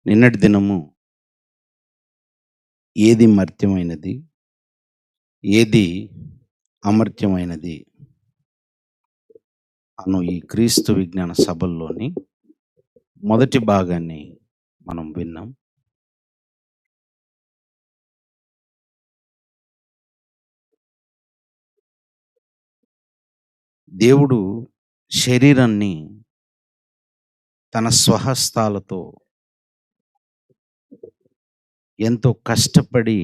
నిన్నటి దినము ఏది మర్త్యమైనది, ఏది అమర్త్యమైనది అను ఈ క్రీస్తు విజ్ఞాన సభల్లోని మొదటి భాగాన్ని మనం విన్నాం. దేవుడు శరీరాన్ని తన స్వహస్తాలతో ఎంతో కష్టపడి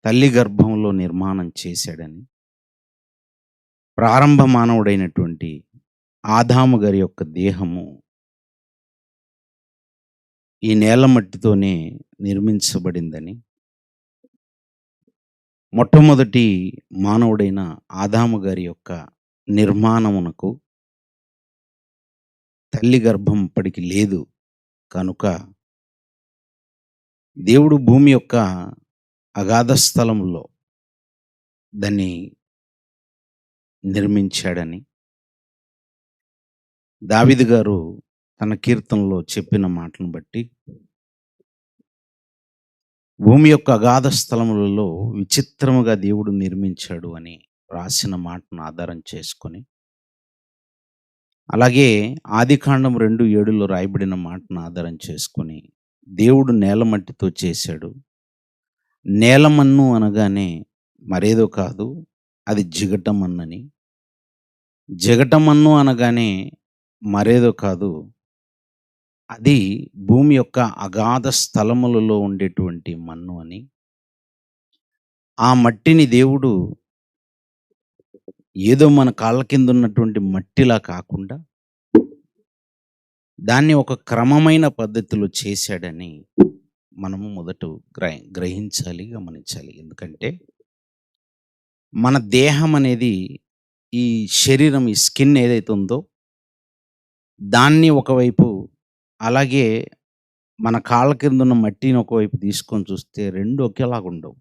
తల్లి గర్భంలో నిర్మాణం చేశాడని, ప్రారంభ మానవుడైనటువంటి ఆదాము గారి యొక్క దేహము ఈ నేల మట్టితోనే నిర్మించబడిందని, మొట్టమొదటి మానవుడైన ఆదాము గారి యొక్క నిర్మాణమునకు తల్లి గర్భం అప్పటికి లేదు కనుక దేవుడు భూమి యొక్క అగాధ స్థలంలో దాన్ని నిర్మించాడని దావీదు గారు తన కీర్తనలో చెప్పిన మాటలను బట్టి భూమి యొక్క అగాధ స్థలములలో విచిత్రముగా దేవుడు నిర్మించాడు అని రాసిన మాటను ఆధారం చేసుకొని, అలాగే ఆదికాండం 2:7లో రాయబడిన మాటను ఆధారం చేసుకొని దేవుడు నేలమట్టితో చేశాడు. నేలమన్ను అనగానే మరేదో కాదు, అది జిగటమన్నని. జిగటమన్ను అనగానే మరేదో కాదు, అది భూమి యొక్క అగాధ స్థలములలో ఉండేటువంటి మన్ను అని. ఆ మట్టిని దేవుడు ఏదో మన కాళ్ళ కింద ఉన్నటువంటి మట్టిలా కాకుండా దాన్ని ఒక క్రమమైన పద్ధతిలో చేశాడని మనము మొదట గ్రహించాలి, గమనించాలి. ఎందుకంటే మన దేహం అనేది, ఈ శరీరం, ఈ స్కిన్ ఏదైతే ఉందో దాన్ని ఒకవైపు, అలాగే మన కాళ్ళ కింద ఉన్న మట్టిని ఒకవైపు తీసుకొని చూస్తే రెండు ఒకేలాగా ఉండవు.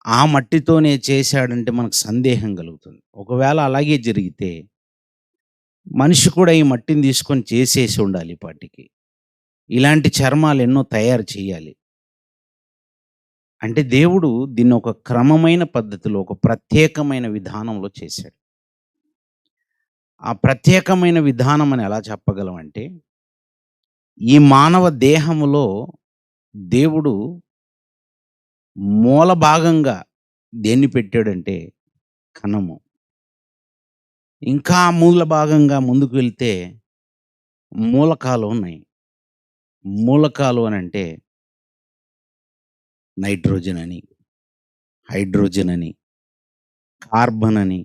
ఆ మట్టితోనే చేశాడంటే మనకు సందేహం కలుగుతుంది. ఒకవేళ అలాగే జరిగితే మనిషి కూడా ఈ మట్టిని తీసుకొని చేసేసి ఉండాలి ఈ పాటికి. ఇలాంటి చర్మాలు ఎన్నో తయారు చేయాలి. అంటే దేవుడు దీన్ని ఒక క్రమమైన పద్ధతిలో, ఒక ప్రత్యేకమైన విధానంలో చేశాడు. ఆ ప్రత్యేకమైన విధానం అని ఎలా చెప్పగలం అంటే, ఈ మానవ దేహములో దేవుడు మూల భాగంగా దేన్ని పెట్టాడంటే కణము. ఇంకా మూల భాగంగా ముందుకు వెళ్తే మూలకాలు ఉన్నాయి. మూలకాలు అనంటే నైట్రోజన్ అని, హైడ్రోజన్ అని, కార్బన్ అని,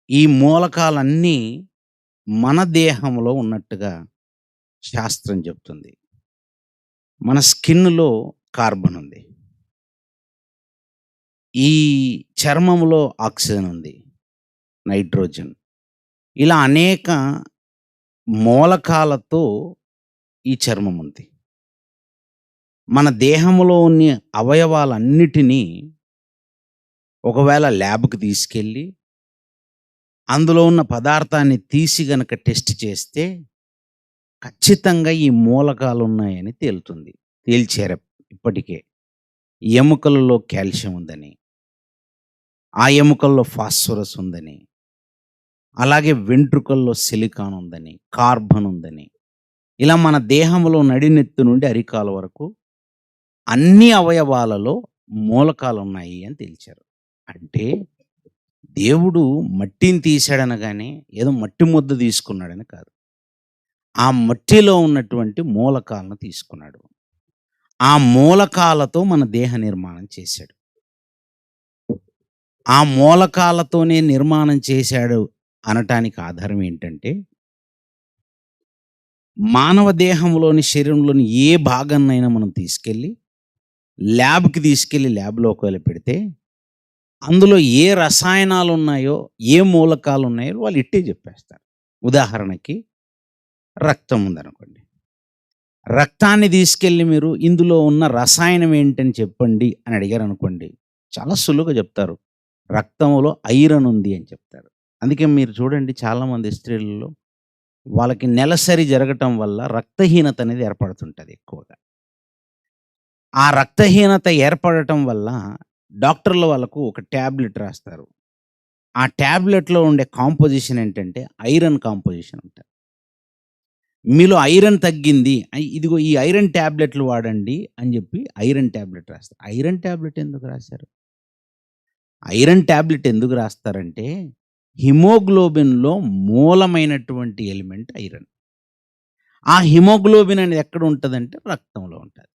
ఈ మూలకాలన్నీ మన దేహంలో ఉన్నట్టుగా శాస్త్రం చెప్తుంది. మన స్కిన్‌లో కార్బన్ ఉంది. ఈ చర్మంలో ఆక్సిజన్ ఉంది, నైట్రోజన్. ఇలా అనేక మూలకాలతో ఈ చర్మం ఉంది. మన దేహంలో ఉన్న అవయవాలన్నిటినీ ఒకవేళ ల్యాబ్‌కి తీసుకెళ్ళి అందులో ఉన్న పదార్థాన్ని తీసి గనక టెస్ట్ చేస్తే ఖచ్చితంగా ఈ మూలకాలు ఉన్నాయని తేలుతుంది. తేల్చారు ఇప్పటికే. ఎముకలలో కాల్షియం ఉందని, ఆ ఎముకల్లో ఫాస్ఫరస్ ఉందని, అలాగే వెంట్రుకల్లో సిలికాన్ ఉందని, కార్బన్ ఉందని, ఇలా మన దేహంలో నడినెత్తు నుండి అరికాల వరకు అన్ని అవయవాలలో మూలకాలున్నాయి అని తేల్చారు. అంటే దేవుడు మట్టిని తీశాడనగానే ఏదో మట్టి ముద్ద తీసుకున్నాడని కాదు. ఆ మట్టిలో ఉన్నటువంటి మూలకాలను తీసుకున్నాడు. ఆ మూలకాలతో మన దేహ నిర్మాణం చేశాడు. ఆ మూలకాలతోనే నిర్మాణం చేశాడు అనటానికి ఆధారం ఏంటంటే, మానవ దేహంలోని, శరీరంలోని ఏ భాగాన్నైనా మనం తీసుకెళ్ళి ల్యాబ్‌కి తీసుకెళ్ళి ల్యాబ్‌లో ఒకవేళ పెడితే అందులో ఏ రసాయనాలున్నాయో, ఏ మూలకాలున్నాయో వాళ్ళు ఇట్టే చెప్పేస్తారు. ఉదాహరణకి రక్తం ఉందనుకోండి. రక్తాన్ని తీసుకెళ్ళి మీరు ఇందులో ఉన్న రసాయనం ఏంటని చెప్పండి అని అడిగారనుకోండి, చాలా సులువుగా చెప్తారు. రక్తంలో ఐరన్ ఉంది అని చెప్తారు. అందుకే మీరు చూడండి, చాలామంది స్త్రీలలో వాళ్ళకి నెలసరి జరగటం వల్ల రక్తహీనత అనేది ఏర్పడుతుంటది ఎక్కువగా. ఆ రక్తహీనత ఏర్పడటం వల్ల డాక్టర్లు వాళ్ళకు ఒక టాబ్లెట్ రాస్తారు. ఆ టాబ్లెట్‌లో ఉండే కాంపోజిషన్ ఏంటంటే ఐరన్ కాంపోజిషన్ ఉంటది. మీలో ఐరన్ తగ్గింది. ఇదిగో ఈ ఐరన్ టాబ్లెట్‌లు వాడండి అని జెప్పి ఐరన్ టాబ్లెట్ రాస్తారు. ఐరన్ టాబ్లెట్ ఎందుకు రాశారు? ఐరన్ టాబ్లెట్ ఎందుకు రాస్తారంటే హిమోగ్లోబిన్‌లో మూలమైనటువంటి ఎలిమెంట్ ఐరన్. ఆ హిమోగ్లోబిన్ అనేది ఎక్కడ ఉంటదంటే రక్తంలో ఉంటది.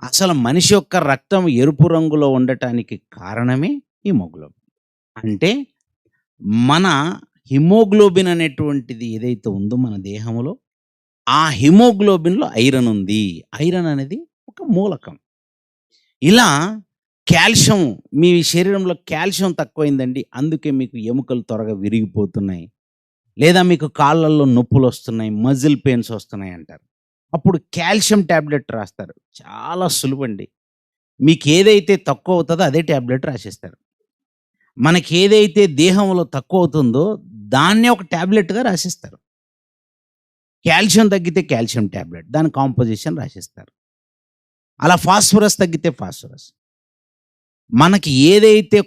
అసలు మనిషి యొక్క రక్తం ఎరుపు రంగులో ఉండటానికి కారణమే హిమోగ్లోబిన్. అంటే మన హిమోగ్లోబిన్ అనేటువంటిది ఏదైతే ఉందో మన దేహంలో, ఆ హిమోగ్లోబిన్‌లో ఐరన్ ఉంది. ఐరన్ అనేది ఒక మూలకం. ఇలా కాల్షియం మీ శరీరంలో కాల్షియం తక్కువైందండి. అందుకే మీకు ఎముకలు త్వరగా విరిగిపోతున్నాయి. లేదా మీకు కాళ్ళల్లో నొప్పులొస్తున్నాయి, మజిల్ పెయిన్స్ వస్తున్నాయి అంటారు. అప్పుడు కాల్షియం టాబ్లెట్ రాస్తారు. చాలా సులువండి. మీకేదైతే తక్కువవుతదో అదే టాబ్లెట్ రాసేస్తారు. మనకేదైతే దేహంలో తక్కువవుతుందో దాన్నే ఒక టాబ్లెట్‌గా రాసిస్తారు. కాల్షియం తగ్గితే కాల్షియం టాబ్లెట్. దాని కాంపోజిషన్ రాసిస్తారు. అలా ఫాస్ఫరస్ తగ్గితే ఫాస్ఫరస్. మనకి ఏదైతే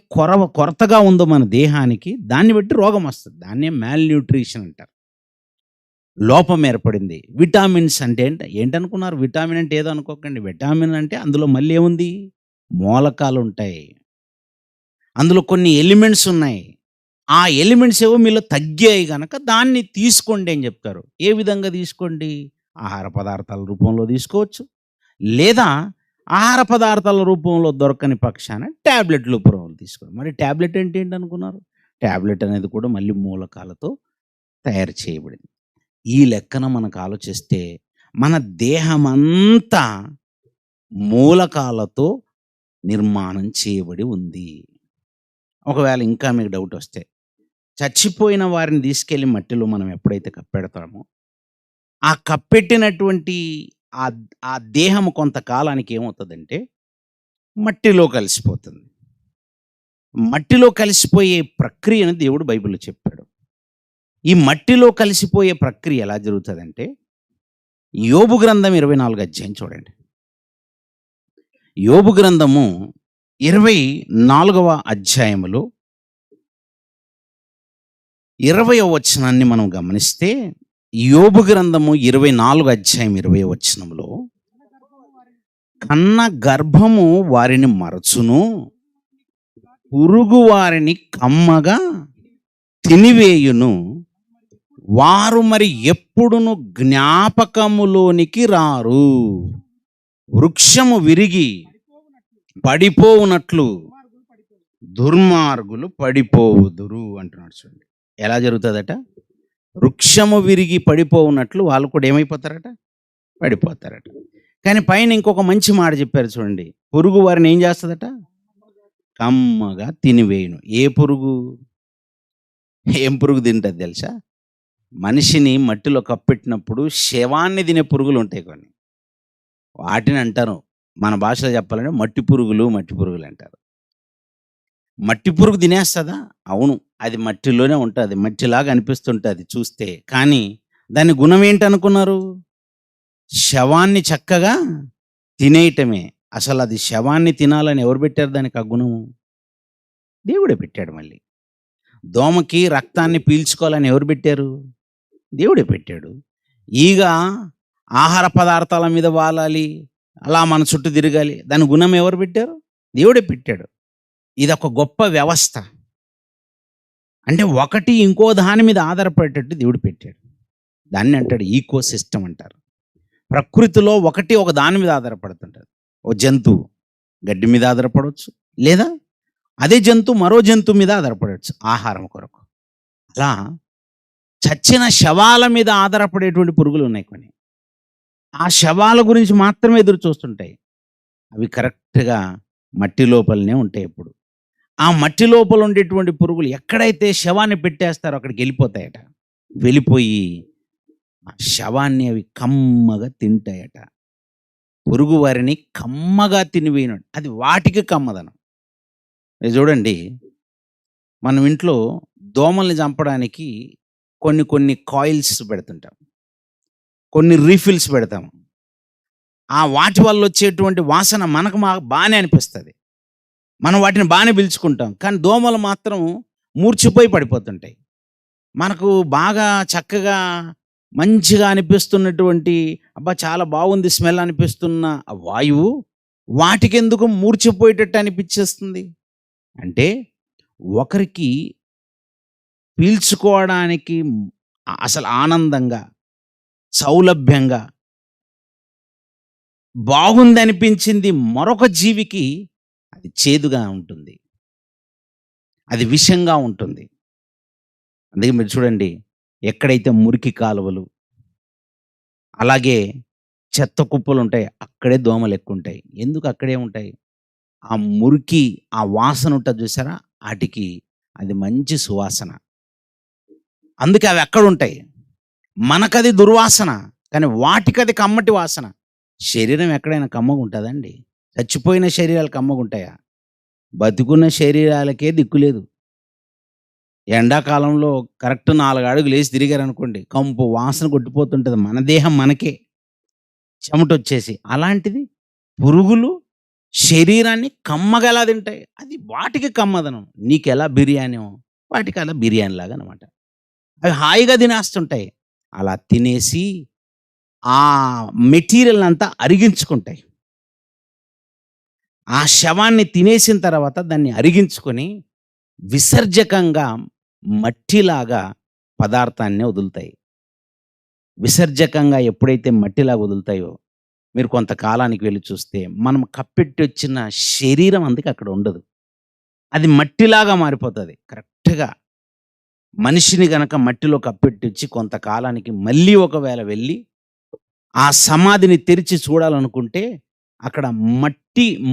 కొరతగా ఉందో మన దేహానికి దాన్ని బట్టి రోగమొస్తది. దాన్నే మాల్‌న్యూట్రిషన్ అంటారు. లోపం ఏర్పడింది. విటామిన్స్ అంటే ఏంటనుకున్నారు? విటామిన్ అంటే ఏదో అనుకోకండి. విటామిన్ అంటే అందులో మళ్ళీ ఏముంది? మూలకాలుంటాయి. అందులో కొన్ని ఎలిమెంట్స్ ఉన్నాయి. ఆ ఎలిమెంట్స్ ఏవో మీలో తగ్గాయి గనక దాన్ని తీసుకోండి అని జెప్తారు. ఏ విధంగా తీసుకోండి? ఆహార పదార్థాల రూపంలో తీసుకోవచ్చు. లేదా ఆహార పదార్థాల రూపంలో దొరకని పక్షాన టాబ్లెట్ రూపంలో తీసుకోండి. మరి టాబ్లెట్ అంటే ఏంటనుకున్నారు? టాబ్లెట్ అనేది కూడా మళ్ళీ మూలకాలతో తయారు చేయబడింది. ఈ లెక్కన మనకు ఆలోచిస్తే మన దేహమంతా మూలకాలతో నిర్మాణం చేయబడి ఉంది. ఒకవేళ ఇంకా మీకు డౌటొస్తే, చచ్చిపోయిన వారిని తీసుకెళ్ళి మట్టిలో మనం ఎప్పుడైతే కప్పెడతామో, ఆ కప్పెట్టినటువంటి ఆ దేహం కొంతకాలానికి ఏమవుతదంటే, మట్టిలో కలిసిపోతుంది. మట్టిలో కలిసిపోయే ప్రక్రియను దేవుడు బైబిల్‌లో చెప్పాడు. ఈ మట్టిలో కలిసిపోయే ప్రక్రియ ఎలా జరుగుతదంటే, యోబు గ్రంథం 24 అధ్యాయం చూడండి. యోబు గ్రంథము 24వ అధ్యాయములో 20వ వచనాన్ని మనం గమనిస్తే, యోబు గ్రంథము 24 అధ్యాయం 20వ వచనంలో, కన్న గర్భము వారిని మరచును, పురుగు వారిని కమ్మగా తినివేయును, వారు మరి ఎప్పుడును జ్ఞాపకములోనికి రారు. వృక్షము విరిగి పడిపోవునట్లు దుర్మార్గులు పడిపోవుదురు అంటున్నాడు చూడండి. ఎలా జరుగుతుందట? వృక్షము విరిగి పడిపోవునట్లు వాళ్ళు కూడా ఏమైపోతారట? పడిపోతారట. కానీ పైన ఇంకొక మంచి మాట చెప్పారు చూడండి. పురుగు వారిని ఏం చేస్తుందట? కమ్మగా తినివేయును. ఏ పురుగు? ఏం పురుగు తింటది తెలుసా? మనిషిని మట్టిలో కప్పెట్టినప్పుడు శవాన్ని తినే పురుగులు ఉంటాయి కొన్ని. వాటిని అంటారు. మన భాషలో చెప్పాలంటే మట్టి పురుగులు అంటారు. మట్టి పురుగు తినేస్తదా? అవును. అది మట్టిలోనే ఉంటది. మట్టిలాగా అనిపిస్తుంటది చూస్తే. కానీ దాని గుణం ఏంటనుకున్నారు? శవాన్ని చక్కగా తినేయటమే. అసలది శవాన్ని తినాలని ఎవరు పెట్టారు దానికి ఆ గుణము? దేవుడే పెట్టాడు మళ్ళీ. దోమకి రక్తాన్ని పీల్చుకోవాలని ఎవరు పెట్టారు? దేవుడే పెట్టాడు. ఈగ ఆహార పదార్థాల మీద వాలాలి, అలా మన చుట్టూ తిరగాలి. దాని గుణం ఎవరు పెట్టారు? దేవుడే పెట్టాడు. ఇదొక గొప్ప వ్యవస్థ. అంటే ఒకటి ఇంకో దాని మీద ఆధారపడేటట్టు దేవుడు పెట్టాడు. దాన్ని అంటాడు ఈకో సిస్టమ్ అంటారు. ప్రకృతిలో ఒకటి ఒక దాని మీద ఆధారపడుతుంటది. ఓ జంతువు గడ్డి మీద ఆధారపడవచ్చు. లేదా అదే జంతువు మరో జంతువు మీద ఆధారపడవచ్చు ఆహారం కొరకు. అలా చచ్చిన శవాల మీద ఆధారపడేటువంటి పురుగులు ఉన్నాయి కొన్ని. ఆ శవాల గురించి మాత్రమే ఎదురు చూస్తుంటాయి. అవి కరెక్ట్‌గా మట్టి లోపలనే ఉంటాయి ఎప్పుడు. ఆ మట్టి లోపల ఉండేటువంటి పురుగులు ఎక్కడైతే శవాన్ని పెట్టేస్తారో అక్కడికి వెళ్ళిపోతాయట. వెళ్ళిపోయి ఆ శవాన్ని అవి కమ్మగా తింటాయట. పురుగు వారిని కమ్మగా తినివేయను. అది వాటికి కమ్మదనం. ఇది చూడండి, మనం ఇంట్లో దోమల్ని చంపడానికి కొన్ని కొన్ని కాయిల్స్ పెడుతుంటాం. కొన్ని రీఫిల్స్ పెడతాం. ఆ వాటి వల్ల వచ్చేటువంటి వాసన మనకు బానే అనిపిస్తది. మనం వాటిని బానే పీల్చుకుంటాం. కానీ దోమలు మాత్రం మూర్ఛిపోయి పడిపోతుంటాయి. మనకు బాగా చక్కగా మంచిగా అనిపిస్తున్నటువంటి అబ్బా! చాలా బాగుంది స్మెల్ అనిపిస్తున్న ఆ వాయువు వాటికెందుకు మూర్ఛిపోయేటట్టు అనిపిచ్చేస్తుంది? అంటే ఒకరికి పీల్చుకోవడానికి అసలు ఆనందంగా, సౌలభ్యంగా, బాగుందనిపించింది మరొక జీవికి అది చేదుగా ఉంటుంది. అది విషంగా ఉంటుంది. అందుకే మీరు చూడండి, ఎక్కడైతే మురికి కాలువలు, అలాగే చెత్త కుప్పలుంటాయి, అక్కడే దోమలెక్కువుంటాయి. ఎందుకు అక్కడే ఉంటాయి? ఆ మురికి, ఆ వాసన ఉంటది చూసారా? ఆటికి అది మంచి సువాసన. అందుకే అవి అక్కడుంటాయి. మనకది దుర్వాసన. కానీ వాటికది కమ్మటి వాసన. శరీరం ఎక్కడైనా కమ్మగుంటదండి? చచ్చిపోయిన శరీరాలు కమ్మగుంటాయా? బతికున్న శరీరాలకే దిక్కులేదు. ఎండాకాలంలో కరెక్ట్ 4 అడుగులేసి తిరిగారనుకోండి, కంపు వాసన కొట్టిపోతుంటది. మన దేహం మనకే చెమటొచ్చేసి. అలాంటిది పురుగులు శరీరాన్ని కమ్మగా ఎలా తింటాయి? అది వాటికి కమ్మదనం. నీకెలా బిర్యానో, వాటికి అలా బిర్యానీలాగా అనమాట. అవి హాయిగా తినేస్తుంటాయి. అలా తినేసి ఆ మెటీరియల్‌నంతా అరిగించుకుంటాయి. ఆ శవాన్ని తినేసిన తర్వాత దాన్ని అరిగించుకొని విసర్జకంగా మట్టిలాగా పదార్థాన్ని వదులుతాయి. విసర్జకంగా ఎప్పుడైతే మట్టిలాగా వదులుతాయో, మీరు కొంతకాలానికి వెళ్లి చూస్తే మనం కప్పెట్టొచ్చిన శరీరం అందుకే అక్కడ ఉండదు. అది మట్టిలాగా మారిపోతది. కరెక్ట్‌గా మనిషిని గనక మట్టిలో కప్పెట్టొచ్చి కొంతకాలానికి మళ్ళీ ఒకవేళ వెళ్ళి ఆ సమాధిని తెరిచి చూడాలనుకుంటే అక్కడ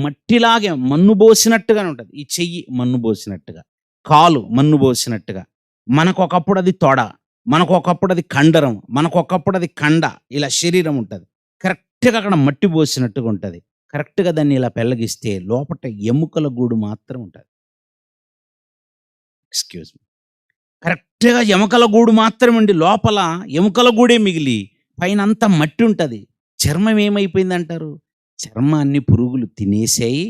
మట్టిలాగే మన్ను బోసినట్టుగానే ఉంటది. ఈ చెయ్యి మన్ను బోసినట్టుగా, కాలు మన్ను బోసినట్టుగా. మనకొకప్పుడు అది తొడ, మనకొకప్పుడు అది కండరం, మనకొకప్పుడు అది కండ, ఇలా శరీరం ఉంటది. కరెక్ట్‌గా అక్కడ మట్టి బోసినట్టుగా ఉంటది. కరెక్ట్‌గా దాన్ని ఇలా పెల్లగిస్తే లోపట ఎముకల గూడు మాత్రం ఉంటది. Excuse me. కరెక్ట్‌గా ఎముకల గూడు మాత్రమే ఉండి లోపల ఎముకల గూడే మిగిలి పైనంతా మట్టి ఉంటది. చర్మం ఏమైపోయిందంటారు? చర్మాన్ని పురుగులు తినేసాయి.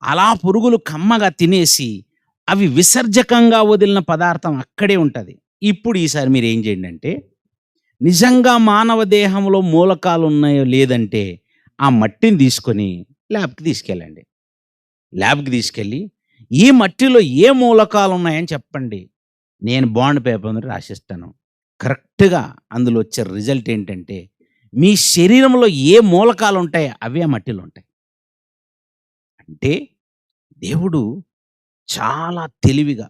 అలా పురుగులు కమ్మగా తినేసి అవి విసర్జకంగా వదిలిన పదార్థం అక్కడే ఉంటది. ఇప్పుడు ఈసారి మీరేం చేయండంటే, నిజంగా మానవ దేహంలో మూలకాలున్నాయో లేదంటే ఆ మట్టిని తీసుకొని ల్యాబ్‌కి తీసుకెళ్ళండి. ల్యాబ్‌కి తీసుకెళ్ళి ఈ మట్టిలో ఏ మూలకాలున్నాయని చెప్పండి. నేను బాండ్ పేపర్ మీద రాసిస్తాను. కరెక్ట్‌గా అందులో వచ్చే రిజల్ట్ ఏంటంటే, మీ శరీరంలో ఏ మూలకాలుంటాయో అవే ఆ మట్టిలో ఉంటాయి. అంటే దేవుడు చాలా తెలివిగా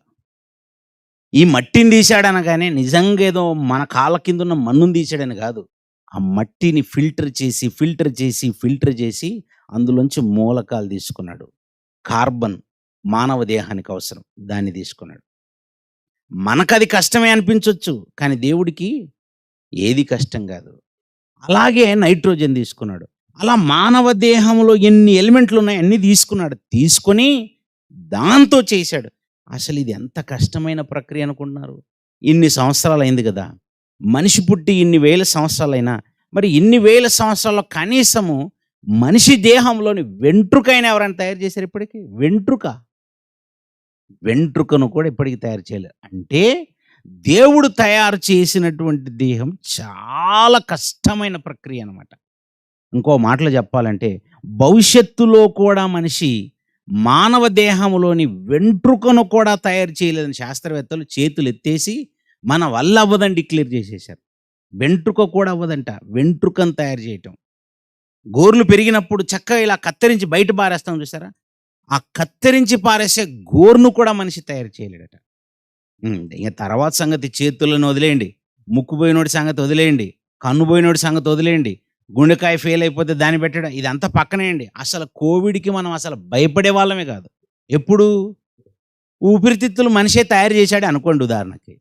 ఈ మట్టిని తీశాడనగానే నిజంగా ఏదో మన కాళ్ళ కిందున్న మన్నుని తీశాడని గాదు. ఆ మట్టిని ఫిల్టర్ చేసి అందులోంచి మూలకాలు తీసుకున్నాడు. కార్బన్ మానవ దేహానికి అవసరం. దాన్ని తీసుకున్నాడు. మనకది కష్టమే అనిపించొచ్చు. కానీ దేవుడికి ఏది కష్టం గాదు. అలాగే నైట్రోజన్ తీసుకున్నాడు. అలా మానవ దేహంలో ఎన్ని ఎలిమెంట్లున్నాయో అన్నీ తీసుకున్నాడు. తీసుకొని దాంతో చేశాడు. అసలిది ఎంత కష్టమైన ప్రక్రియ అనుకుంటున్నారు? ఇన్ని సంవత్సరాలయింది గదా! మనిషి పుట్టి ఇన్ని వేల సంవత్సరాలైనా, మరి ఇన్ని వేల సంవత్సరాల్లో కనీసము మనిషి దేహంలోని వెంట్రుకైనా ఎవరైనా తయారు చేశారా ఇప్పటికి? వెంట్రుకను కూడా ఇప్పటికి తయారు చేయలేదు. అంటే దేవుడు తయారు చేసినటువంటి దేహం చాలా కష్టమైన ప్రక్రియ అనమాట. ఇంకో మాటలో చెప్పాలంటే భవిష్యత్తులో కూడా మనిషి మానవ దేహంలోని వెంట్రుకను కూడా తయారు చేయలేదని శాస్త్రవేత్తలు చేతులెత్తేసి మన వల్ల అవ్వదని డిక్లేర్ చేసేశారు. వెంట్రుక కూడా అవ్వదంట. వెంట్రుకను తయారు చేయటం. గోర్లు పెరిగినప్పుడు చక్కగా ఇలా కత్తిరించి బయట పారేస్తాం చూసారా? ఆ కత్తిరించి పారేసే గోరును కూడా మనిషి తయారు చేయలేడట. ఇంక తర్వాత సంగతి చేతులను వదిలేయండి. ముక్కు పోయినోడి సంగతి వదిలేయండి. కన్ను పోయినోడి సంగతి వదిలేయండి. గుండెకాయ ఫెయిల్ అయిపోతే దాన్ని పెట్టడం ఇదంతా పక్కనేయండి. అసలు కోవిడ్‌కి మనం అసలు భయపడే వాళ్ళమే కాదు. ఎప్పుడు? ఊపిరితిత్తులు మనిషే తయారు చేశాడే అనుకోండి ఉదాహరణకి.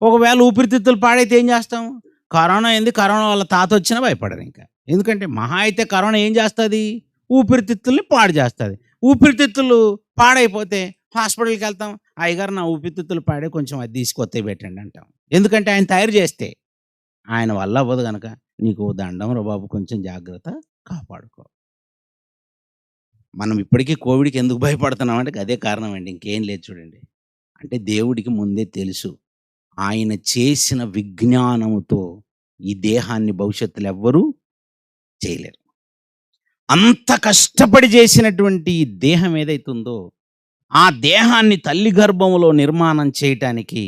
ఒకవేళ ఊపిరితిత్తులు పాడైతే ఏం చేస్తాం? కరోనా ఏంది? కరోనా వాళ్ళ తాత వచ్చినా భయపడరింక. ఎందుకంటే మహా అయితే కరోనా ఏం చేస్తది? ఊపిరితిత్తుల్ని పాడు చేస్తది. ఊపిరితిత్తులు పాడైపోతే హాస్పిటల్‌కి వెళ్తాం. అయ్యగారు నా ఊపిరితిత్తులు పాడే కొంచెం అది తీసి కొత్తవి పెట్టండి అంటాం. ఎందుకంటే ఆయన తయారు చేస్తే. ఆయన వల్ల అవ్వదు గనక నీకు దండంరా బాబు కొంచెం జాగ్రత్త కాపాడుకో. మనం ఇప్పటికీ కోవిడ్‌కి ఎందుకు భయపడుతున్నామంటే అదే కారణం అండి. ఇంకేం లేదు చూడండి. అంటే దేవుడికి ముందే తెలుసు. ఆయన చేసిన విజ్ఞానముతో ఈ దేహాన్ని భవిష్యత్తులో ఎవ్వరూ చేయలేరు. అంత కష్టపడి చేసినటువంటి ఈ దేహం ఏదైతే ఉందో, ఆ దేహాన్ని తల్లి గర్భంలో నిర్మాణం చేయటానికి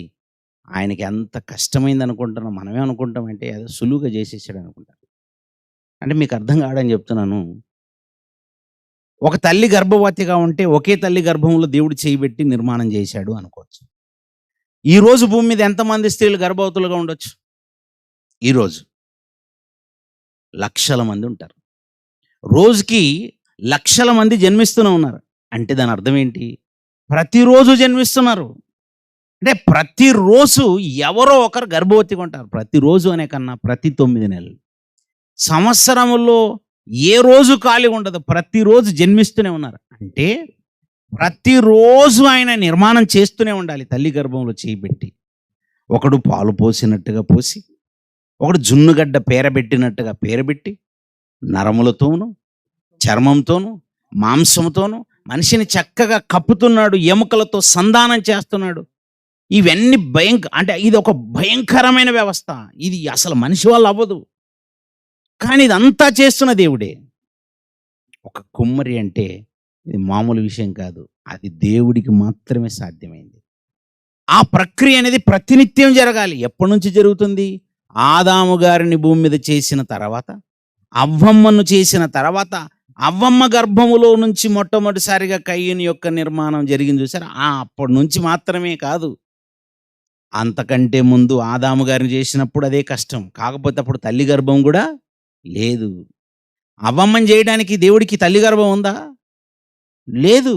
ఆయనకి ఎంత కష్టమైందనుకుంటున్నాం. మనమే అనుకుంటామంటే ఏదో సులువుగా చేసేసాడనుకుంటాం. అంటే మీకు అర్థం కావడానికి చెప్తున్నాను. ఒక తల్లి గర్భవతిగా ఉంటే ఒకే తల్లి గర్భంలో దేవుడు చేయబెట్టి నిర్మాణం చేశాడు అనుకోవచ్చు. ఈరోజు భూమి మీద ఎంతమంది స్త్రీలు గర్భవతులుగా ఉండొచ్చు? ఈరోజు లక్షల మంది ఉంటారు. రోజుకి లక్షల మంది జన్మిస్తూనే ఉన్నారు. అంటే దాని అర్థం ఏంటి? ప్రతిరోజు జన్మిస్తున్నారు. అంటే ప్రతిరోజు ఎవరో ఒకరు గర్భవతిగా ఉంటారు. ప్రతిరోజు అనే కన్నా ప్రతి 9 నెలలు. సంవత్సరంలో ఏ రోజు ఖాళీ ఉండదు. ప్రతిరోజు జన్మిస్తూనే ఉన్నారు. అంటే ప్రతిరోజు ఆయన నిర్మాణం చేస్తూనే ఉండాలి తల్లి గర్భంలో చేయబెట్టి. ఒకడు పాలు పోసినట్టుగా పోసి, ఒకడు జున్నుగడ్డ పేరబెట్టినట్టుగా పేరబెట్టి, నరములతోనూ, చర్మంతోనూ, మాంసంతోనూ మనిషిని చక్కగా కప్పుతున్నాడు, ఎముకలతో సంధానం చేస్తున్నాడు. ఇవన్నీ అంటే ఇది ఒక భయంకరమైన వ్యవస్థ. ఇది అసలు మనిషి వల్ల అవ్వదు. కానీ ఇదంతా చేస్తున్న దేవుడే. ఒక కుమ్మరి అంటే ఇది మామూలు విషయం కాదు. అది దేవుడికి మాత్రమే సాధ్యమైంది. ఆ ప్రక్రియ అనేది ప్రతినిత్యం జరగాలి. ఎప్పటి నుంచి జరుగుతుంది? ఆదాము గారిని భూమి మీద చేసిన తర్వాత, అవ్వమ్మను చేసిన తర్వాత, అవ్వమ్మ గర్భములో నుంచి మొట్టమొదటిసారిగా కయ్యూని యొక్క నిర్మాణం జరిగింది చూసారా? అప్పటి నుంచి మాత్రమే కాదు, అంతకంటే ముందు ఆదాము గారిని చేసినప్పుడు అదే కష్టం. కాకపోతే అప్పుడు తల్లి గర్భం కూడా లేదు. అవ్వమ్మని చేయడానికి దేవుడికి తల్లి గర్భం ఉందా? లేదు.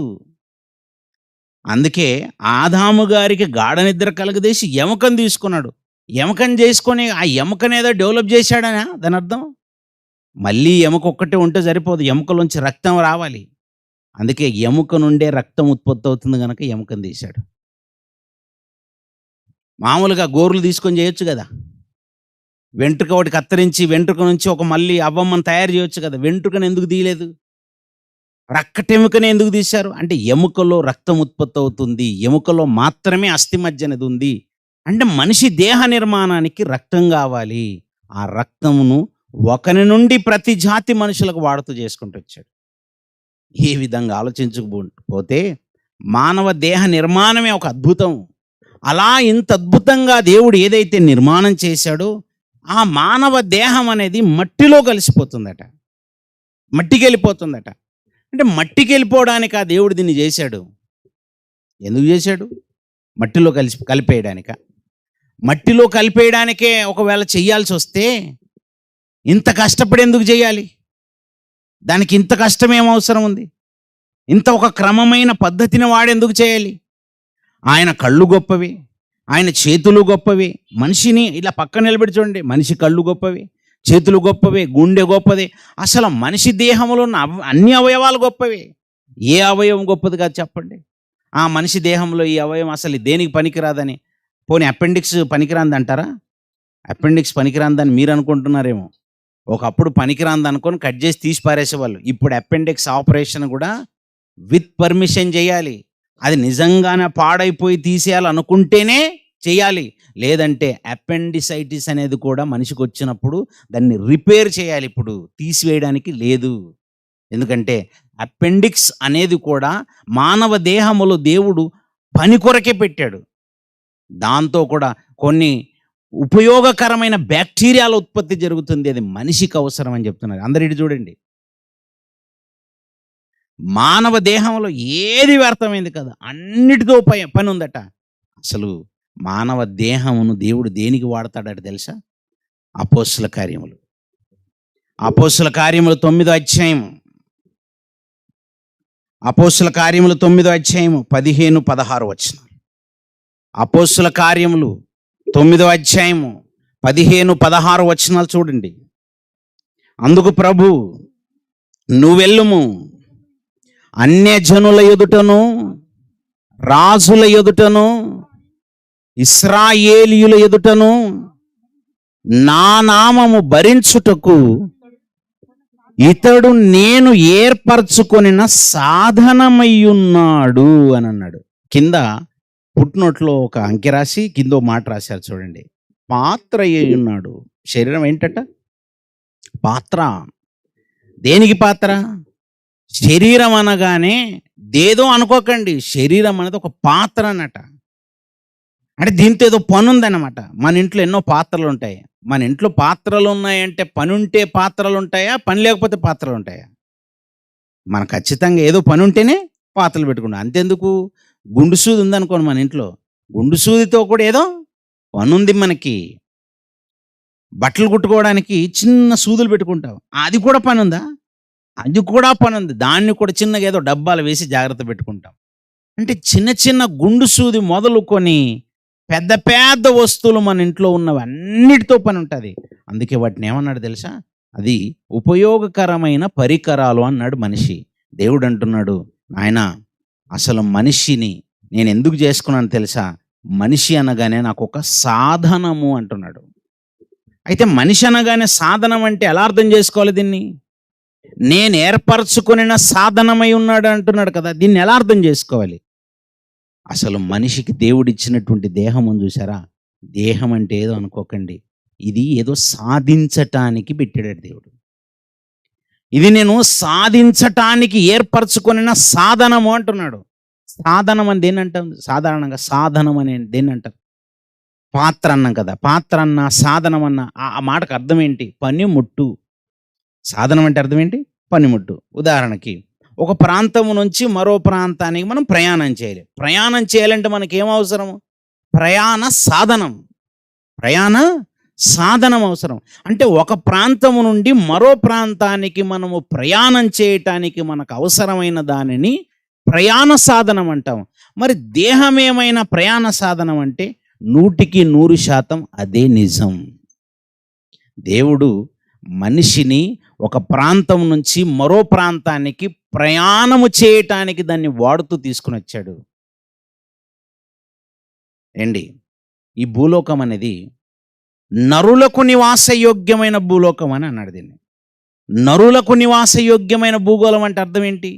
అందుకే ఆదాము గారికి గాఢ నిద్ర కలుగజేసి ఎముకను తీసుకున్నాడు. ఎముకను చేసుకొని ఆ ఎముకనేదో డెవలప్ చేశాడనా దాని అర్థం? మళ్ళీ ఎముక ఒక్కటే ఉంటే సరిపోదు. ఎముకలోంచి రక్తం రావాలి. అందుకే ఎముక నుండే రక్తం ఉత్పత్తి అవుతుంది కనుక ఎముకను తీశాడు. మామూలుగా గోర్లు తీసుకొని చేయొచ్చు కదా. వెంట్రుక ఒకటి కత్తిరించి వెంట్రుక నుంచి ఒక మళ్ళీ అవ్వమ్మను తయారు చేయొచ్చు కదా. వెంట్రుకను ఎందుకు తీయలేదు? రక్కటెముకనే ఎందుకు తీశారు? అంటే ఎముకలో రక్తం ఉత్పత్తి అవుతుంది. ఎముకలో మాత్రమే అస్థిమజ్జ అనేది ఉంది. అంటే మనిషి దేహ నిర్మాణానికి రక్తం కావాలి. ఆ రక్తమును ఒకరి నుండి ప్రతి జాతి మనుషులకు వాడుతూ చేసుకుంటూ వచ్చాడు. ఈ విధంగా ఆలోచించకపోతే మానవ దేహ నిర్మాణమే ఒక అద్భుతం. అలా ఇంత అద్భుతంగా దేవుడు ఏదైతే నిర్మాణం చేశాడో ఆ మానవ దేహం అనేది మట్టిలో కలిసిపోతుందట. మట్టికి వెళ్ళిపోతుందట. అంటే మట్టికి వెళ్ళిపోవడానికి ఆ దేవుడు దీన్ని చేశాడు. ఎందుకు చేశాడు? మట్టిలో కలిపేయడానిక? మట్టిలో కలిపేయడానికే ఒకవేళ చెయ్యాల్సి వస్తే ఇంత కష్టపడి ఎందుకు చేయాలి? దానికి ఇంత కష్టం ఏం అవసరం ఉంది? ఇంత ఒక క్రమమైన పద్ధతిని వాడెందుకు చేయాలి? ఆయన కళ్ళు గొప్పవి, ఆయన చేతులు గొప్పవి. మనిషిని ఇలా పక్కన నిలబెట్టి చూడండి. మనిషి కళ్ళు గొప్పవి, చేతులు గొప్పవే, గుండె గొప్పది. అసలు మనిషి దేహంలో ఉన్న అన్ని అవయవాలు గొప్పవి. ఏ అవయవం గొప్పది కాదు చెప్పండి? ఆ మనిషి దేహంలో ఈ అవయవం అసలు దేనికి పనికిరాదని, పోనీ అపెండిక్స్ పనికిరాంది అంటారా? అపెండిక్స్ పనికిరాందని మీరు అనుకుంటున్నారేమో. ఒకప్పుడు పనికిరాంది అనుకొని కట్ చేసి తీసి పారేసేవాళ్ళు. ఇప్పుడు అపెండిక్స్ ఆపరేషన్ కూడా విత్ పర్మిషన్ చేయాలి. అది నిజంగానే పాడైపోయి తీసేయాలనుకుంటేనే చేయాలి. లేదంటే అపెండిసైటిస్ అనేది కూడా మనిషికి వచ్చినప్పుడు దాన్ని రిపేర్ చేయాలి. ఇప్పుడు తీసివేయడానికి లేదు. ఎందుకంటే అపెండిక్స్ అనేది కూడా మానవ దేహములో దేవుడు పని కొరకే పెట్టాడు. దాంతో కూడా కొన్ని ఉపయోగకరమైన బ్యాక్టీరియాల ఉత్పత్తి జరుగుతుంది. అది మనిషికి అవసరం అని చెప్తున్నారు. అందరు ఇటు చూడండి. మానవ దేహంలో ఏది వ్యర్థమైంది కదా, అన్నిటితో పని ఉందట. అసలు మానవ దేహమును దేవుడు దేనికి వాడతాడట తెలుసా? అపోస్తుల కార్యములు 9వ అధ్యాయం. అపోస్తుల కార్యములు 9వ అధ్యాయం 15-16 వచనాలు. అపోస్తుల కార్యములు 9వ అధ్యాయం 15-16 వచనాలు చూడండి. అందుకు ప్రభు, నువ్వెళ్ళుము, అన్యజనుల ఎదుటను రాజుల ఎదుటను ఇశ్రాయేలీయుల ఎదుటను నా నామము భరించుటకు ఇతడు నేను ఏర్పరచుకొనిన సాధనమయ్యున్నాడు అని అన్నాడు. కింద పుట్టినోట్లో ఒక అంకె రాసి కింద ఒక మాట రాశారు చూడండి. పాత్ర అయ్యున్నాడు. శరీరం ఏంటట? పాత్ర. దేనికి పాత్ర? శరీరం అనగానే దేదో అనుకోకండి, శరీరం అనేది ఒక పాత్ర అన్నట. అంటే దీంతో ఏదో పని ఉందన్నమాట. మన ఇంట్లో ఎన్నో పాత్రలు ఉంటాయి. మన ఇంట్లో పాత్రలు ఉన్నాయంటే పని ఉంటే పాత్రలు ఉంటాయా, పని లేకపోతే పాత్రలు ఉంటాయా? మన ఖచ్చితంగా ఏదో పని ఉంటేనే పాత్రలు పెట్టుకుంటాం. అంతెందుకు, గుండు సూది ఉందనుకోండి మన ఇంట్లో, గుండు సూదితో కూడా ఏదో పని ఉంది మనకి. బట్టలు కుట్టుకోవడానికి చిన్న సూదులు పెట్టుకుంటాం, అది కూడా పని ఉందా? అది కూడా పని ఉంది. దాన్ని కూడా చిన్నగా ఏదో డబ్బాలు వేసి జాగ్రత్త పెట్టుకుంటాం. అంటే చిన్న చిన్న గుండు సూది మొదలుకొని పెద్ద పెద్ద వస్తువులు మన ఇంట్లో ఉన్నవి అన్నిటితో పని ఉంటుంది. అందుకే వాటిని ఏమన్నాడు తెలుసా? అది ఉపయోగకరమైన పరికరాలు అన్నాడు మనిషి. దేవుడు అంటున్నాడు, నాయన అసలు మనిషిని నేను ఎందుకు చేసుకున్నాను తెలుసా? మనిషి అనగానే నాకు ఒక సాధనము అంటున్నాడు. అయితే మనిషి అనగానే సాధనం అంటే ఎలా అర్థం చేసుకోవాలి దీన్ని? నేను ఏర్పరచుకున్న సాధనమై ఉన్నాడు అంటున్నాడు కదా, దీన్ని ఎలా అర్థం చేసుకోవాలి? అసలు మనిషికి దేవుడిచ్చినటువంటి దేహం ఉంది చూసారా? దేహం అంటే ఏదో అనుకోకండి, ఇది ఏదో సాధించటానికి పెట్టాడు దేవుడు. ఇది నేను సాధించటానికి ఏర్పరచుకున్న సాధనము అంటున్నాడు. సాధనం అని దేన్ని అంటాం? సాధారణంగా సాధనం అని దేన్ని అంటారు? పాత్ర అన్నాం కదా. పాత్ర అన్న సాధనం అన్న ఆ మాటకు అర్థం ఏంటి? పనిముట్టు. సాధనం అంటే అర్థం ఏంటి? పనిముట్టు. ఉదాహరణకి ఒక ప్రాంతం నుంచి మరో ప్రాంతానికి మనం ప్రయాణం చేయాలి. ప్రయాణం చేయాలంటే మనకి ఏం అవసరం? ప్రయాణ సాధనం. ప్రయాణ సాధనం అవసరం. అంటే ఒక ప్రాంతము నుండి మరో ప్రాంతానికి మనము ప్రయాణం చేయటానికి మనకు అవసరమైన దానిని ప్రయాణ సాధనం అంటాం. మరి దేహం ఏమైనా ప్రయాణ సాధనం అంటే 100% అదే నిజం. దేవుడు మనిషిని ఒక ప్రాంతం నుంచి మరో ప్రాంతానికి ప్రయాణము చేయటానికి దాన్ని వాడుతూ తీసుకుని వచ్చాడు. ఏంటి? ఈ భూలోకం అనేది నరులకు నివాసయోగ్యమైన భూలోకం అని అన్నాడు దీన్ని. నరులకు నివాసయోగ్యమైన భూగోళం అంటే అర్థం ఏంటి?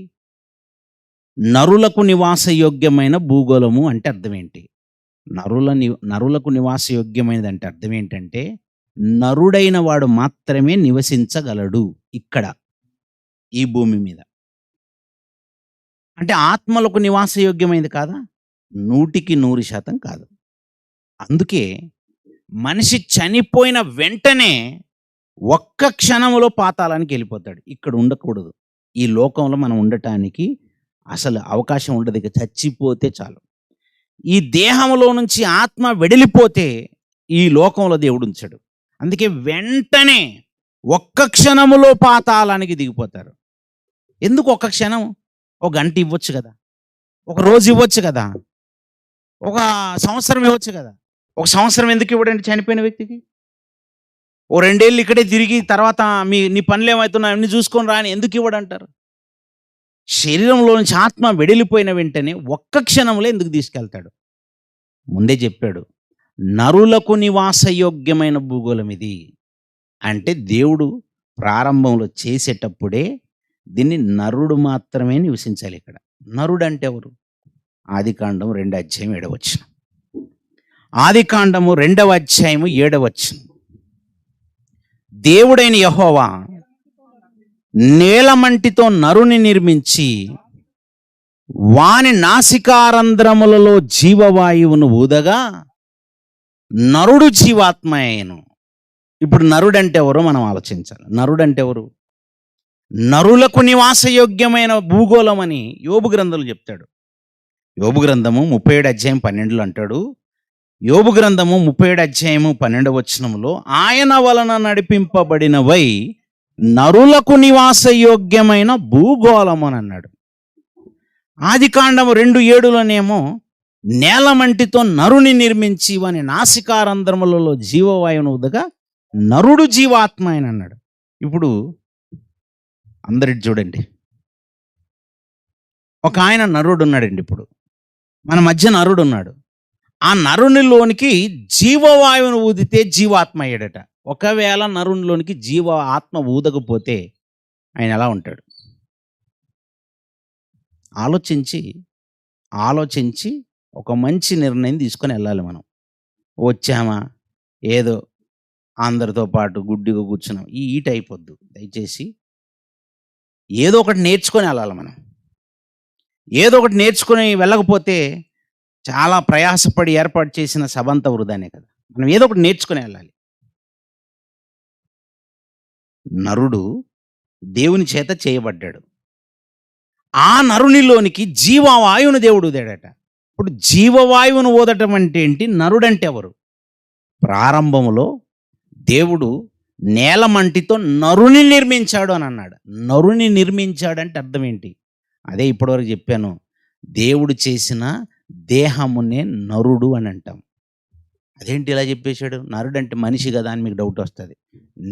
నరులకు నివాసయోగ్యమైన భూగోళము అంటే అర్థం ఏంటి? నరులకు నివాసయోగ్యమైనది అంటే అర్థం ఏంటంటే నరుడైన వాడు మాత్రమే నివసించగలడు ఇక్కడ ఈ భూమి మీద. అంటే ఆత్మలకు నివాసయోగ్యమైనది కాదా? 100% కాదు. అందుకే మనిషి చనిపోయిన వెంటనే ఒక్క క్షణంలో పాతాళానికి వెళ్ళిపోతాడు. ఇక్కడ ఉండకూడదు. ఈ లోకంలో మనం ఉండటానికి అసలు అవకాశం ఉండదు. ఇక చచ్చిపోతే చాలు. ఈ దేహంలో నుంచి ఆత్మ వెడిలిపోతే ఈ లోకంలో దేవుడు ఉంచాడు. అందుకే వెంటనే ఒక్క క్షణములో పాతాళానికి దిగిపోతారు. ఎందుకు ఒక్క క్షణం? ఒక గంట ఇవ్వచ్చు కదా, ఒక రోజు ఇవ్వచ్చు కదా, ఒక సంవత్సరం ఇవ్వచ్చు కదా. ఒక సంవత్సరం ఎందుకు ఇవ్వడండి చనిపోయిన వ్యక్తికి? ఓ 2 ఏళ్ళు ఇక్కడే తిరిగి తర్వాత నీ పనులు ఏమవుతున్నా అన్ని చూసుకొని రాని ఎందుకు ఇవ్వడంటారు? శరీరంలో నుంచి ఆత్మ వెడిలిపోయిన వెంటనే ఒక్క క్షణంలో ఎందుకు తీసుకెళ్తాడు? ముందే చెప్పాడు, నరులకు నివాసయోగ్యమైన భూగోళం ఇది. అంటే దేవుడు ప్రారంభంలో చేసేటప్పుడే దీన్ని నరుడు మాత్రమే నివసించాలి ఇక్కడ. నరుడు అంటే ఎవరు? ఆదికాండం 2:7. ఆదికాండము 2:7. దేవుడైన యెహోవా నేలమంటితో నరుని నిర్మించి వాని నాసికారంధ్రములలో జీవవాయువును ఊదగా నరుడు జీవాత్మ అయ్యెను. ఇప్పుడు నరుడు అంటే ఎవరో మనం ఆలోచించాలి. నరుడు అంటే ఎవరు? నరులకు నివాసయోగ్యమైన భూగోళం అని యోబు గ్రంథంలో చెప్తాడు. యోబు గ్రంథము 37:12 అంటాడు. యోబు గ్రంథము 37:12 ఆయన వలన నడిపింపబడినవై నరులకు నివాసయోగ్యమైన భూగోళం అని అన్నాడు. ఆదికాండము 2:7 నేలమంటితో నరుని నిర్మించి వాని నాసికారంధ్రములలో జీవవాయువును ఊదగా నరుడు జీవాత్మ అని అన్నాడు. ఇప్పుడు అందరికి చూడండి, ఒక ఆయన నరుడు ఉన్నాడండి. ఇప్పుడు మన మధ్య నరుడు ఉన్నాడు. ఆ నరునిలోనికి జీవవాయువును ఊదితే జీవాత్మ అయ్యాడట. ఒకవేళ నరునిలోనికి జీవ ఆత్మ ఊదకపోతే ఆయన ఎలా ఉంటాడు? ఆలోచించి ఆలోచించి ఒక మంచి నిర్ణయం తీసుకొని వెళ్ళాలి మనం. వచ్చామా, ఏదో అందరితో పాటు గుడ్డిగా కూర్చున్నాం, ఈ ఈట అయిపోద్దు. దయచేసి ఏదో ఒకటి నేర్చుకొని వెళ్ళాలి మనం. ఏదో ఒకటి నేర్చుకొని వెళ్ళకపోతే చాలా ప్రయాసపడి ఏర్పాటు చేసిన సభంతా వృధానే కదా. మనం ఏదో ఒకటి నేర్చుకొని వెళ్ళాలి. నరుడు దేవుని చేత చేయబడ్డాడు. ఆ నరునిలోనికి జీవవాయువును దేవుడు ఊదాడట. ఇప్పుడు జీవవాయువును ఊదటం అంటే ఏంటి? నరుడంటే ఎవరు? ప్రారంభములో దేవుడు నేలమంటితో నరుని నిర్మించాడు అని అన్నాడు. నరుని నిర్మించాడంటే అర్థం ఏంటి? అదే ఇప్పటివరకు చెప్పాను. దేవుడు చేసిన దేహమునే నరుడు అని అంటాం. అదేంటి ఇలా చెప్పేశాడు? నరుడు అంటే మనిషి కదా అని మీకు డౌట్ వస్తుంది.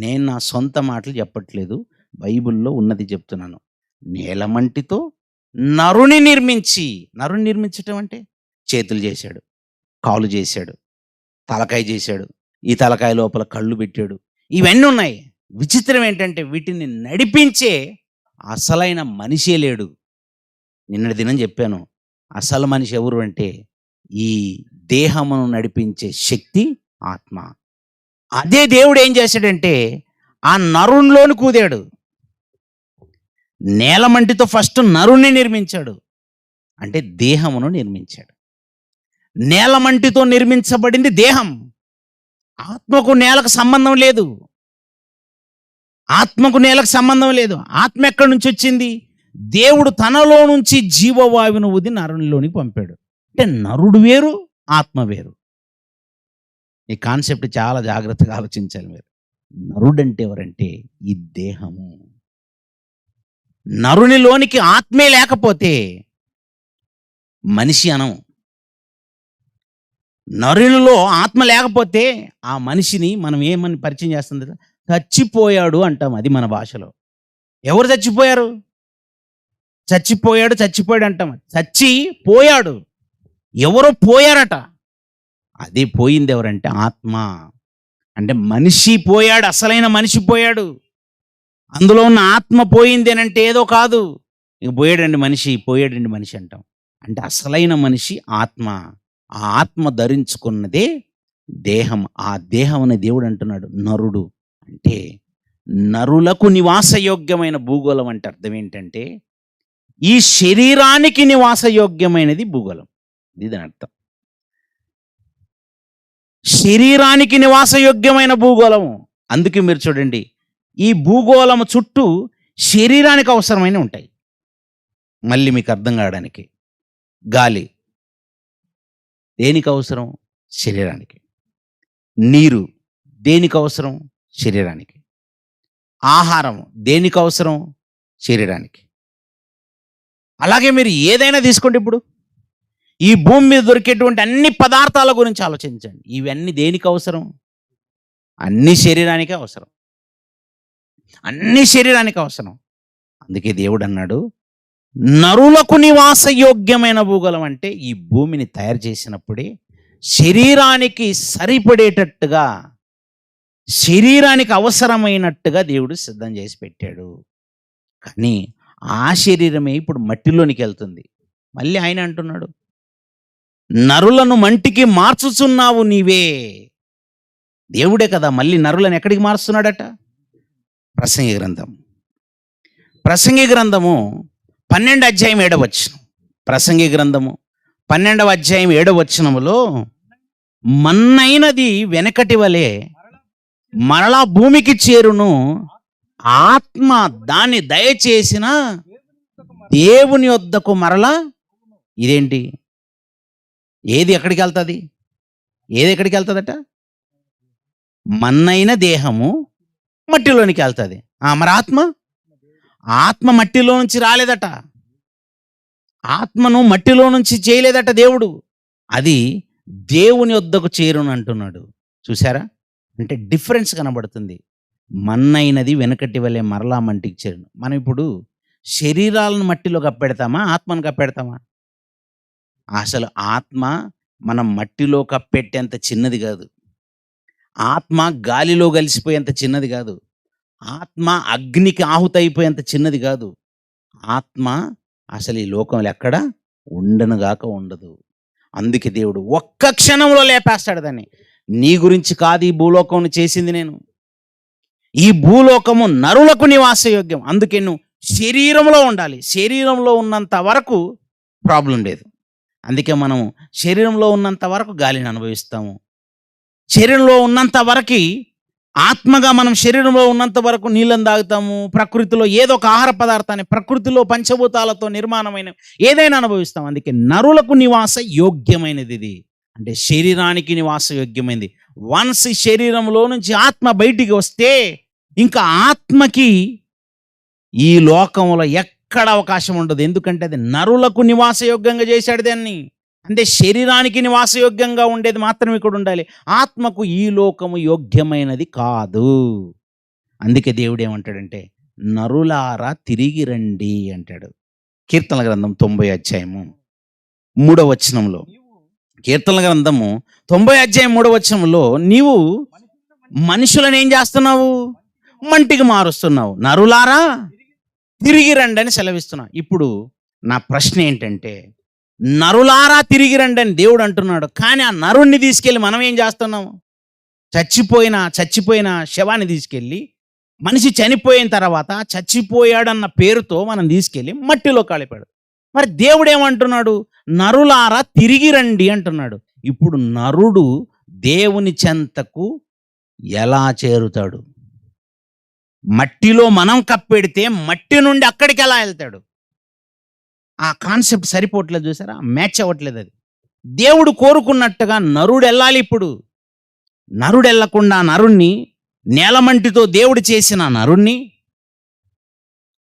నేను నా సొంత మాటలు చెప్పట్లేదు, బైబిల్లో ఉన్నది చెప్తున్నాను. నేలమంటితో నరుని నిర్మించటం అంటే చేతులు చేశాడు, కాలు చేశాడు, తలకాయ చేశాడు, ఈ తలకాయ లోపల కళ్ళు పెట్టాడు, ఇవన్నీ ఉన్నాయి. విచిత్రం ఏంటంటే వీటిని నడిపించే అసలైన మనిషే లేడు. నిన్నటి దినం చెప్పాను, అసలు మనిషి ఎవరు అంటే ఈ దేహమును నడిపించే శక్తి ఆత్మ. అదే దేవుడు ఏం చేశాడంటే ఆ నరునిలోని కూదాడు. నేలమంటితో ఫస్ట్ నరుని నిర్మించాడు, అంటే దేహమును నిర్మించాడు. నేలమంటితో నిర్మించబడింది దేహం. ఆత్మకు నేలకు సంబంధం లేదు. ఆత్మకు నేలకు సంబంధం లేదు. ఆత్మ ఎక్కడి నుంచి వచ్చింది? దేవుడు తనలో నుంచి జీవవాయువును ఊది నరునిలోనికి పంపాడు. అంటే నరుడు వేరు, ఆత్మ వేరు. ఈ కాన్సెప్ట్ చాలా జాగ్రత్తగా ఆలోచించాలి మీరు. నరుడంటే ఎవరంటే ఈ దేహము. నరునిలోనికి ఆత్మే లేకపోతే మనిషి అనం. నరునిలో ఆత్మ లేకపోతే ఆ మనిషిని మనం ఏమని పరిచయం చేస్తుంది? చచ్చిపోయాడు అంటాం. అది మన భాషలో. ఎవరు చచ్చిపోయారు? చచ్చిపోయాడు అంటాం. చచ్చిపోయాడు, ఎవరో పోయారట. అది పోయింది ఎవరంటే ఆత్మ. అంటే మనిషి పోయాడు, అసలైన మనిషి పోయాడు. అందులో ఉన్న ఆత్మ పోయింది అని అంటే ఏదో కాదు, ఇక పోయాడండి మనిషి అంటాం. అంటే అసలైన మనిషి ఆత్మ. ఆ ఆత్మ ధరించుకున్నదే దేహం. ఆ దేహం అనే దేవుడు అంటున్నాడు నరుడు. అంటే నరులకు నివాసయోగ్యమైన భూగోళం అంటే అర్థం ఏంటంటే ఈ శరీరానికి నివాసయోగ్యమైనది భూగోళం. ఇది దాని అర్థం. శరీరానికి నివాసయోగ్యమైన భూగోళము. అందుకే మీరు చూడండి, ఈ భూగోళము చుట్టూ శరీరానికి అవసరమైన ఉంటాయి. మళ్ళీ మీకు అర్థం కావడానికి, గాలి దేనికి అవసరం? శరీరానికి. నీరు దేనికి అవసరం? శరీరానికి. ఆహారం దేనికి అవసరం? శరీరానికి. అలాగే మీరు ఏదైనా తీసుకోండి. ఇప్పుడు ఈ భూమి మీద దొరికేటువంటి అన్ని పదార్థాల గురించి ఆలోచించండి. ఇవన్నీ దేనికి అవసరం? అన్ని శరీరానికే అవసరం. అన్ని శరీరానికి అవసరం. అందుకే దేవుడు అన్నాడు నరులకు నివాసయోగ్యమైన భూగోళం. అంటే ఈ భూమిని తయారు చేసినప్పుడే శరీరానికి సరిపడేటట్టుగా, శరీరానికి అవసరమైనట్టుగా దేవుడు సిద్ధం చేసి పెట్టాడు. కానీ ఆ శరీరమే ఇప్పుడు మట్టిలోనికి వెళ్తుంది. మళ్ళీ ఆయన అంటున్నాడు నరులను మంటికి మార్చుచున్నావు నీవే. దేవుడే కదా మళ్ళీ నరులను ఎక్కడికి మారుస్తున్నాడట? ప్రసంగి గ్రంథము 12వ అధ్యాయం 7వ వచనం. ప్రసంగి గ్రంథము 12వ అధ్యాయం 7వ వచనములో మన్నైనది వెనకటి వలె మరలా భూమికి చేరును, ఆత్మ దాన్ని దయచేసిన దేవుని వద్దకు మరలా. ఇదేంటి? ఏది ఎక్కడికి వెళ్తుంది? ఏది ఎక్కడికి వెళ్తుందట? మన్నైన దేహము మట్టిలోనికి వెళ్తుంది. మరి ఆత్మ మట్టిలో నుంచి రాలేదట. ఆత్మను మట్టిలో నుంచి చేయలేదట దేవుడు. అది దేవుని వద్దకు చేరును అంటున్నాడు. చూసారా? అంటే డిఫరెన్స్ కనబడుతుంది. మన్నైనది వెనకటి వలె మరలా మంటికి చేరును. మనం ఇప్పుడు శరీరాలను మట్టిలో కప్పెడతామా? ఆత్మను కప్పెడతామా? అసలు ఆత్మ మనం మట్టిలో కప్పెట్టేంత చిన్నది కాదు. ఆత్మ గాలిలో కలిసిపోయేంత చిన్నది కాదు. ఆత్మ అగ్నికి ఆహుతైపోయేంత చిన్నది కాదు. ఆత్మ అసలు ఈ లోకంలో ఎక్కడ ఉండనుగాక ఉండదు. అందుకే దేవుడు ఒక్క క్షణంలో లేపేస్తాడు దాన్ని. నీ గురించి కాదు ఈ భూలోకం చేసింది నేను. ఈ భూలోకము నరులకు నివాసయోగ్యం. అందుకే నువ్వు శరీరంలో ఉండాలి. శరీరంలో ఉన్నంత వరకు ప్రాబ్లం లేదు. అందుకే మనం శరీరంలో ఉన్నంత వరకు గాలిని అనుభవిస్తాము. శరీరంలో ఉన్నంత వరకు ఆత్మగా మనం శరీరంలో ఉన్నంత వరకు నీళ్ళని తాగుతాము. ప్రకృతిలో ఏదో ఒక ఆహార పదార్థాన్ని, ప్రకృతిలో పంచభూతాలతో నిర్మాణమైన ఏదైనా అనుభవిస్తాం. అందుకే నరులకు నివాస యోగ్యమైనది ఇది. అంటే శరీరానికి నివాస యోగ్యమైనది. వన్స్ శరీరంలో నుంచి ఆత్మ బయటికి వస్తే ఇంకా ఆత్మకి ఈ లోకంలో ఎక్కడ అవకాశం ఉండదు. ఎందుకంటే అది నరులకు నివాసయోగ్యంగా చేశాడు దాన్ని. అంటే శరీరానికి నివాసయోగ్యంగా ఉండేది మాత్రమే ఇక్కడ ఉండాలి. ఆత్మకు ఈ లోకము యోగ్యమైనది కాదు. అందుకే దేవుడు ఏమంటాడంటే నరులారా తిరిగి రండి అంటాడు. కీర్తనల గ్రంథం 90 అధ్యాయము 3వ వచనంలో, కీర్తనల గ్రంథము 90 అధ్యాయం 3వ వచనంలో, నీవు మనుషులను ఏం చేస్తున్నావు? మంటికి మారుస్తున్నావు. నరులారా తిరిగి రండి అని సెలవిస్తున్నా. ఇప్పుడు నా ప్రశ్న ఏంటంటే, నరులారా తిరిగి రండి అని దేవుడు అంటున్నాడు, కానీ ఆ నరుణ్ణి తీసుకెళ్ళి మనం ఏం చేస్తున్నాము? చచ్చిపోయిన శవాన్ని తీసుకెళ్ళి, మనిషి చనిపోయిన తర్వాత చచ్చిపోయాడన్న పేరుతో మనం తీసుకెళ్ళి మట్టిలో కలిపాడు. మరి దేవుడు ఏమంటున్నాడు? నరులారా తిరిగి రండి అంటున్నాడు. ఇప్పుడు నరుడు దేవుని చెంతకు ఎలా చేరుతాడు? మట్టిలో మనం కప్పెడితే మట్టి నుండి అక్కడికి ఎలా వెళ్తాడు? ఆ కాన్సెప్ట్ సరిపోవట్లేదు, చూసారా? మ్యాచ్ అవ్వట్లేదు. అది దేవుడు కోరుకున్నట్టుగా నరుడు వెళ్ళాలి. ఇప్పుడు నరుడు వెళ్ళకుండా నరుణ్ణి, నేలమంటితో దేవుడు చేసిన నరుణ్ణి,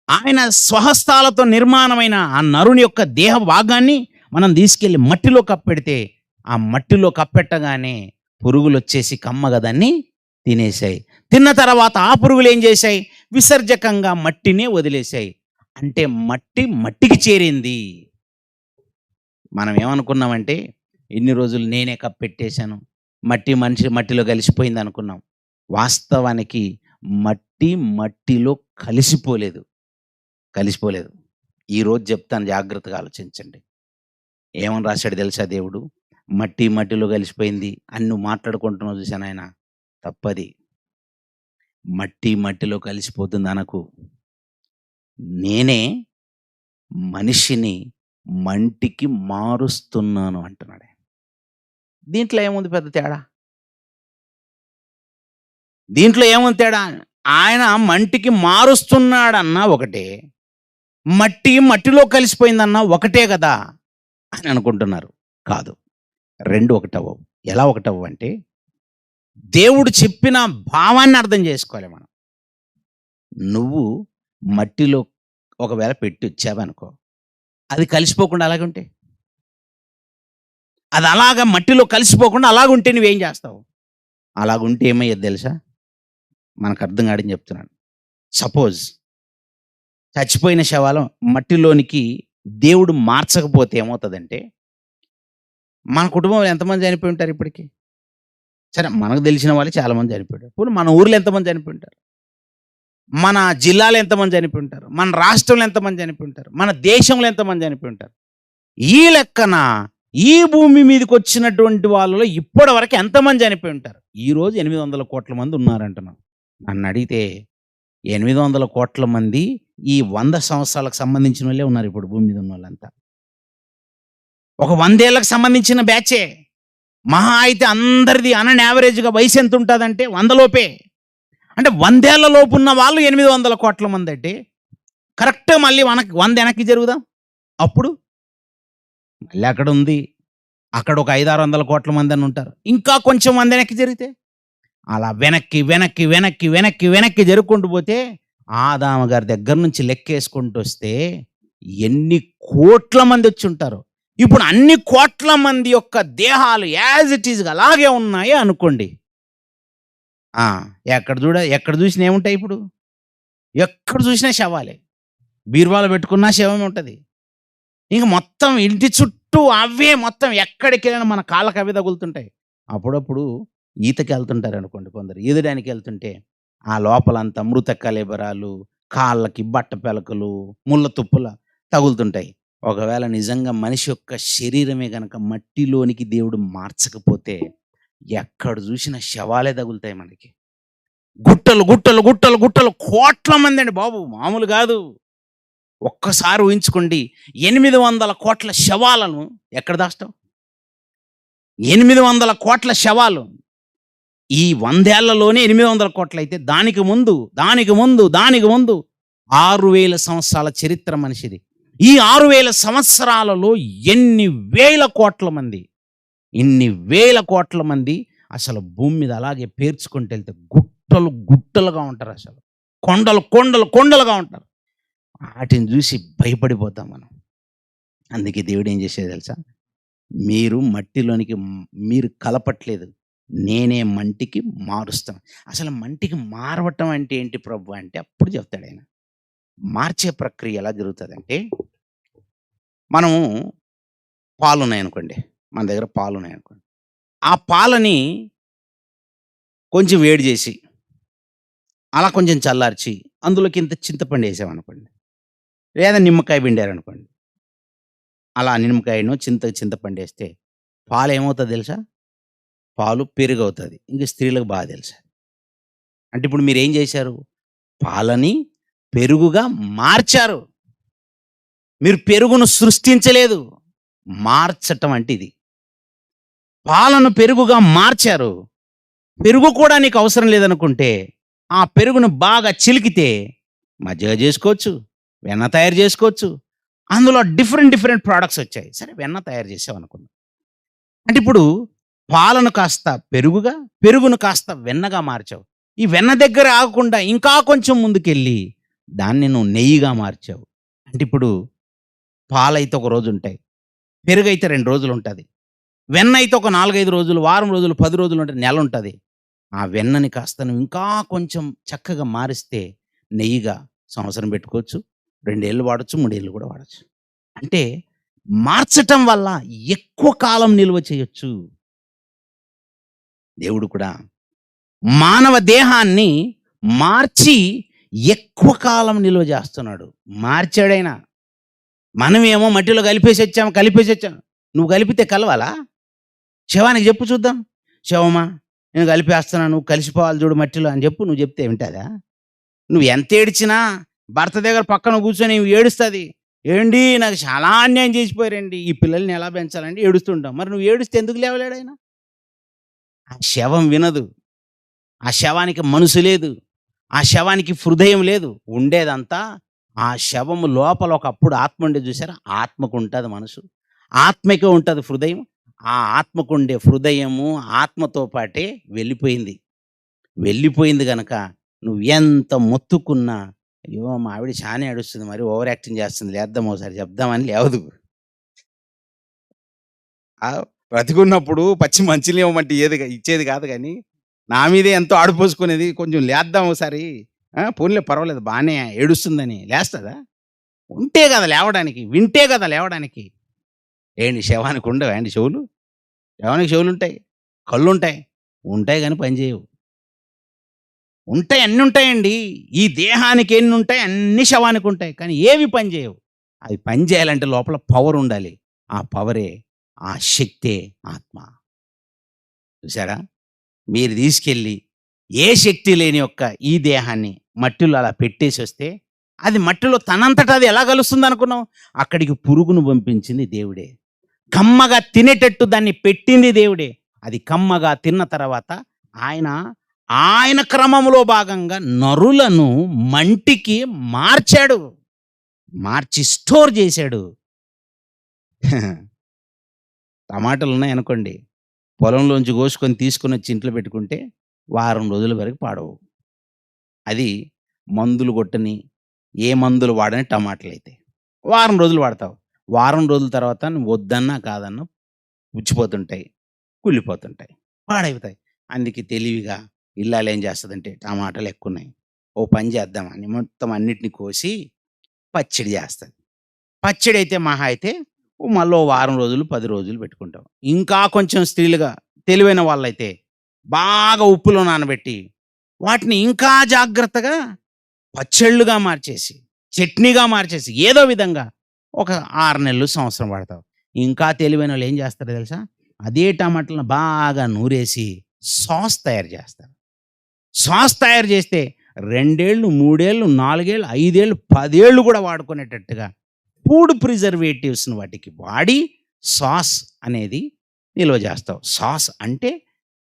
ఆయన స్వహస్తాలతో నిర్మాణమైన ఆ నరుని యొక్క దేహ భాగాన్ని మనం తీసుకెళ్ళి మట్టిలో కప్పెడితే, ఆ మట్టిలో కప్పెట్టగానే పురుగులు వచ్చేసి కమ్మగా దాన్ని తినేశాయి. తిన్న తర్వాత ఆ పురుగులు ఏం చేశాయి? విసర్జకంగా మట్టినే వదిలేశాయి. అంటే మట్టికి చేరింది. మనం ఏమనుకున్నామంటే ఇన్ని రోజులు నేనే కప్పెట్టేశాను, మట్టిలో కలిసిపోయింది అనుకున్నాం. వాస్తవానికి మట్టిలో కలిసిపోలేదు. ఈరోజు చెప్తాను, జాగ్రత్తగా ఆలోచించండి. ఏమని రాశాడు తెలుసా దేవుడు? మట్టిలో కలిసిపోయింది అని నువ్వు మాట్లాడుకుంటున్నావు చూసాను, ఆయన తప్పది. మట్టిలో కలిసిపోతుంది అనకు. నేనే మనిషిని మంటికి మారుస్తున్నాను అంటున్నాడు. దీంట్లో ఏముంది పెద్ద తేడా? ఆయన మంటికి మారుస్తున్నాడన్నా ఒకటే, మట్టిలో కలిసిపోయిందన్నా ఒకటే కదా అని అనుకుంటున్నారు. కాదు, రెండు ఒకటవ్వవు. ఎలా ఒకటవ్వవు అంటే, దేవుడు చెప్పిన భావాన్ని అర్థం చేసుకోవాలి మనం. నువ్వు మట్టిలో ఒకవేళ పెట్టి వచ్చావనుకో, అది కలిసిపోకుండా అలాగుంటే, అది అలాగా మట్టిలో కలిసిపోకుండా అలాగుంటే నువ్వేం చేస్తావు? అలాగుంటే ఏమయ్యేది తెలుసా? మనకు అర్థం కాడని చెప్తున్నాను. సపోజ్ చచ్చిపోయిన శవాలు మట్టిలోనికి దేవుడు మార్చకపోతే ఏమవుతుందంటే, మన కుటుంబంలో ఎంతమంది చనిపోయి ఉంటారు ఇప్పటికీ? సరే, మనకు తెలిసిన వాళ్ళు చాలామంది చనిపోయారు. ఇప్పుడు మన ఊర్లో ఎంతమంది చనిపోయి ఉంటారు? మన జిల్లాలో ఎంతమంది చనిపోయి ఉంటారు? మన రాష్ట్రంలో ఎంతమంది చనిపోయి ఉంటారు? మన దేశంలో ఎంతమంది చనిపోయి ఉంటారు? ఈ లెక్కన ఈ భూమి మీదకి వచ్చినటువంటి వాళ్ళలో ఇప్పటి వరకు ఎంతమంది చనిపోయి ఉంటారు? ఈరోజు 800 కోట్ల మంది ఉన్నారంటున్నాం. నన్ను అడిగితే 800 కోట్ల మంది ఈ 100 సంవత్సరాలకు సంబంధించిన వాళ్ళే ఉన్నారు ఇప్పుడు భూమి మీద ఉన్న వాళ్ళంతా. ఒక 100 ఏళ్ళకి సంబంధించిన బ్యాచే. మహా అయితే అందరిది అన్ యావరేజ్గా వయసు ఎంత ఉంటుందంటే 100 లోపే. అంటే 100 ఏళ్ల లోపు ఉన్న వాళ్ళు 800 కోట్ల మంది అంటే, కరెక్ట్ మళ్ళీ 100 వెనక్కి జరుగుదాం. అప్పుడు మళ్ళీ అక్కడ ఉంది, అక్కడ ఒక 500-600 కోట్ల మంది అని ఉంటారు. ఇంకా కొంచెం మంది వెనక్కి జరిగితే, అలా వెనక్కి వెనక్కి వెనక్కి వెనక్కి వెనక్కి జరుపుకుంటూ పోతే, ఆదాము గారి దగ్గర నుంచి లెక్కేసుకుంటూ వస్తే ఎన్ని కోట్ల మంది వచ్చి ఉంటారు. ఇప్పుడు అన్ని కోట్ల మంది యొక్క దేహాలు యాజ్ ఇట్ ఈజ్గా అలాగే ఉన్నాయి అనుకోండి. ఎక్కడ చూసినా ఏముంటాయి? ఇప్పుడు ఎక్కడ చూసినా శవాలే. బీరువాలో పెట్టుకున్నా శవమే ఉంటది. ఇంక మొత్తం ఇంటి చుట్టూ అవే మొత్తం ఎక్కడికెళ్ళినా మన కాళ్ళకి అవే తగులుతుంటాయి. అప్పుడప్పుడు ఈతకెళ్తుంటారనుకోండి కొందరు. ఈదడానికెళ్తుంటే ఆ లోపలంతా మృత కళేబరాలు, కాళ్ళకి బట్ట పెలకలు, ముళ్ళ తుప్పుల తగులుతుంటాయి. ఒకవేళ నిజంగా మనిషి యొక్క శరీరమే గనక మట్టిలోనికి దేవుడు మార్చకపోతే ఎక్కడ చూసినా శవాలే తగులుతాయి మనకి. గుట్టలు, గుట్టలు, గుట్టలు, గుట్టలు కోట్ల మందండి బాబు! మామూలు గాదు. ఒక్కసారి ఊహించుకోండి. 800,00,00,000 శవాలను ఎక్కడ దాస్తావు? 800,00,00,000 శవాలు. ఈ 100 ఏళ్లలోనే 800,00,00,000 అయితే దానికి ముందు 6,000 సంవత్సరాల చరిత్ర మనిషిది. ఈ 6,000 సంవత్సరాలలో ఎన్ని వేల కోట్ల మంది, ఇన్ని వేల కోట్ల మంది అసలు భూమి మీద అలాగే పేర్చుకుంటెళ్తే గుట్టలు, గుట్టలుగా ఉంటారసలు. కొండలు, కొండలు, కొండలుగా ఉంటారు. ఆటిని చూసి భయపడిపోతాం మనం. అందుకే దేవుడేం చేసేదో తెలుసా? మీరు మట్టిలోనికి మీరు కలపట్లేదు. నేనే మంటికి మారుస్తాను. అసలు మంటికి మారవటం అంటే ఏంటి ప్రభు అంటే అప్పుడు చెప్తాడాయన. మార్చే ప్రక్రియ ఎలా జరుగుతదంటే, మనము పాలున్నాయనుకోండి. మన దగ్గర పాలున్నాయనుకోండి. ఆ పాలని కొంచెం వేడి చేసి, అలా కొంచెం చల్లార్చి, అందులోకి ఇంత చింతపండేసామనుకోండి. లేదా నిమ్మకాయ పిండారనుకోండి. అలా నిమ్మకాయనో, చింతపండేస్తే పాలేమవుతదో తెలుసా? పాలు పెరుగవుతది. ఇంక స్త్రీలకు బాగా తెలుసు. అంటే ఇప్పుడు మీరేం చేశారు? పాలని పెరుగుగా మార్చారు. మీరు పెరుగును సృష్టించలేదు. మార్చటం అంటే ఇది. పాలను పెరుగుగా మార్చారు. పెరుగు కూడా నీకు అవసరం లేదనుకుంటే, ఆ పెరుగును బాగా చిలికితే మజ్జిగ చేసుకోవచ్చు, వెన్న తయారు చేసుకోవచ్చు. అందులో డిఫరెంట్ ప్రొడక్ట్స్ వచ్చాయి. సరే వెన్న తయారు చేసావనుకుందాం. అంటే ఇప్పుడు పాలను కాస్త పెరుగుగా, పెరుగును కాస్త వెన్నగా మార్చావు. ఈ వెన్న దగ్గర ఆగకుండా ఇంకా కొంచెం ముందుకెళ్ళి దాన్ని నువ్వు నెయ్యిగా మార్చావు. అంటే ఇప్పుడు పాలైతే ఒక రోజుంటాయి. పెరుగైతే 2 రోజులుంటది. వెన్నయితే ఒక 4, 5 రోజులు, వారం రోజులు, 10 రోజులు ఉంటది, నెలుంటది. ఆ వెన్నని కాస్త నువ్వు ఇంకా కొంచెం చక్కగా మారిస్తే నెయ్యిగా సంవత్సరం పెట్టుకోవచ్చు. 2 ఏళ్ళు వాడొచ్చు, 3 ఏళ్ళు కూడా వాడొచ్చు. అంటే మార్చటం వల్ల ఎక్కువ కాలం నిల్వ చేయొచ్చు. దేవుడు కూడా మానవ దేహాన్ని మార్చి ఎక్కువ కాలం నిల్వ చేస్తున్నాడు. మార్చాడాయన. మనమేమో మట్టిలో కలిపేసొచ్చాం. నువ్వు కలిపితే కలవాలా? శవానికి చెప్పు చూద్దాం. శవమా నేను కలిపేస్తున్నాను, నువ్వు కలిసిపోవాలి చూడు మట్టిలో అని చెప్పు. నువ్వు చెప్తే వింటదా? నువ్వు ఎంత ఏడ్చినా భర్త దగ్గర పక్కన కూర్చొని ఏడుస్తుంది. ఏండి నాకు చాలా అన్యాయం చేసిపోయారండి, ఈ పిల్లల్ని ఎలా పెంచాలండి ఏడుస్తుంటాం. మరి నువ్వు ఏడుస్తే ఎందుకు లేవలేడాయన? ఆ శవం వినదు. ఆ శవానికి మనసు లేదు. ఆ శవానికి హృదయం లేదు. ఉండేదంతా ఆ శవము లోపల ఒకప్పుడు ఆత్మ ఉండేది చూసారా? ఆత్మకు ఉంటది మనసు. ఆత్మకే ఉంటది హృదయం. ఆ ఆత్మకుండే హృదయము ఆత్మతో పాటే వెళ్ళిపోయింది. వెళ్ళిపోయింది గనక నువ్వు ఎంత మొత్తుకున్నా, అయ్యో! మా ఆవిడ చానే ఏడుస్తుంది, మరి ఓవర్ యాక్టింగ్ చేస్తుంది, లేద్దాం ఓసారి చెప్దామని లేవదు. బ్రతికున్నప్పుడు పచ్చి మంచినీళ్ళు ఇవ్వమంటే ఇచ్చేది కాదు గానీ, నా మీదే ఎంతో ఆడిపోసుకునేది. కొంచెం లేద్దాం ఓసారి, పోనీలే పర్వాలేదు బానే ఏడుస్తుందని లేస్తదా? ఉంటే కదా లేవడానికి, వింటే కదా లేవడానికి. ఏండి శవానికి ఉండవా అండి చెవులు? శవానికి చెవులుంటాయి, కళ్ళుంటాయి. ఉంటాయి గానీ పని చేయవు. ఉంటాయి, అన్నీ ఉంటాయండి. ఈ దేహానికి ఎన్నుంటాయి అన్నీ శవానికుంటాయి. కానీ ఏవి పని చేయవు. అవి పని చేయాలంటే లోపల పవర్ ఉండాలి. ఆ పవరే, ఆ శక్తే ఆత్మ. చూసారా? మీరు తీసుకెళ్ళి ఏ శక్తి లేని యొక్క ఈ దేహాన్ని మట్టిలో అలా పెట్టేసొస్తే, అది మట్టిలో తనంతట అది ఎలా కలుస్తుందనుకున్నావు? అక్కడికి పురుగును పంపించింది దేవుడే. కమ్మగా తినేటట్టు దాన్ని పెట్టింది దేవుడే. అది కమ్మగా తిన్న తర్వాత ఆయన క్రమంలో భాగంగా నరులను మంటికి మార్చాడు. మార్చి స్టోర్ చేశాడు. టమాటాలున్నాయనుకోండి, పొలంలోంచి కోసుకొని తీసుకొనొచ్చి ఇంట్లో పెట్టుకుంటే వారం రోజుల వరకు పాడవు. అది మందులు కొట్టని, ఏ మందులు వాడని టమాటాలైతాయి. వారం రోజులు వాడతావు. వారం రోజుల తర్వాత నువ్వు వద్దన్నా కాదన్నా పుచ్చిపోతుంటాయి, కుళ్ళిపోతుంటాయి, పాడైపోతాయి. అందుకే తెలివిగా ఇల్లాలేం చేస్తదంటే టమాటాలు ఎక్కువున్నాయి, ఓ పని చేద్దామని మొత్తం అన్నిటిని కోసి పచ్చడి చేస్తది. పచ్చడి అయితే మహా అయితే మళ్ళీ ఓ వారం రోజులు, 10 రోజులు పెట్టుకుంటాం. ఇంకా కొంచెం స్త్రీలుగా తెలివైన వాళ్ళైతే బాగా ఉప్పులో నానబెట్టి వాటిని ఇంకా జాగ్రత్తగా పచ్చళ్ళుగా మార్చేసి, చట్నీగా మార్చేసి ఏదో విధంగా ఒక 6 నెలలు, సంవత్సరం వాడతాం. ఇంకా తెలివైనోళ్ళు ఏం చేస్తారో తెలుసా? అదే టమాటాలను బాగా నూరేసి సాస్ తయారు చేస్తారు. సాస్ తయారు చేస్తే 2 ఏళ్ళు, 3 ఏళ్ళు, 4 ఏళ్ళు, 5 ఏళ్ళు, 10 ఏళ్ళు కూడా వాడుకునేటట్టుగా ఫుడ్ ప్రిజర్వేటివ్స్‌ని వాటికి వాడి సాస్ అనేది నిల్వ చేస్తావు. సాస్ అంటే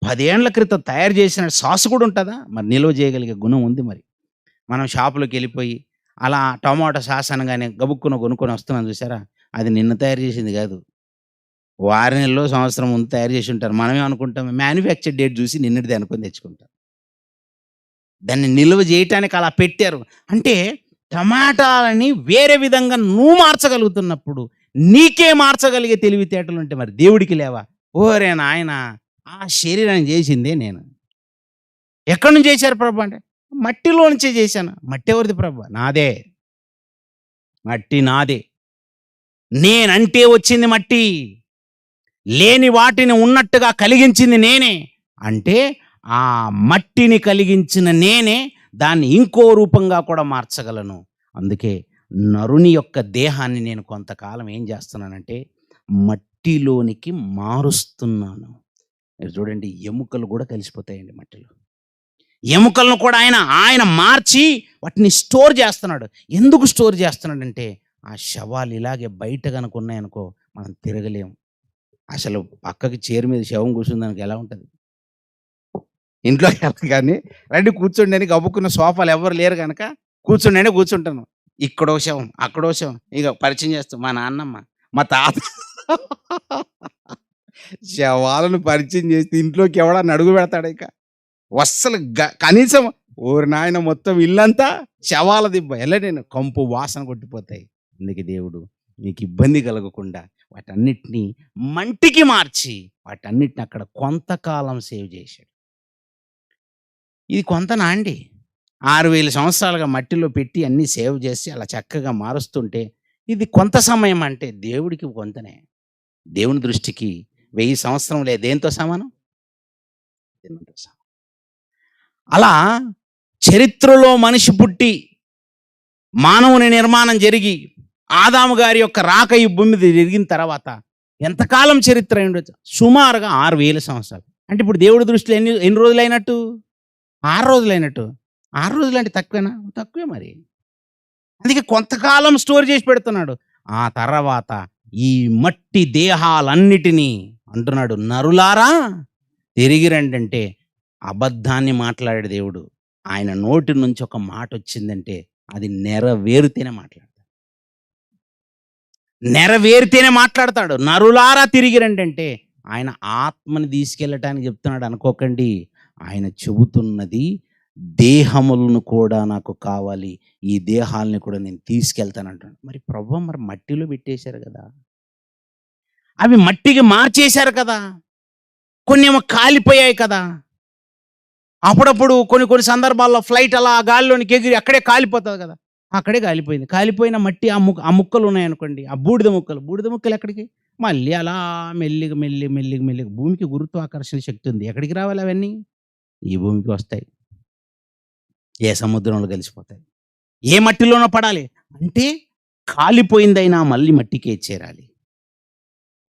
10 ఏండ్ల క్రితం తయారు చేసిన సాస్ కూడా ఉంటదా? మరి నిల్వ చేయగలిగే గుణం ఉంది మరి. మనం షాపులోకెళ్ళిపోయి అలా టమాటో సాస్ అనగానే గబుక్కున కొనుక్కొని వస్తున్నాం చూసారా? అది నిన్న తయారు చేసింది కాదు. వారం నెల్లో, సంవత్సరం ముందు తయారు చేసి ఉంటారు. మనమే అనుకుంటాం మ్యాన్యుఫ్యాక్చర్ డేట్ చూసి నిన్నటిది అనుకోని తెచ్చుకుంటాం. దాన్ని నిల్వ చేయటానికి అలా పెట్టారు. అంటే టమాటాలని వేరే విధంగా నువ్వు మార్చగలుగుతున్నప్పుడు, నీకే మార్చగలిగే తెలివితేటలుంటే మరి దేవుడికి లేవా? ఓరే నాయనా! ఆ శరీరాన్ని చేసిందే నేను. ఎక్కడి నుంచి చేశారు ప్రభు అంటే, మట్టిలో నుంచే చేశాను. మట్టి ఎవరిది ప్రభు? నాదే. మట్టి నాదే. నేనంటే వచ్చింది మట్టి. లేని వాటిని ఉన్నట్టుగా కలిగించింది నేనే. అంటే ఆ మట్టిని కలిగించిన నేనే దాన్ని ఇంకో రూపంగా కూడా మార్చగలను. అందుకే నరుని యొక్క దేహాన్ని నేను కొంతకాలం ఏం చేస్తున్నానంటే మట్టిలోనికి మారుస్తున్నాను. మీరు చూడండి ఎముకలు కూడా కలిసిపోతాయండి మట్టిలో. ఎముకలను కూడా ఆయన మార్చి వాటిని స్టోర్ చేస్తున్నాడు. ఎందుకు స్టోర్ చేస్తున్నాడంటే ఆ శవాలు ఇలాగే బయట గనుక ఉన్నాయనుకో మనం తిరగలేము. అసలు పక్కకి చైర్ మీద శవం కూర్చుందానికి ఎలా ఉంటది? ఇంట్లోకి వెళ్ళగానే రండి కూర్చోండి అని గబుక్కున్న సోఫాలు ఎవ్వరు లేరు గనక కూర్చోండి అంటే కూర్చుంటాను. ఇక్కడో శవం, అక్కడో శవం. ఇక పరిచయం చేస్తాం మా నాన్నమ్మ, మా తాత. శవాలను పరిచయం చేస్తే ఇంట్లోకి ఎవడన్నా అడుగు పెడతాడు ఇక. అస్సలు కనీసం ఓరి నాయన మొత్తం ఇల్లంతా శవాల దిబ్బ. నేను కంపు వాసన కొట్టిపోతాయి. అందుకే దేవుడు మీకు ఇబ్బంది కలగకుండా వాటన్నిటిని మంటికి మార్చి వాటన్నిటిని అక్కడ కొంతకాలం సేవ్ చేశాడు. ఇది కొంతనా అండి? 6000 సంవత్సరాలుగా మట్టిలో పెట్టి అన్నీ సేవ్ చేసి అలా చక్కగా మారుస్తుంటే ఇది కొంత సమయం అంటే దేవుడికి కొంతనే. దేవుని దృష్టికి 1000 సంవత్సరంలే దేనితో సమానం? దేనితో సమానం. అలా చరిత్రలో మనిషి పుట్టి మానవుని నిర్మాణం జరిగి ఆదాము గారి యొక్క రాక ఈ భూమి మీద జరిగిన తర్వాత ఎంతకాలం చరిత్ర అయి ఉండొచ్చు? సుమారుగా 6000 సంవత్సరాలు. అంటే ఇప్పుడు దేవుడి దృష్టిలో ఎన్ని రోజులైనట్టు? 6 రోజులైనట్టు. 6 రోజులంటే తక్కువేనా? తక్కువే మరి. అందుకే కొంతకాలం స్టోర్ చేసి పెడుతున్నాడు. ఆ తర్వాత ఈ మట్టి దేహాలన్నిటినీ అంటున్నాడు, నరులారా తిరిగి రండి అంటే అబద్ధాన్ని మాట్లాడే దేవుడు. ఆయన నోటి నుంచి ఒక మాట వచ్చిందంటే అది నెరవేరితేనే మాట్లాడతాడు. నెరవేరితేనే మాట్లాడతాడు. నరులారా తిరిగి రండి అంటే ఆయన ఆత్మని తీసుకెళ్ళటానికి చెప్తున్నాడు అనుకోకండి. ఆయన చెబుతున్నది దేహములను కూడా నాకు కావాలి, ఈ దేహాలని కూడా నేను తీసుకెళ్తానంటాడు. మరి ప్రభువు మరి మట్టిలో పెట్టేశారు కదా, అవి మట్టికి మార్చేశారు కదా, కొన్ని ఏమో కాలిపోయాయి కదా. అప్పుడప్పుడు కొన్ని సందర్భాల్లో ఫ్లైట్ అలా గాలిలోనికి ఎగిరి అక్కడే కాలిపోతుంది కదా, అక్కడే కాలిపోయింది. కాలిపోయిన మట్టి ఆ ముక్కలు ఉన్నాయనుకోండి, ఆ బూడిద ముక్కలు ఎక్కడికి మళ్ళీ అలా మెల్లిగా భూమికి గురుత్వాకర్షణ శక్తి ఉంది. ఎక్కడికి రావాలి అవన్నీ? ఈ భూమికి వస్తాయి. ఏ సముద్రంలో కలిసిపోతాయి. ఏ మట్టిలోనో పడాలి. అంటే కాలిపోయిందైనా మళ్ళీ మట్టికే చేరాలి,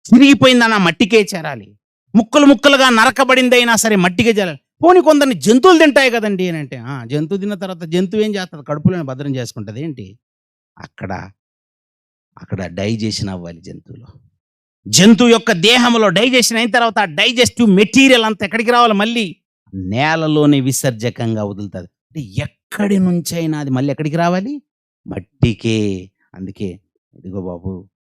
చిరిగిపోయిందైనా మట్టికే చేరాలి, ముక్కలుగా నరకబడిందైనా సరే మట్టికే చేరాలి. పోనీ కొందరిని జంతువులు తింటాయి కదండి అని అంటే, జంతువు తిన్న తర్వాత జంతువు ఏం చేస్తుంది? కడుపులోనే భద్రం చేసుకుంటుంది ఏంటి? అక్కడ డైజెషన్ అవ్వాలి జంతువులో. జంతువు యొక్క దేహంలో డైజెషన్ అయిన తర్వాత ఆ డైజెస్టివ్ మెటీరియల్ అంతా ఎక్కడికి రావాలి? మళ్ళీ నేలలోనే విసర్జకంగా వదులుతుంది. అంటే ఎక్కడి నుంచైనా అది మళ్ళీ ఎక్కడికి రావాలి? మట్టికే. అందుకే ఇదిగో బాబు,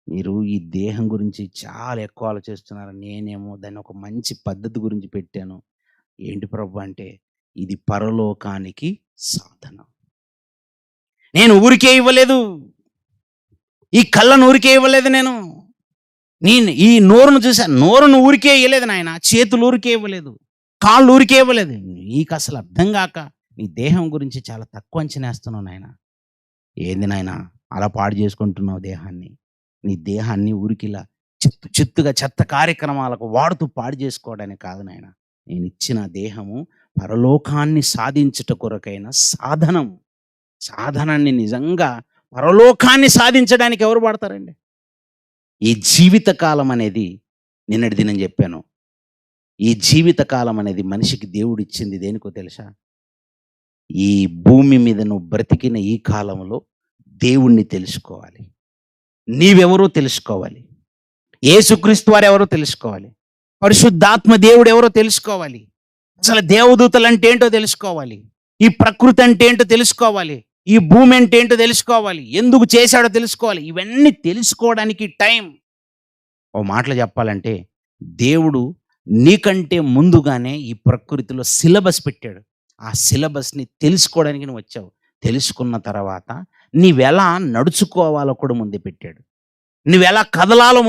మీరు ఈ దేహం గురించి చాలా ఎక్కువ ఆలోచిస్తున్నారు. నేనేమో దాన్ని ఒక మంచి పద్ధతి గురించి పెట్టాను. ఏంటి ప్రభు అంటే, ఇది పరలోకానికి సాధనం. నేను ఊరికే ఇవ్వలేదు, ఈ కళ్ళను ఊరికే ఇవ్వలేదు. నేను ఈ నోరును చూశాను, నోరును ఊరికే ఇవ్వలేదు నాయన, చేతులు ఊరికే ఇవ్వలేదు, కాళ్ళు ఊరికే ఇవ్వలేదు. నీకు అసలు అర్థం కాక నీ దేహం గురించి చాలా తక్కువ అంచనేస్తున్నావు నాయన. ఏంది నాయన అలా పాడు చేసుకుంటున్నావు దేహాన్ని. నీ దేహాన్ని ఊరికిలా చిత్తు చిత్తుగా చెత్త కార్యక్రమాలకు వాడుతూ పాడు చేసుకోవడానికి కాదు నాయన. నేనిచ్చిన దేహము పరలోకాన్ని సాధించుట కొరకైన సాధనం. సాధనాన్ని నిజంగా పరలోకాన్ని సాధించడానికి ఎవరు వాడతారండి? ఈ జీవిత కాలం అనేది నిన్నటి దినం చెప్పాను. ఈ జీవిత కాలం అనేది మనిషికి దేవుడిచ్చింది దేనికో తెలుసా? ఈ భూమి మీద నువ్వు బ్రతికిన ఈ కాలంలో దేవుణ్ణి తెలుసుకోవాలి. నీవెవరో తెలుసుకోవాలి. యేసుక్రీస్తు వారెవరో తెలుసుకోవాలి. పరిశుద్ధాత్మ దేవుడు ఎవరో తెలుసుకోవాలి. అసలు దేవదూతలు అంటే ఏంటో తెలుసుకోవాలి. ఈ ప్రకృతి అంటే ఏంటో తెలుసుకోవాలి. ఈ భూమి అంటే ఏంటో తెలుసుకోవాలి. ఎందుకు చేశాడో తెలుసుకోవాలి. ఇవన్నీ తెలుసుకోవడానికి టైం. ఓ మాటలు చెప్పాలంటే దేవుడు నీకంటే ముందుగానే ఈ ప్రకృతిలో సిలబస్ పెట్టాడు. ఆ సిలబస్ని తెలుసుకోవడానికి నువ్వు వచ్చావు. తెలుసుకున్న తర్వాత నీవెలా నడుచుకోవాలో కూడా ముందే పెట్టాడు. నువ్వెలా కదలాలో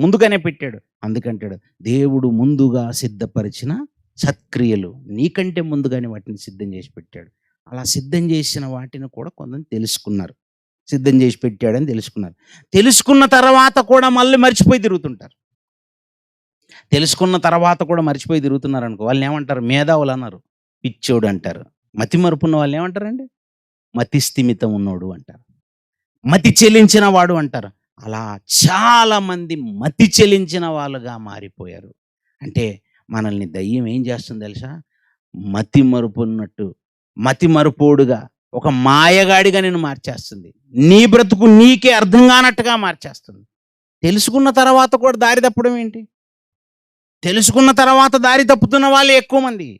ముందుగానే పెట్టాడు. అందుకంటాడు దేవుడు ముందుగా సిద్ధపరిచిన సత్క్రియలు నీకంటే ముందుగానే వాటిని సిద్ధం చేసి పెట్టాడు. అలా సిద్ధం చేసిన వాటిని కూడా కొందరు తెలుసుకున్నారు. సిద్ధం చేసి పెట్టాడని తెలుసుకున్నారు. తెలుసుకున్న తర్వాత కూడా మళ్ళీ మర్చిపోయి తిరుగుతుంటారు. తెలుసుకున్న తర్వాత కూడా మర్చిపోయి తిరుగుతున్నారు అనుకో, వాళ్ళని ఏమంటారు? మేధావులు అన్నారు. పిచ్చోడు అంటారు. మతి మరుపున్న వాళ్ళని ఏమంటారండి? మతి స్థిమితం ఉన్నోడు అంటారు. మతి చెలించిన వాడు అంటారు. అలా చాలామంది మతి చెలించిన వాళ్ళుగా మారిపోయారు. అంటే మనల్ని దయ్యం ఏం చేస్తుంది తెలుసా? మతి మరుపున్నట్టు, మతి మరుపోడుగా, ఒక మాయగాడిగా నేను మార్చేస్తుంది. నీ బ్రతుకు నీకే అర్థం కానట్టుగా మార్చేస్తుంది. తెలుసుకున్న తర్వాత కూడా దారి తప్పడం ఏంటి? తెలుసుకున్న తర్వాత దారి తప్పుతున్న వాళ్ళు ఎక్కువ మంది.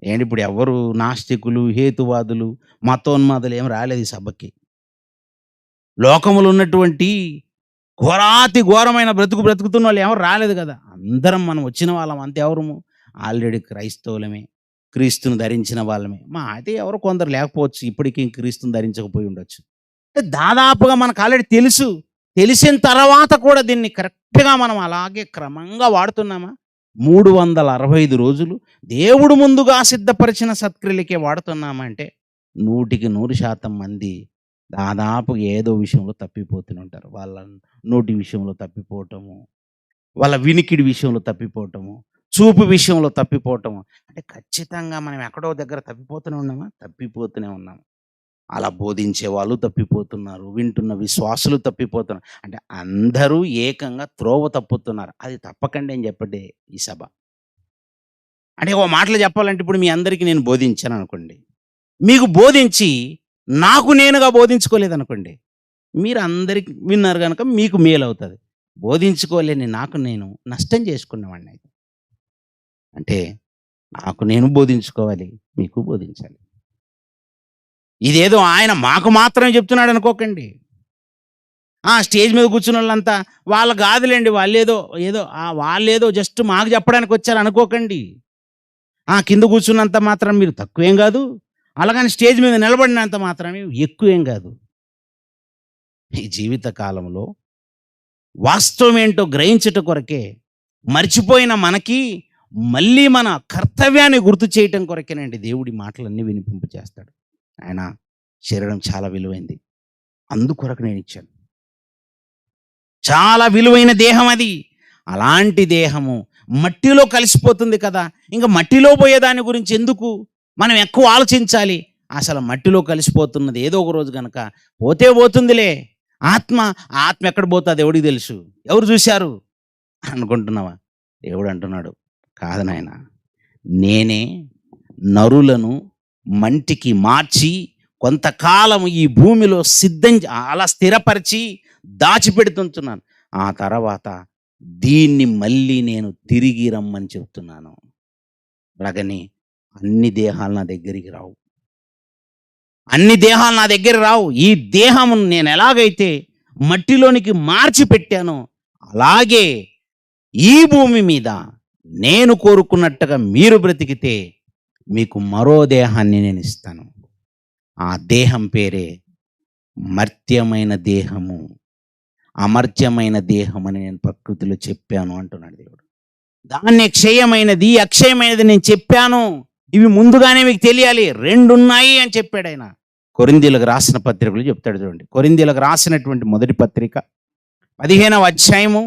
ఏంటి ఇప్పుడు ఎవరు నాస్తికులు, హేతువాదులు, మతోన్మాదులు ఏం రాలేదు ఈ సభకి. లోకములో ఉన్నటువంటి ఘోరాతి ఘోరమైన బ్రతుకుతున్న వాళ్ళు ఎవరు రాలేదు కదా. అందరం మనం వచ్చిన వాళ్ళం అంతే. ఎవరము? ఆల్రెడీ క్రైస్తవులమే, క్రీస్తును ధరించిన వాళ్ళమే. మా అయితే ఎవరో కొందరు లేకపోవచ్చు, ఇప్పటికీ క్రీస్తును ధరించకపోయి ఉండొచ్చు. అంటే దాదాపుగా మనకు ఆల్రెడీ తెలుసు. తెలిసిన తర్వాత కూడా దీన్ని కరెక్ట్గా మనం అలాగే క్రమంగా వాడుతున్నామా? 365 రోజులు దేవుడు ముందుగా సిద్ధపరిచిన సత్క్రియలకే వాడుతున్నామా అంటే 100% మంది దాదాపు ఏదో విషయంలో తప్పిపోతూనే ఉంటారు. వాళ్ళ నోటి విషయంలో తప్పిపోవటము, వాళ్ళ వినికిడి విషయంలో తప్పిపోవటము, చూపు విషయంలో తప్పిపోవటము. అంటే ఖచ్చితంగా మనం ఎక్కడో దగ్గర తప్పిపోతూనే ఉన్నామా? తప్పిపోతూనే ఉన్నాము. అలా బోధించే వాళ్ళు తప్పిపోతున్నారు. వింటున్న విశ్వాసులు తప్పిపోతున్నారు. అంటే అందరూ ఏకంగా త్రోవ తప్పుతున్నారు. అది తప్పకండి అని చెప్పండి ఈ సభ. అంటే ఓ మాటలు చెప్పాలంటే ఇప్పుడు మీ అందరికీ నేను బోధించాను అనుకోండి. మీకు బోధించి నాకు నేనుగా బోధించుకోలేదనుకోండి. మీరు అందరికి విన్నారు కనుక మీకు మేలు అవుతుంది. బోధించుకోలేని నాకు నేను నష్టం చేసుకున్నవాడిని అయితే. అంటే నాకు నేను బోధించుకోవాలి, మీకు బోధించాలి. ఇదేదో ఆయన మాకు మాత్రమే చెప్తున్నాడు అనుకోకండి. స్టేజ్ మీద కూర్చున్న వాళ్ళంతా వాళ్ళు కాదులేండి, వాళ్ళేదో జస్ట్ మాకు చెప్పడానికి వచ్చారు అనుకోకండి. కింద కూర్చున్నంత మాత్రం మీరు తక్కువేం కాదు, అలాగని స్టేజ్ మీద నిలబడినంత మాత్రమే ఎక్కువేం కాదు. ఈ జీవిత కాలంలో వాస్తవం ఏంటో గ్రహించుట కొరకే మర్చిపోయిన మనకి మళ్ళీ మన కర్తవ్యాన్ని గుర్తు చేయటం కొరకేనండి దేవుడి మాటలన్నీ వినిపింప చేస్తాడు. ఆయన శరీరం చాలా విలువైంది, అందుకొరకు నేను ఇచ్చాను. చాలా విలువైన దేహం అది. అలాంటి దేహము మట్టిలో కలిసిపోతుంది కదా. ఇంకా మట్టిలో పోయేదాని గురించి ఎందుకు మనం ఎక్కువ ఆలోచించాలి? అసలు మట్టిలో కలిసిపోతున్నది ఏదో ఒక రోజు కనుక పోతే పోతుందిలే. ఆత్మ ఎక్కడ పోతుంది ఎవడికి తెలుసు, ఎవరు చూశారు అనుకుంటున్నావా? దేవుడు అంటున్నాడు, కాదు నాయన, నేనే నరులను మంటికి మార్చి కొంతకాలం ఈ భూమిలో అలా స్థిరపరిచి దాచిపెడుతుంటున్నాను. ఆ తర్వాత దీన్ని మళ్ళీ నేను తిరిగి రమ్మని చెప్తున్నాను. అలాగని అన్ని దేహాలు నా దగ్గరికి రావు. అన్ని దేహాలు నా దగ్గర రావు. ఈ దేహం నేను ఎలాగైతే మట్టిలోనికి మార్చి పెట్టానో అలాగే ఈ భూమి మీద నేను కోరుకున్నట్టుగా మీరు బ్రతికితే మీకు మరో దేహాన్ని నేను ఇస్తాను. ఆ దేహం పేరే మర్త్యమైన దేహము, అమర్త్యమైన దేహం అని నేను ప్రకృతిలో చెప్పాను అంటున్నాడు దేవుడు. దాన్ని క్షయమైనది అక్షయమైనది నేను చెప్పాను. ఇవి ముందుగానే మీకు తెలియాలి. 2 ఉన్నాయి అని చెప్పాడు ఆయన. కొరింథీయులకు రాసిన పత్రికలు చెప్తాడు చూడండి. కొరింథీయులకు రాసినటువంటి మొదటి పత్రిక 15వ అధ్యాయము,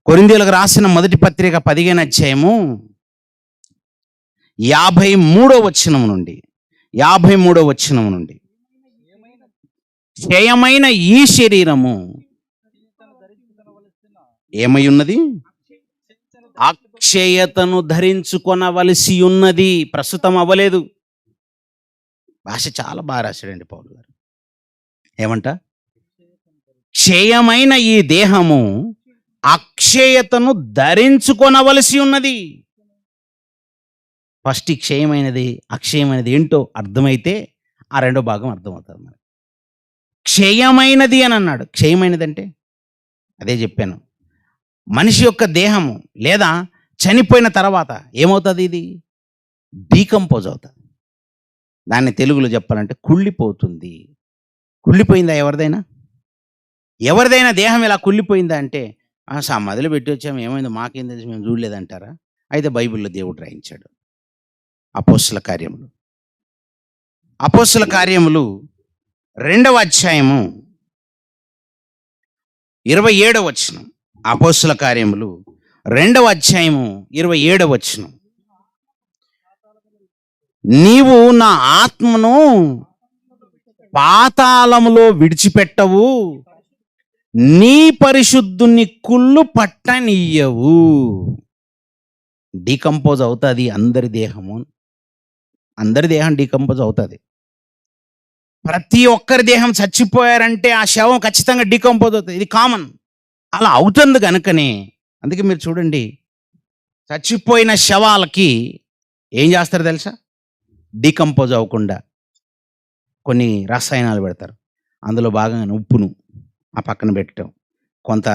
కొరింథీయులకు రాసిన మొదటి పత్రిక 15వ అధ్యాయము 53వ వచనం నుండి 53వ వచనం నుండి, క్షయమైన ఈ శరీరము ఏమై ఉన్నది? అక్షయతను ధరించుకొనవలసి ఉన్నది. ప్రస్తుతం అవ్వలేదు. భాష చాలా బాగా రాశాడండి పౌలు గారు. ఏమంట? క్షయమైన ఈ దేహము అక్షయతను ధరించుకొనవలసి ఉన్నది. ఫస్ట్ ఈ క్షయమైనది అక్షయమైనది ఏంటో అర్థమైతే ఆ రెండో భాగం అర్థమవుతుంది మనకి. క్షయమైనది అని అన్నాడు. క్షయమైనది అంటే అదే చెప్పాను, మనిషి యొక్క దేహము లేదా చనిపోయిన తర్వాత ఏమవుతుంది? ఇది డీకంపోజ్ అవుతుంది. దాన్ని తెలుగులో చెప్పాలంటే కుళ్ళిపోతుంది. కుళ్ళిపోయిందా ఎవరిదైనా? ఎవరిదైనా దేహం ఇలా కుళ్ళిపోయిందా అంటే సమాధిలో పెట్టి వచ్చాము, ఏమైందో మాకేం తెలిసి, మేము చూడలేదంటారా? అయితే బైబిల్లో దేవుడు రాయించాడు. అపోస్తల కార్యములు 2వ అధ్యాయము 27వ వచనం. అపోస్తల కార్యములు 2వ అధ్యాయము 27వ వచనం. నీవు నా ఆత్మను పాతాళములో విడిచిపెట్టవు, నీ పరిశుద్ధుని కుళ్ళు పట్టనీయవు. డీకంపోజ్ అవుతుంది అందరి దేహము. అందరి దేహం డీకంపోజ్ అవుతుంది. ప్రతి ఒక్కరి దేహం చచ్చిపోయారంటే ఆ శవం ఖచ్చితంగా డీకంపోజ్ అవుతుంది. ఇది కామన్. అలా అవుతుంది కనుకనే అందుకే మీరు చూడండి, చచ్చిపోయిన శవాలకి ఏం చేస్తారు తెలుసా? డీకంపోజ్ అవ్వకుండా కొన్ని రసాయనాలు పెడతారు. అందులో భాగంగా ఉప్పును ఆ పక్కన పెట్టడం కొంత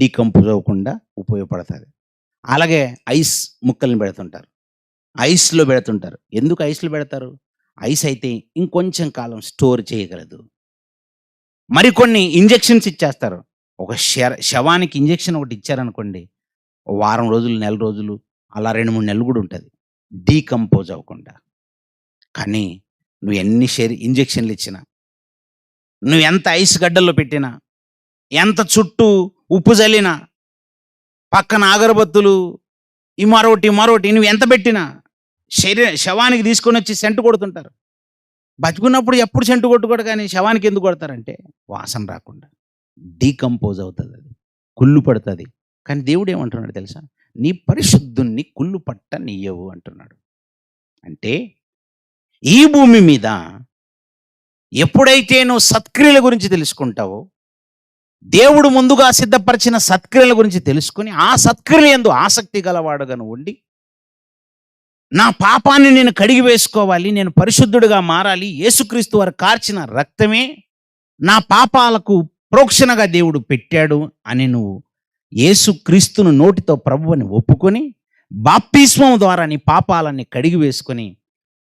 డీకంపోజ్ అవ్వకుండా ఉపయోగపడుతుంది. అలాగే ఐస్ ముక్కల్ని పెడుతుంటారు, ఐస్లో పెడుతుంటారు. ఎందుకు ఐస్లో పెడతారు? ఐస్ అయితే ఇంకొంచెం కాలం స్టోర్ చేయగలదు. మరికొన్ని ఇంజెక్షన్స్ ఇచ్చేస్తారు. ఒక శవానికి ఇంజెక్షన్ ఒకటి ఇచ్చారనుకోండి, వారం రోజులు, నెల రోజులు, అలా 2-3 నెలలు కూడా ఉంటుంది డీకంపోజ్ అవ్వకుండా. కానీ నువ్వు ఎన్ని ఇంజెక్షన్లు ఇచ్చినా, నువ్వు ఎంత ఐస్ గడ్డల్లో పెట్టినా, ఎంత చుట్టూ ఉప్పు జల్లినా, పక్కన అగరబత్తులు మరోటి నువ్వు ఎంత పెట్టినా శవానికి తీసుకొని వచ్చి సెంటు కొడుతుంటారు. బతుకున్నప్పుడు ఎప్పుడు సెంటు కొట్టుకోడు, కానీ శవానికి ఎందుకు కొడతారంటే వాసన రాకుండా. డీకంపోజ్ అవుతుంది, అది కుళ్ళు పడుతుంది. కానీ దేవుడు ఏమంటున్నాడు తెలుసా? నీ పరిశుద్ధుణ్ణి కుళ్ళు పట్టనీయవు అంటున్నాడు. అంటే ఈ భూమి మీద ఎప్పుడైతే నువ్వు సత్క్రియల గురించి తెలుసుకుంటావో, దేవుడు ముందుగా సిద్ధపరిచిన సత్క్రియల గురించి తెలుసుకుని ఆ సత్క్రియల యందు ఆసక్తి గలవాడుగా నువ్వు ఉండి, నా పాపాన్ని నేను కడిగి వేసుకోవాలి, నేను పరిశుద్ధుడిగా మారాలి, యేసుక్రీస్తు వారు కార్చిన రక్తమే నా పాపాలకు ప్రోక్షణగా దేవుడు పెట్టాడు అని నువ్వు యేసుక్రీస్తును నోటితో ప్రభువుని ఒప్పుకొని బాప్తిస్మం ద్వారా నీ పాపాలన్నీ కడిగి వేసుకొని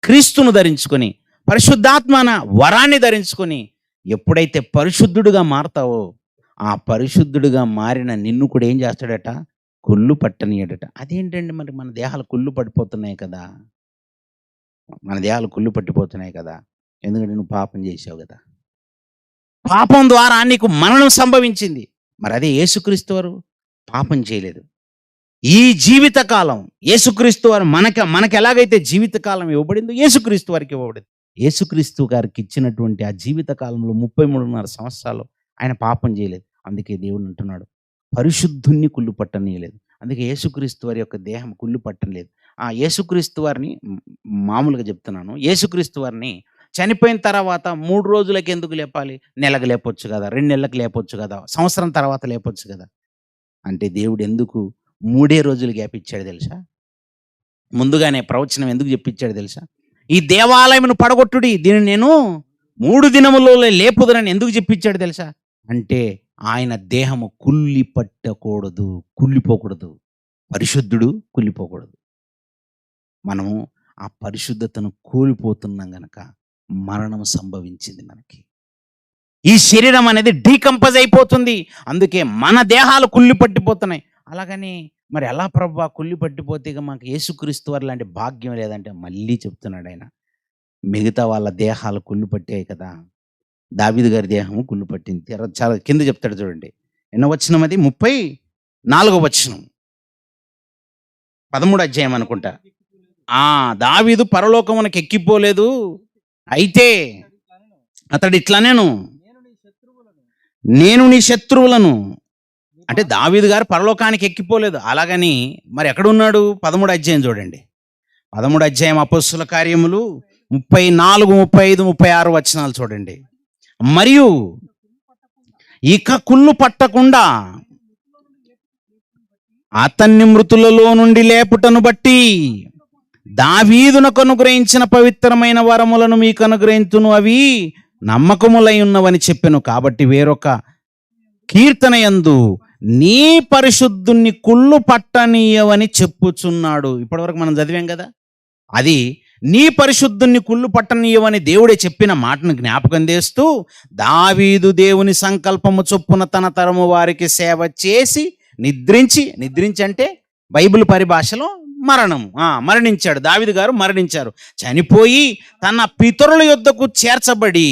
క్రీస్తును ధరించుకొని పరిశుద్ధాత్మన వరాన్ని ధరించుకొని ఎప్పుడైతే పరిశుద్ధుడిగా మారతావో, ఆ పరిశుద్ధుడిగా మారిన నిన్ను కూడా ఏం చేస్తాడట? కుళ్ళు పట్టనీయడట. అదేంటండి మరి? మన దేహాలు కుళ్ళు పట్టిపోతున్నాయి కదా. ఎందుకంటే నువ్వు పాపం చేసావు కదా. పాపం ద్వారా నీకు మరణం సంభవించింది. మరి అదే యేసుక్రీస్తు వారు పాపం చేయలేదు. ఈ జీవితకాలం యేసుక్రీస్తు వారు మనకి ఎలాగైతే జీవితకాలం ఇవ్వబడిందో యేసుక్రీస్తు వారికి ఇవ్వబడింది. యేసుక్రీస్తు గారికి ఇచ్చినటువంటి ఆ జీవితకాలంలో 33.5 సంవత్సరాలు ఆయన పాపం చేయలేదు. అందుకే దేవుడు అంటున్నాడు, పరిశుద్ధుణ్ణి కుళ్ళు పట్టనీయలేదు. అందుకే యేసుక్రీస్తు వారి యొక్క దేహం కుళ్ళు పట్టలేదు. ఆ యేసుక్రీస్తు వారిని మామూలుగా చెప్తున్నాను, యేసుక్రీస్తు వారిని చనిపోయిన తర్వాత 3 రోజులకి ఎందుకు లేపాలి? నెలకు లేపొచ్చు కదా, 2 నెలలకు లేపొచ్చు కదా, సంవత్సరం తర్వాత లేపొచ్చు కదా. అంటే దేవుడు ఎందుకు 3 రోజులు గ్యాప్ ఇచ్చాడు తెలుసా? ముందుగానే ప్రవచనం ఎందుకు చెప్పించాడు తెలుసా? ఈ దేవాలయమును పడగొట్టుడి, దీన్ని నేను 3 దినములలో లేపుదనని ఎందుకు చెప్పించాడు తెలుసా? అంటే ఆయన దేహము కుళ్ళిపోకూడదు. పరిశుద్ధుడు కుళ్ళిపోకూడదు. మనము ఆ పరిశుద్ధతను కోల్పోతున్నాం గనక మరణం సంభవించింది మనకి. ఈ శరీరం అనేది డీకంపోజ్ అయిపోతుంది. అందుకే మన దేహాలు కుళ్ళి పట్టిపోతున్నాయి. అలాగని మరి ఎలా ప్రభువా కుళ్ళి పట్టిపోతే ఇక మాకు యేసుక్రీస్తు వారి లాంటి భాగ్యం లేదంటే, మళ్ళీ చెప్తున్నాడు ఆయన, మిగతా వాళ్ళ దేహాలు కుళ్ళు పట్టాయి కదా! దావీదు గారి దేహము కుళ్ళు పట్టింది. చాలా కింద చెప్తాడు చూడండి. ఎన్నో వచనం అది? 34 వచనం. 13 అధ్యాయం అనుకుంటా. దావీదు పరలోకమునకు ఎక్కిపోలేదు. అయితే అతడు ఇట్లనెను, నేను నీ శత్రువులను, అంటే దావీదు గారు పరలోకానికి ఎక్కిపోలేదు. అలాగని మరి ఎక్కడున్నాడు? 13 అధ్యాయం చూడండి. 13 అధ్యాయం అపొస్తలుల కార్యములు 34, 35, 36 వచనాలు చూడండి. మరియు ఇక కుళ్ళు పట్టకుండా అతన్ని మృతులలో నుండి లేపుటను బట్టి దావీదునకు అనుగ్రహించిన పవిత్రమైన వరములను మీకు అనుగ్రహించును, అవి నమ్మకములై ఉన్నవని చెప్పెను. కాబట్టి వేరొక కీర్తన యందు నీ పరిశుద్ధుణ్ణి కుళ్ళు పట్టనీయవని చెప్పుచున్నాడు. ఇప్పటివరకు మనం చదివాం కదా. అది నీ పరిశుద్ధుణ్ణి కుళ్ళు పట్టనీయవని దేవుడే చెప్పిన మాటను జ్ఞాపకం చేస్తూ, దావీదు దేవుని సంకల్పము చొప్పున తన తరము వారికి సేవ చేసి నిద్రించి అంటే బైబిల్ పరిభాషలో మరణం, మరణించాడు. దావీదు గారు మరణించారు. చనిపోయి తన పితరుల యొద్దకు చేర్చబడి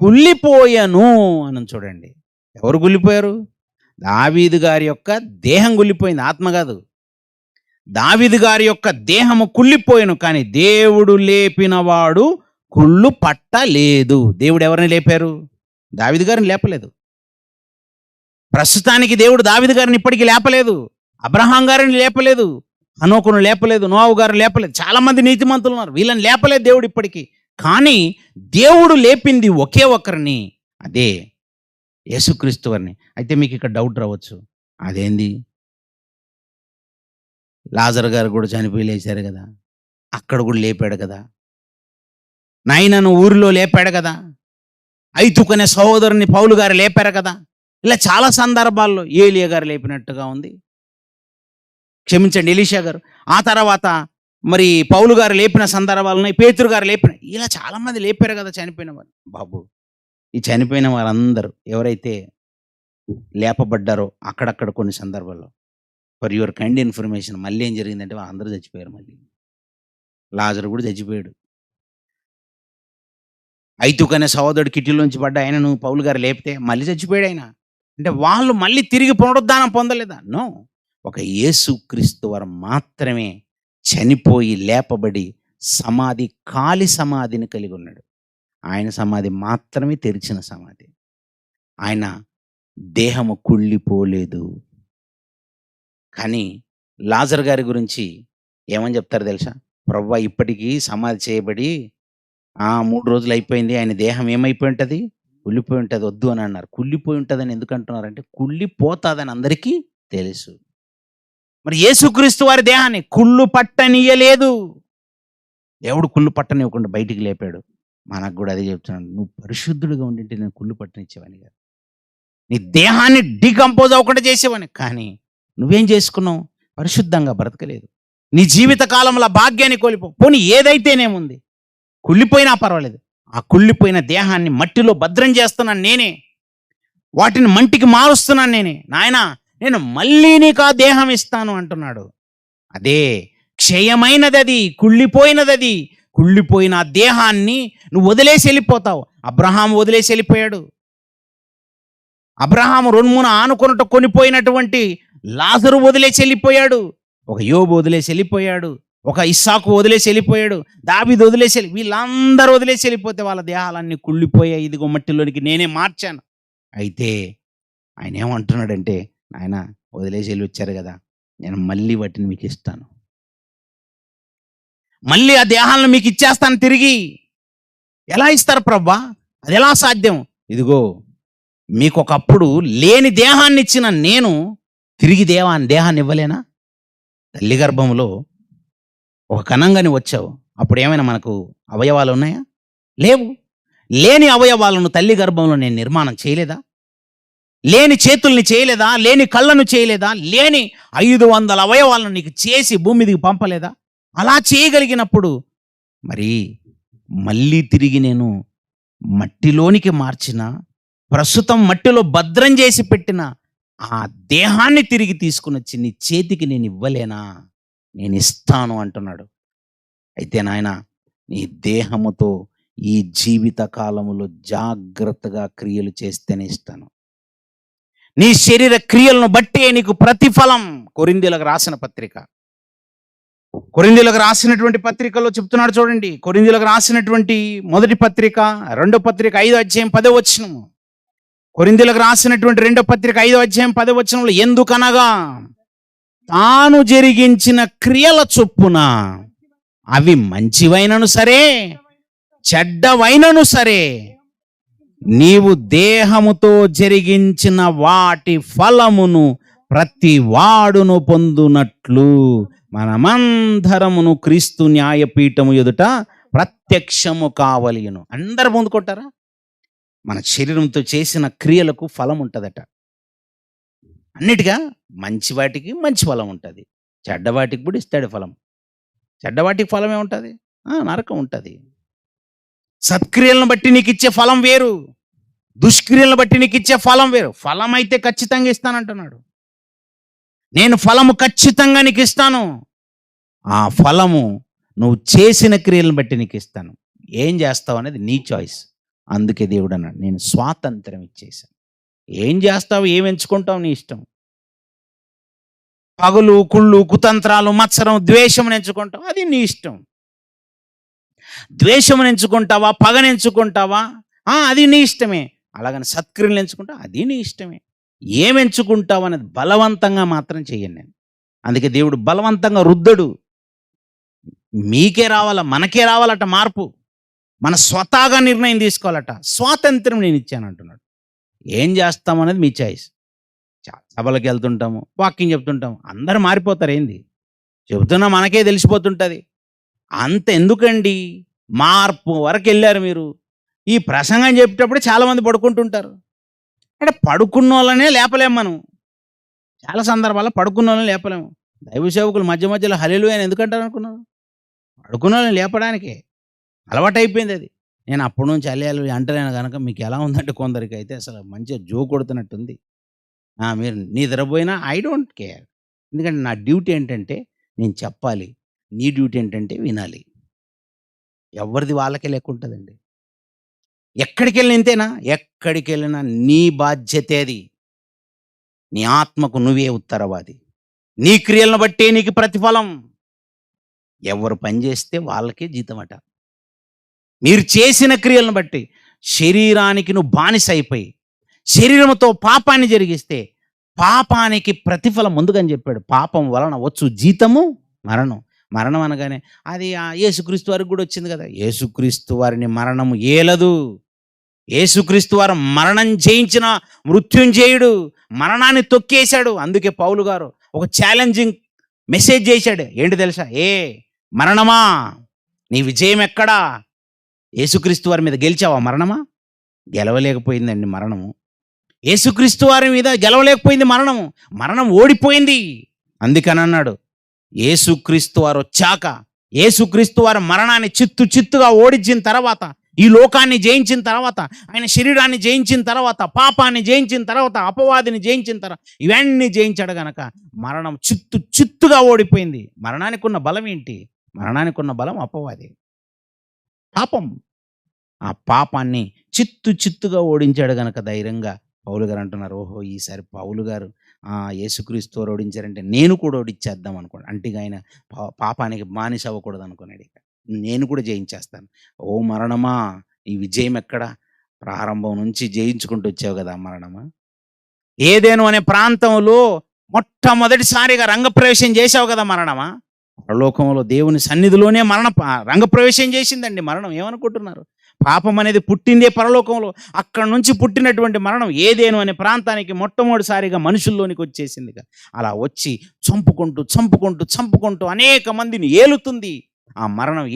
కుళ్ళిపోయాను అని చూడండి. ఎవరు కుళ్ళిపోయారు? దావీదు గారి యొక్క దేహం కుళ్ళిపోయింది, ఆత్మ కాదు. దావీదు గారి యొక్క దేహము కుళ్ళిపోయాను, కానీ దేవుడు లేపినవాడు కుళ్ళు పట్టలేదు. దేవుడు ఎవరిని లేపారు? దావీదు గారిని లేపలేదు. ప్రస్తుతానికి దేవుడు దావీదు గారిని ఇప్పటికీ లేపలేదు. అబ్రహాం గారిని లేపలేదు, హనోకును లేపలేదు, నోవాహు గారిని లేపలేదు. చాలా మంది నీతిమంతులు ఉన్నారు, వీళ్ళని లేపలేదు దేవుడు ఇప్పటికీ. కానీ దేవుడు లేపింది ఒకే ఒక్కరిని, అదే యేసుక్రీస్తు వారిని. అయితే మీకు ఇక్కడ డౌట్ రావచ్చు, అదేంది? లాజరు గారు కూడా చనిపోయి లేచారు కదా, అక్కడ కూడా లేపాడు కదా, నాయనను ఊరిలో లేపాడు కదా, ఐతుకనే సహోదరుని పౌలు గారు లేపారు కదా. ఇలా చాలా సందర్భాల్లో ఏలియా గారు లేపినట్టుగా ఉంది, క్షమించండి ఎలీషా గారు. ఆ తర్వాత మరి పౌలు గారు లేపిన సందర్భాలు ఉన్నాయి, పేతురు గారు లేపిన, ఇలా చాలామంది లేపారు కదా చనిపోయిన వారు. బాబు, ఈ చనిపోయిన వారందరూ ఎవరైతే లేపబడ్డారో అక్కడక్కడ కొన్ని సందర్భాల్లో, ఫర్ యువర్ కైండ్ ఇన్ఫర్మేషన్, మళ్ళీ ఏం జరిగిందంటే వాళ్ళందరూ చచ్చిపోయారు. మళ్ళీ లాజరు కూడా చచ్చిపోయాడు. ఐతుకనే సహోదరుడు కిటిలోంచి పడ్డ ఆయనను పౌలు గారు లేపితే మళ్ళీ చచ్చిపోయాడు ఆయన. అంటే వాళ్ళు మళ్ళీ తిరిగి పునరుద్ధానం పొందలేదా? నో. ఒక యేసుక్రీస్తు వారు మాత్రమే చనిపోయి లేపబడి ఖాళీ సమాధిని కలిగి ఉన్నాడు. ఆయన సమాధి మాత్రమే తెరిచిన సమాధి. ఆయన దేహము కుళ్ళిపోలేదు. కానీ లాజరు గారి గురించి ఏమని చెప్తారు తెలుసా? ప్రభువా, ఇప్పటికీ సమాధి చేయబడి 3 రోజులు అయిపోయింది, ఆయన దేహం ఏమైపోయి ఉంటుంది? కుళ్ళిపోయి ఉంటుంది, వద్దు అని అన్నారు. కుళ్ళిపోయి ఉంటుందని ఎందుకు అంటున్నారంటే కుళ్ళిపోతుందని అందరికీ తెలుసు. మరి యేసుక్రీస్తు వారి దేహాన్ని కుళ్ళు పట్టనీయలేదు. దేవుడు కుళ్ళు పట్టనివ్వకుండా బయటికి లేపాడు. మనకు కూడా అదే చెప్తున్నాడు, నువ్వు పరిశుద్ధుడిగా ఉండింటే నేను కుళ్ళు పట్టనిచ్చేవాని కాదు, నీ దేహాన్ని డీకంపోజ్ అవ్వకుండా చేసేవాని. కానీ నువ్వేం చేసుకున్నావు? పరిశుద్ధంగా బ్రతకలేదు. నీ జీవిత కాలంలో భాగ్యాన్ని పోనీ ఏదైతేనేముంది, కుళ్ళిపోయినా పర్వాలేదు, ఆ కుళ్ళిపోయిన దేహాన్ని మట్టిలో భద్రం చేస్తున్నాను నేనే, వాటిని మంటికి మారుస్తున్నాను నేనే. నాయనా, నేను మళ్ళీ నీకు ఆ దేహం ఇస్తాను అంటున్నాడు. అదే క్షయమైనది, అది కుళ్ళిపోయినది. అది కుళ్ళిపోయిన ఆ దేహాన్ని నువ్వు వదిలేసి వెళ్ళిపోతావు. అబ్రహాం వదిలేసి వెళ్ళిపోయాడు. అబ్రహాము రొమ్మున ఆనుకొనుట కొనిపోయినటువంటి లాజరు వదిలేసి వెళ్ళిపోయాడు. ఒక యోబు వదిలేసి వెళ్ళిపోయాడు. ఒక ఇస్సాకు వదిలేసి వెళ్ళిపోయాడు. దావీదు వదిలేసి వీళ్ళందరూ వదిలేసి వెళ్ళిపోతే వాళ్ళ దేహాలన్నీ కుళ్ళిపోయాయి. ఇదిగో మట్టిలోనికి నేనే మార్చాను. అయితే ఆయన ఏమంటున్నాడంటే, ఆయన వదిలేసి వెళ్ళి వచ్చారు కదా, నేను మళ్ళీ వాటిని మీకు ఇస్తాను, మళ్ళీ ఆ దేహాలను మీకు ఇచ్చేస్తాను తిరిగి. ఎలా ఇస్తారు ప్రభా? అది ఎలా సాధ్యం? ఇదిగో మీకు ఒకప్పుడు లేని దేహాన్ని ఇచ్చిన నేను తిరిగి దేహాన్ని ఇవ్వలేనా? తల్లి గర్భంలో ఒక కణంగాని వచ్చావు, అప్పుడు ఏమైనా మనకు అవయవాలు ఉన్నాయా? లేవు. లేని అవయవాలను తల్లి గర్భంలో నేను నిర్మాణం చేయలేదా? లేని చేతుల్ని చేయలేదా? లేని కళ్ళను చేయలేదా? లేని 500 అవయవాలను నీకు చేసి భూమి మీదకి పంపలేదా? అలా చేయగలిగినప్పుడు మరి మళ్ళీ తిరిగి నేను మట్టిలోనికి మార్చిన, ప్రస్తుతం మట్టిలో భద్రం చేసి పెట్టిన ఆ దేహాన్ని తిరిగి తీసుకుని వచ్చి నీ చేతికి నేను ఇవ్వలేనా? నేను ఇస్తాను అంటున్నాడు. అయితే నాయన, నీ దేహముతో ఈ జీవిత కాలములో జాగ్రత్తగా క్రియలు చేస్తేనే ఇస్తాను. నీ శరీర క్రియలను బట్టే నీకు ప్రతిఫలం. కొరింథీయులకు రాసిన పత్రిక, కొరింథీయులకు రాసినటువంటి పత్రికలో చెప్తున్నాడు చూడండి. కొరింథీయులకు రాసినటువంటి మొదటి పత్రిక, రెండో పత్రిక 5వ అధ్యాయం 10వ వచనము. కొరింథీయులకు రాసినటువంటి రెండో పత్రిక 5వ అధ్యాయం 10వ వచనంలో, ఎందుకనగా తాను జరిగించిన క్రియల చొప్పున అవి మంచివైనను సరే చెడ్డవైనను సరే నీవు దేహముతో జరిగించిన వాటి ఫలమును ప్రతి వాడును పొందునట్లు మనమందరమును క్రీస్తు న్యాయపీఠము ఎదుట ప్రత్యక్షము కావలియును. అందరు పొందుకుంటారా? మన శరీరంతో చేసిన క్రియలకు ఫలం ఉంటుందట. అన్నిటిగా మంచి వాటికి మంచి ఫలం ఉంటుంది, చెడ్డవాటికి కూడా ఇస్తాడు ఫలం. చెడ్డవాటికి ఫలం ఏముంటుంది? నరకం ఉంటుంది. సత్క్రియలను బట్టి నీకు ఇచ్చే ఫలం వేరు, దుష్క్రియలను బట్టి నీకు ఇచ్చే ఫలం వేరు. ఫలం అయితే ఖచ్చితంగా ఇస్తానంటున్నాడు. నేను ఫలము ఖచ్చితంగా నీకు ఇస్తాను. ఆ ఫలము నువ్వు చేసిన క్రియలను బట్టి నీకు ఇస్తాను. ఏం చేస్తావు అనేది నీ చాయిస్. అందుకే దేవుడు అన్నాడు, నేను స్వాతంత్రం ఇచ్చేసాను. ఏం చేస్తావు, ఏం ఎంచుకుంటావు నీ ఇష్టం. పగులు, కుళ్ళు, కుతంత్రాలు, మత్సరం, ద్వేషం ఎంచుకుంటావు, అది నీ ఇష్టం. ద్వేషం ఎంచుకుంటావా, పగను ఎంచుకుంటావా, అది నీ ఇష్టమే. అలాగని సత్క్రియలు ఎంచుకుంటావు, అది నీ ఇష్టమే. ఏం ఎంచుకుంటావు అనేది బలవంతంగా మాత్రం చెయ్యను నేను. అందుకే దేవుడు బలవంతంగా రుద్దడు. మీకే రావాలా, మనకే రావాలట మార్పు. మన స్వతహాగా నిర్ణయం తీసుకోవాలట. స్వాతంత్రం నేను ఇచ్చాను అంటున్నాడు. ఏం చేస్తామనేది మీ చాయిస్. సభలకు వెళ్తుంటాము, వాకింగ్ చెప్తుంటాము, అందరూ మారిపోతారు. ఏంది చెబుతున్నా మనకే తెలిసిపోతుంటుంది. అంత ఎందుకండి, మార్పు వరకు వెళ్ళారు మీరు. ఈ ప్రసంగం చెప్పేటప్పుడు చాలామంది పడుకుంటుంటారు. అంటే పడుకున్న వాళ్ళనే లేపలేము మనం. చాలా సందర్భాల్లో పడుకున్న వాళ్ళని లేపలేము. దైవ సేవకులు మధ్య మధ్యలో హల్లెలూయా అని ఎందుకంటారు అనుకున్నారు? పడుకున్న వాళ్ళని లేపడానికే అలవాటైపోయింది అది. నేను అప్పటి నుంచి హల్లెలూయా అంటలేను కనుక మీకు ఎలా ఉందంటే, కొందరికి అయితే అసలు మంచిగా జో కొడుతున్నట్టుంది. మీరు నిద్రపోయినా ఐ డోంట్ కేర్. ఎందుకంటే నా డ్యూటీ ఏంటంటే నేను చెప్పాలి, నీ డ్యూటీ ఏంటంటే వినాలి. ఎవరిది వాళ్ళకే లెక్క ఉంటుందండి. ఎక్కడికి వెళ్ళిన ఇంతేనా? ఎక్కడికి వెళ్ళినా నీ బాధ్యతే అది. నీ ఆత్మకు నువ్వే ఉత్తరవాది. నీ క్రియలను బట్టే నీకు ప్రతిఫలం. ఎవరు పని చేస్తే వాళ్ళకే జీతం అట. మీరు చేసిన క్రియలను బట్టి శరీరానికి నువ్వు బానిస అయిపోయి శరీరంతో పాపాన్ని జరిగిస్తే పాపానికి ప్రతిఫలం ముందుగాని చెప్పాడు. పాపం వలన వచ్చు జీతము మరణం. మరణం అనగానే అది యేసుక్రీస్తు వారికి కూడా వచ్చింది కదా. యేసుక్రీస్తు వారిని మరణము ఏలదు. యేసుక్రీస్తు వారు మరణం జయించిన మృత్యుంజయుడు, మరణాన్ని తొక్కేశాడు. అందుకే పౌలు గారు ఒక ఛాలెంజింగ్ మెసేజ్ చేశాడు. ఏంటి తెలుసా? మరణమా నీ విజయం ఎక్కడా? యేసుక్రీస్తు వారి మీద గెలిచావా మరణమా? గెలవలేకపోయిందండి మరణము. యేసుక్రీస్తు వారి మీద గెలవలేకపోయింది మరణము. మరణం ఓడిపోయింది. అందుకని అన్నాడు, యేసుక్రీస్తు వారు వచ్చాక, యేసుక్రీస్తు వారు మరణాన్ని చిత్తుగా ఓడించిన తర్వాత, ఈ లోకాన్ని జయించిన తర్వాత, ఆయన శరీరాన్ని జయించిన తర్వాత, పాపాన్ని జయించిన తర్వాత, అపవాదిని జయించిన తర్వాత, ఇవన్నీ జయించాడు గనక మరణం చిత్తుగా ఓడిపోయింది. మరణానికి ఉన్న బలం ఏంటి? మరణానికి ఉన్న బలం అపవాది, పాపం. ఆ పాపాన్ని చిత్తుగా ఓడించాడు గనక ధైర్యంగా పౌలు గారు అంటున్నారు, ఓహో ఈసారి పౌలు గారు యేసుక్రీస్తు వారు ఓడించారంటే నేను కూడా ఓడించేద్దాం అనుకోండి. అంటే ఆయన పాపానికి బానిస అవ్వకూడదు అనుకున్నాడు. ఇక నేను కూడా జయించేస్తాను. ఓ మరణమా ఈ విజయం ఎక్కడ? ప్రారంభం నుంచి జయించుకుంటూ వచ్చావు కదా మరణమా. ఏదేను అనే ప్రాంతంలో మొట్టమొదటిసారిగా రంగప్రవేశం చేసావు కదా మరణమా. పరలోకంలో దేవుని సన్నిధిలోనే రంగప్రవేశం చేసిందండి మరణం. ఏమనుకుంటున్నారు? పాపం అనేది పుట్టిందే పరలోకంలో. అక్కడ నుంచి పుట్టినటువంటి మరణం ఏదేను అనే ప్రాంతానికి మొట్టమొదటిసారిగా మనుషుల్లోనికి వచ్చేసింది. అలా వచ్చి చంపుకుంటూ అనేక మందిని ఏలుతుంది. ఆ మరణం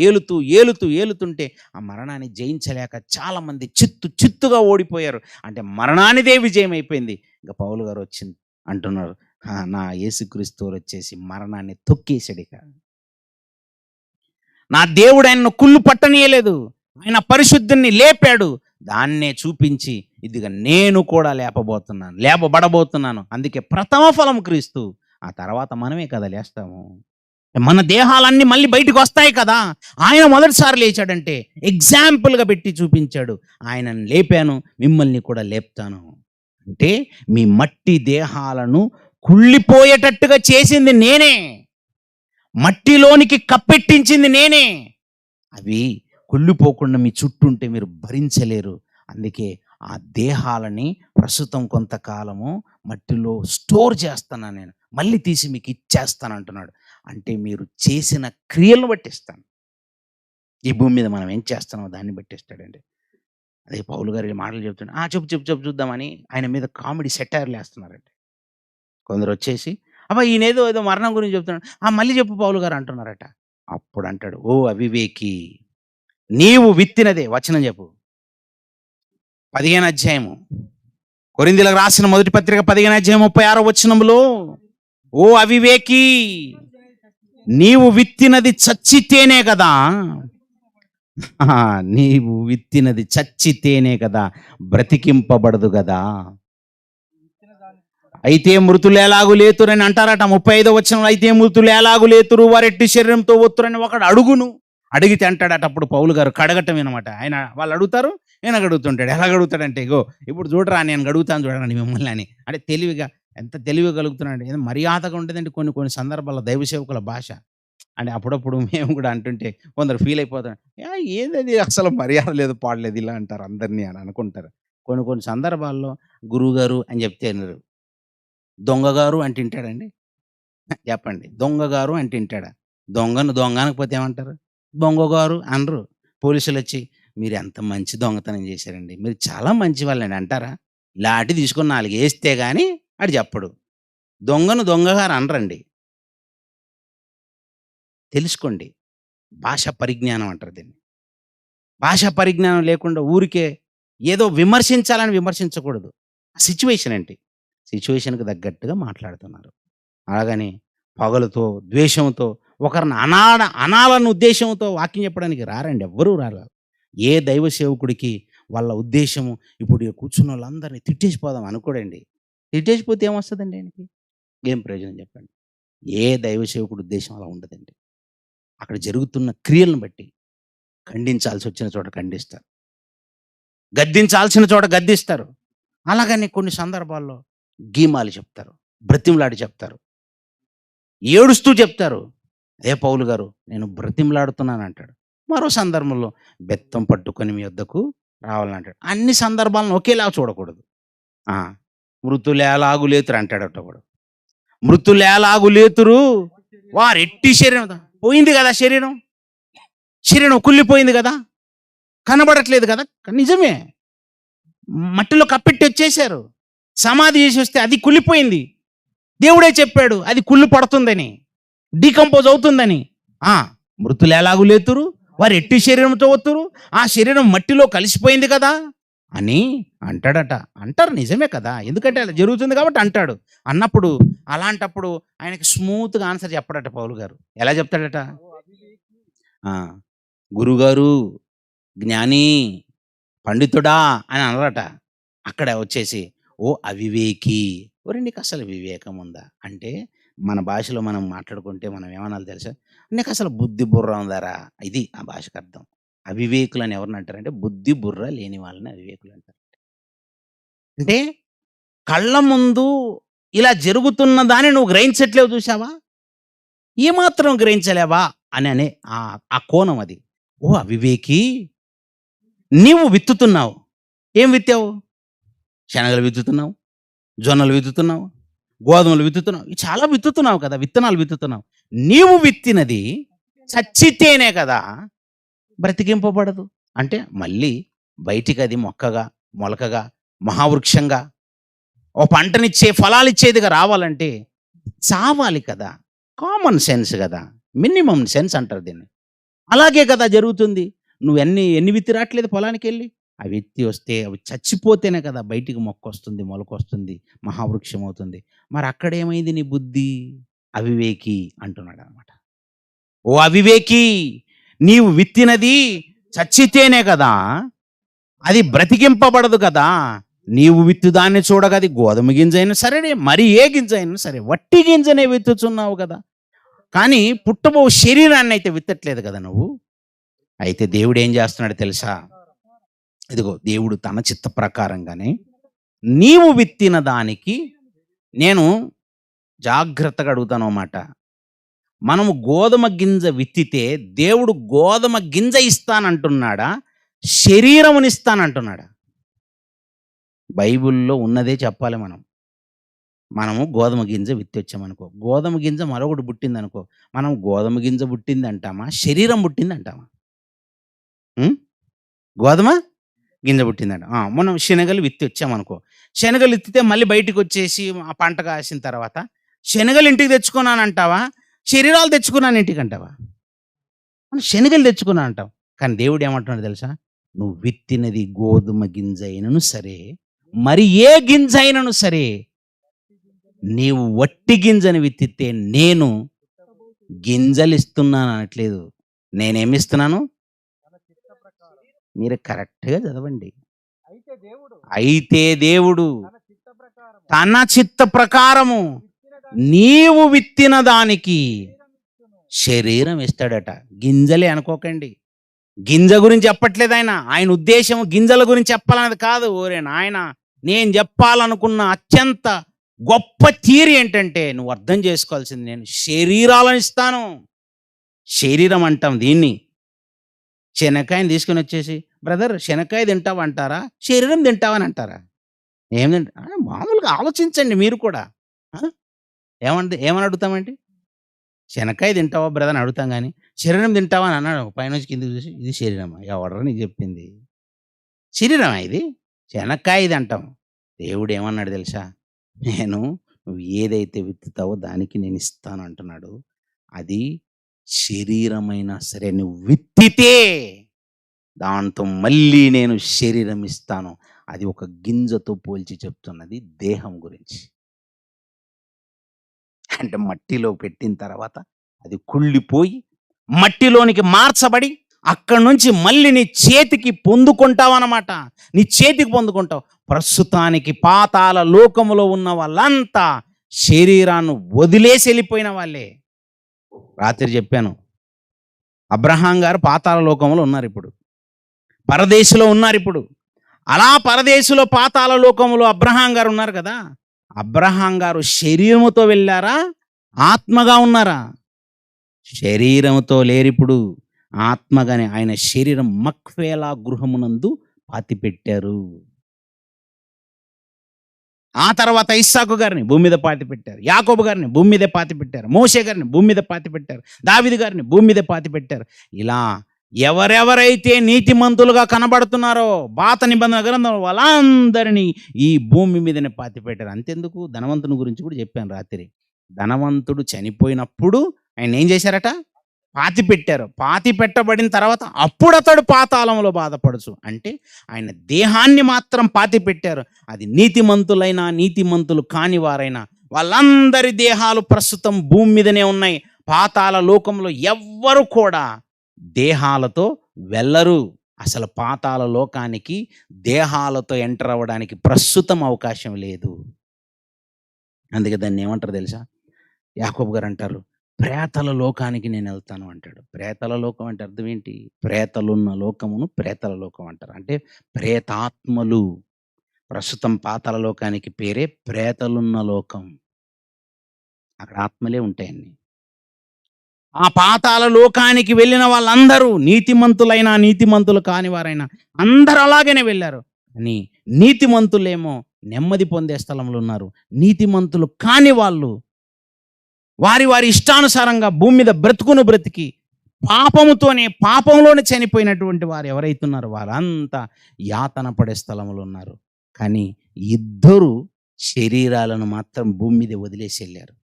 ఏలుతుంటే ఆ మరణాన్ని జయించలేక చాలా మంది చిత్తుగా ఓడిపోయారు. అంటే మరణానిదే విజయం అయిపోయింది. ఇంకా పౌలు గారు వచ్చింది అంటున్నారు, నా యేసుక్రీస్తు వచ్చేసి మరణాన్ని తొక్కేసాడు. ఇక నా దేవుడు ఆయనను కుళ్ళు పట్టనీయలేదు. ఆయన పరిశుద్ధుని లేపాడు. దాన్నే చూపించి ఇదిగా నేను కూడా లేపబడబోతున్నాను. అందుకే ప్రథమ ఫలం క్రీస్తు. ఆ తర్వాత మనమే కదా లేస్తాము. మన దేహాలన్నీ మళ్ళీ బయటకు వస్తాయి కదా. ఆయన మొదటిసారి లేచాడంటే ఎగ్జాంపుల్గా పెట్టి చూపించాడు. ఆయనను లేపాను, మిమ్మల్ని కూడా లేపుతాను. అంటే మీ మట్టి దేహాలను కుళ్ళిపోయేటట్టుగా చేసింది నేనే, మట్టిలోనికి కప్పెట్టించింది నేనే. అవి కుళ్ళిపోకుండా మీ చుట్టూ ఉంటే మీరు భరించలేరు. అందుకే ఆ దేహాలని ప్రస్తుతం కొంతకాలము మట్టిలో స్టోర్ చేస్తాను, నేను మళ్ళీ తీసి మీకు ఇచ్చేస్తాను అంటున్నాడు. అంటే మీరు చేసిన క్రియలను బట్టి ఇస్తాను. ఈ భూమి మీద మనం ఏం చేస్తున్నామో దాన్ని బట్టి ఇస్తాడండి. అదే పౌలు గారి మాటలు చెప్తుండే, చెప్పు చెప్పు చెప్పు చూద్దామని ఆయన మీద కామెడీ సెటైర్లు వేస్తున్నారండి. కొందరు వచ్చేసి అబ్బా ఈయనేదో ఏదో మరణం గురించి చెప్తున్నాడు, మళ్ళీ చెప్పు పౌలు గారు అంటున్నారట. అప్పుడు అంటాడు, ఓ అవివేకి, నీవు విత్తినదే. వచనం చెప్పు. 15 అధ్యాయము, కొరింథీయులకు రాసిన మొదటి పత్రిక 15 అధ్యాయం 36 వచనంలో, ఓ అవివేకి, నీవు విత్తినది చచ్చితేనే కదా, నీవు విత్తినది చచ్చితేనే కదా, బ్రతికింపబడదు కదా. అయితే మృతులు ఎలాగు లేతురని అంటారట 35వ వచనంలో. అయితే మృతులు ఎలాగు లేతురు, వారెట్టి శరీరంతో ఒత్తురని ఒకడు అడుగును. అడిగితే అంటాడట అప్పుడు పౌలు గారు, కడగటం అనమాట. ఆయన వాళ్ళు అడుగుతారు, ఆయన గడుగుతుంటాడు. ఎలా గడుగుతాడంటే, ఇగో ఇప్పుడు చూడరా నేను గడుగుతాను చూడండి మిమ్మల్ని అని. అంటే తెలివిగా, ఎంత తెలివిగా కలుగుతున్నాడు. ఏదో మర్యాదగా ఉంటుందండి కొన్ని సందర్భాల్లో దైవ సేవకుల భాష. అంటే అప్పుడప్పుడు మేము కూడా అంటుంటే కొందరు ఫీల్ అయిపోతారు, ఏదది అసలు మర్యాద లేదు పాడలేదు ఇలా అంటారు అందరినీ అని అనుకుంటారు. కొన్ని సందర్భాల్లో గురువుగారు అని చెప్తే వినరు. దొంగగారు అంటే వింటాడండి? చెప్పండి, దొంగగారు అంటే వింటాడా? దొంగను దొంగ అనకపోతే ఏమంటారు? దొంగగారు అనరు. పోలీసులు వచ్చి మీరు ఎంత మంచి దొంగతనం చేశారండి, మీరు చాలా మంచి వాళ్ళండి అంటారా? లాఠీ తీసుకొని 4 వేస్తే కానీ ఆడు చెప్పడు. దొంగను దొంగగారు అనరండి. తెలుసుకోండి, భాషా పరిజ్ఞానం అంటారు దీన్ని. భాషా పరిజ్ఞానం లేకుండా ఊరికే ఏదో విమర్శించాలని విమర్శించకూడదు. సిచ్యువేషన్ ఏంటి, సిచ్యువేషన్కి తగ్గట్టుగా మాట్లాడుతున్నారు. అలాగని పగలతో ద్వేషంతో ఒకరిని అనాలన్న ఉద్దేశంతో వాక్యం చెప్పడానికి రారండి, ఎవ్వరూ రారు. ఏ దైవ సేవకుడికి వాళ్ళ ఉద్దేశము ఇప్పుడు కూర్చున్న వాళ్ళందరినీ తిట్టేసిపోదాం అనుకోడండి. తిట్టేసిపోతే ఏమొస్తుందండి ఆయనకి? ఏం ప్రయోజనం చెప్పండి? ఏ దైవ సేవకుడి ఉద్దేశం అలా ఉండదండి. అక్కడ జరుగుతున్న క్రియలను బట్టి ఖండించాల్సి వచ్చిన చోట ఖండిస్తారు, గద్దించాల్సిన చోట గద్దిస్తారు. అలాగని కొన్ని సందర్భాల్లో గీమాలు చెప్తారు, బ్రతిమలాడి చెప్తారు, ఏడుస్తూ చెప్తారు. అదే పౌలు గారు నేను బ్రతిమలాడుతున్నాను అంటాడు. మరో సందర్భంలో బెత్తం పట్టుకొని మీ వద్దకు రావాలంటాడు. అన్ని సందర్భాలను ఒకేలా చూడకూడదు. మృతులేలాగు లేతురు అంటాడట ఒకడు. మృతులేలాగు లేతురు, వారెట్టి శరీరం పోయింది కదా, శరీరం కుళ్ళిపోయింది కదా, కనబడట్లేదు కదా. నిజమే, మట్టిలో కప్పెట్టి వచ్చేసారు, సమాధి చేసి వస్తే అది కుళ్ళిపోయింది. దేవుడే చెప్పాడు అది కుళ్ళు పడుతుందని, డీకంపోజ్ అవుతుందని. మృతులు ఎలాగు లేతురు, వారు ఎట్టి శరీరంతో వత్తురు, ఆ శరీరం మట్టిలో కలిసిపోయింది కదా అని అంటాడట. అంటారు, నిజమే కదా, ఎందుకంటే అలా జరుగుతుంది కాబట్టి అంటాడు. అన్నప్పుడు అలాంటప్పుడు ఆయనకి స్మూత్గా ఆన్సర్ చెప్పడట పౌలు గారు. ఎలా చెప్తాడట? గురుగారు, జ్ఞాని, పండితుడా అని అనరట. అక్కడ వచ్చేసి ఓ అవివేకి, ఒరే నీకు అసలు వివేకం ఉందా అంటే, మన భాషలో మనం మాట్లాడుకుంటే మనం ఏమనాలి తెలుసా? నీకు అసలు బుద్ధి బుర్ర ఉందారా, ఇది ఆ భాషకు అర్థం. అవివేకులు అని ఎవరిని అంటారంటే, బుద్ధి బుర్ర లేని వాళ్ళని అవివేకులు అంటారు. అంటే కళ్ళ ముందు ఇలా జరుగుతున్న దాన్ని నువ్వు గ్రహించట్లేవు, చూసావా, ఏమాత్రం గ్రహించలేవా అని అనే ఆ కోణం అది. ఓ అవివేకి, నీవు విత్తుతున్నావు. ఏం విత్తావు? శనగలు విత్తుతున్నావు, జొన్నలు విత్తుతున్నావు, గోధుమలు విత్తుతున్నావు, చాలా విత్తుతున్నావు కదా, విత్తనాలు విత్తుతున్నావు. నీవు విత్తినది చచ్చితేనే కదా బ్రతికింపబడదు. అంటే మళ్ళీ బయటికి అది మొక్కగా, మొలకగా, మహావృక్షంగా, ఓ పంటనిచ్చే ఫలాలు ఇచ్చేదిగా రావాలంటే చావాలి కదా. కామన్ సెన్స్ కదా, మినిమం సెన్స్ అంటారు దీన్ని. అలాగే కదా జరుగుతుంది. నువ్వు ఎన్ని విత్తి రావట్లేదు పొలానికి వెళ్ళి, అవి ఎత్తి వస్తే అవి చచ్చిపోతేనే కదా బయటికి మొక్క వస్తుంది, మొలక వస్తుంది, మహావృక్షం అవుతుంది. మరి అక్కడేమైంది నీ బుద్ధి? అవివేకి అంటున్నాడు అనమాట. ఓ అవివేకి, నీవు విత్తినది చచ్చితేనే కదా, అది బ్రతికింపబడదు కదా. నీవు విత్తు దాన్ని చూడగది గోధుమ గింజ అయినా సరే, మరి ఏ గింజ అయినా సరే, వట్టి గింజనే విత్తుచున్నావు కదా. కానీ పుట్టబో శరీరాన్ని అయితే విత్తట్లేదు కదా నువ్వు. అయితే దేవుడు ఏం చేస్తున్నాడో తెలుసా? ఇదిగో దేవుడు తన చిత్త ప్రకారంగానే నీవు విత్తిన దానికి నేను జాగ్రత్తగా అడుగుతాను అన్నమాట. మనము గోధుమ గింజ విత్తితే దేవుడు గోధుమ గింజ ఇస్తానంటున్నాడా? శరీరమునిస్తానంటున్నాడా? బైబిల్‌లో ఉన్నదే చెప్పాలి మనం. మనము గోధుమ గింజ విత్తొచ్చామనుకో, గోధుమ గింజ మరొకటి పుట్టిందనుకో, మనం గోధుమ గింజ పుట్టిందంటామా? శరీరం పుట్టిందంటామా? హ్మ్. గోధుమ గింజ పుట్టిందంట. మనం శనగలు విత్తొచ్చామనుకో, శనగలు విత్తితే మళ్ళీ బయటికొచ్చేసి ఆ పంట కాసిన తర్వాత శనగలు ఇంటికి తెచ్చుకున్నానంటావా? శరీరాలు తెచ్చుకున్నాను ఇంటికంటావా? మనం శనగలు తెచ్చుకున్నాను అంటాం. కానీ దేవుడు ఏమంటున్నాడో తెలుసా? నువ్వు విత్తినది గోధుమ గింజ అయినను సరే, మరి ఏ గింజ అయినను సరే, నీవు వట్టి గింజను విత్తితే నేను గింజలిస్తున్నాను అనట్లేదు. నేనేమిస్తున్నాను? మీరు కరెక్ట్‌గా చదవండి. అయితే దేవుడు తన చిత్త ప్రకారము నీవు విత్తిన దానికి శరీరం ఇస్తాడట. గింజలే అనుకోకండి. గింజ గురించి చెప్పట్లేదు ఆయన. ఆయన ఉద్దేశం గింజల గురించి చెప్పాలన్నది కాదు. ఓరే నాయనా! నేను చెప్పాలనుకున్న అత్యంత గొప్ప థియరీ ఏంటంటే నువ్వు అర్థం చేసుకోవాల్సింది, నేను శరీరాలను ఇస్తాను. శరీరం అంటాం దీన్ని. శనక్కాయని తీసుకొని వచ్చేసి, బ్రదర్ శనక్కాయ తింటావంటారా? శరీరం తింటావని అంటారా? ఏం మామూలుగా ఆలోచించండి మీరు కూడా. ఆ! ఏమని అడుగుతామండి? శనక్కాయ తింటావా బ్రదర్ అని అడుగుతాం గానీ, శరీరం తింటావా అని అన్నాడు పైనుంచి కిందకి చూసి, ఇది శరీరమా? ఎవడ్రా నీకు చెప్పింది? శరీరమా ఇది? శనక్కాయ ఇది అంటాం. దేవుడు ఏమన్నాడు తెలుసా? నువ్వు ఏదైతే విత్తుతావో దానికి నేను ఇస్తాను అంటున్నాడు. అది శరీరమైనా సరే నువ్వు విత్తితే దాంతో మళ్ళీ నేను శరీరం ఇస్తాను. అది ఒక గింజతో పోల్చి చెప్తున్నది దేహం గురించి. అంటే మట్టిలో పెట్టిన తర్వాత అది కుళ్ళిపోయి మట్టిలోనికి మార్చబడి అక్కడి నుంచి మళ్ళీ నీ చేతికి పొందుకుంటావన్నమాట. నీ చేతికి పొందుకుంటావు. ప్రస్తుతానికి పాతాళ లోకములో ఉన్న వాళ్ళంతా శరీరాన్ని వదిలేసి వెళ్ళిపోయిన వాళ్ళే. రాత్రి చెప్పాను, అబ్రహాం గారు పాతాళ లోకంలో ఉన్నారు ఇప్పుడు, పరదేశంలో ఉన్నారు ఇప్పుడు. అలా పరదేశంలో పాతాళ లోకంలో అబ్రహాం గారు ఉన్నారు కదా. అబ్రహాం గారు శరీరముతో వెళ్ళారా? ఆత్మగా ఉన్నారా? శరీరముతో లేరిప్పుడు, ఆత్మగానే. ఆయన శరీరం మక్ఫేలా గృహమునందు పాతిపెట్టారు. ఆ తర్వాత ఇస్సాకు గారిని భూమి మీద పాతిపెట్టారు, యాకోబు గారిని భూమి మీదే పాతిపెట్టారు, మోషే గారిని భూమి మీద పాతిపెట్టారు, దావీదు గారిని భూమి మీదే పాతిపెట్టారు. ఇలా ఎవరెవరైతే నీతిమంతులుగా కనబడుతున్నారో పాత నిబంధన గ్రంథం వాళ్ళందరినీ ఈ భూమి మీదనే పాతిపెట్టారు. అంతెందుకు, ధనవంతుని గురించి కూడా చెప్పాను రాత్రి. ధనవంతుడు చనిపోయినప్పుడు ఆయన ఏం చేశారట? పాతి పెట్టారు. పాతి పెట్టబడిన తర్వాత అప్పుడు అతడు పాతాళంలో బాధపడచ్చు. అంటే ఆయన దేహాన్ని మాత్రం పాతి పెట్టారు. అది నీతిమంతులైనా నీతిమంతులు కాని వారైనా వాళ్ళందరి దేహాలు ప్రస్తుతం భూమి మీదనే ఉన్నాయి. పాతాళ లోకంలో ఎవ్వరు కూడా దేహాలతో వెళ్ళరు. అసలు పాతాళ లోకానికి దేహాలతో ఎంటర్ అవ్వడానికి ప్రస్తుతం అవకాశం లేదు. అందుకే దాన్ని ఏమంటారు తెలుసా? యాకోబు గారు అంటారు, ప్రేతల లోకానికి నేను వెళ్తాను అంటాడు. ప్రేతల లోకం అంటే అర్థం ఏంటి? ప్రేతలున్న లోకమును ప్రేతల లోకం అంటారు. అంటే ప్రేతాత్మలు. ప్రస్తుతం పాతాళ లోకానికి పేరే ప్రేతలున్న లోకం. అక్కడ ఆత్మలే ఉంటాయండి. ఆ పాతాళ లోకానికి వెళ్ళిన వాళ్ళందరూ నీతిమంతులైనా నీతిమంతులు కాని వారైనా అందరూ అలాగనే వెళ్ళారు. అని నీతిమంతులేమో నెమ్మది పొందే స్థలంలో ఉన్నారు. నీతిమంతులు కాని వాళ్ళు వారి వారి ఇష్టానుసారంగా భూమి మీద బ్రతికి పాపంలోనే చనిపోయినటువంటి వారు ఎవరైతున్నారో వారంతా యాతన పడే స్థలంలో ఉన్నారు. కానీ ఇద్దరు శరీరాలను మాత్రం భూమి మీద వదిలేసి వెళ్ళారు.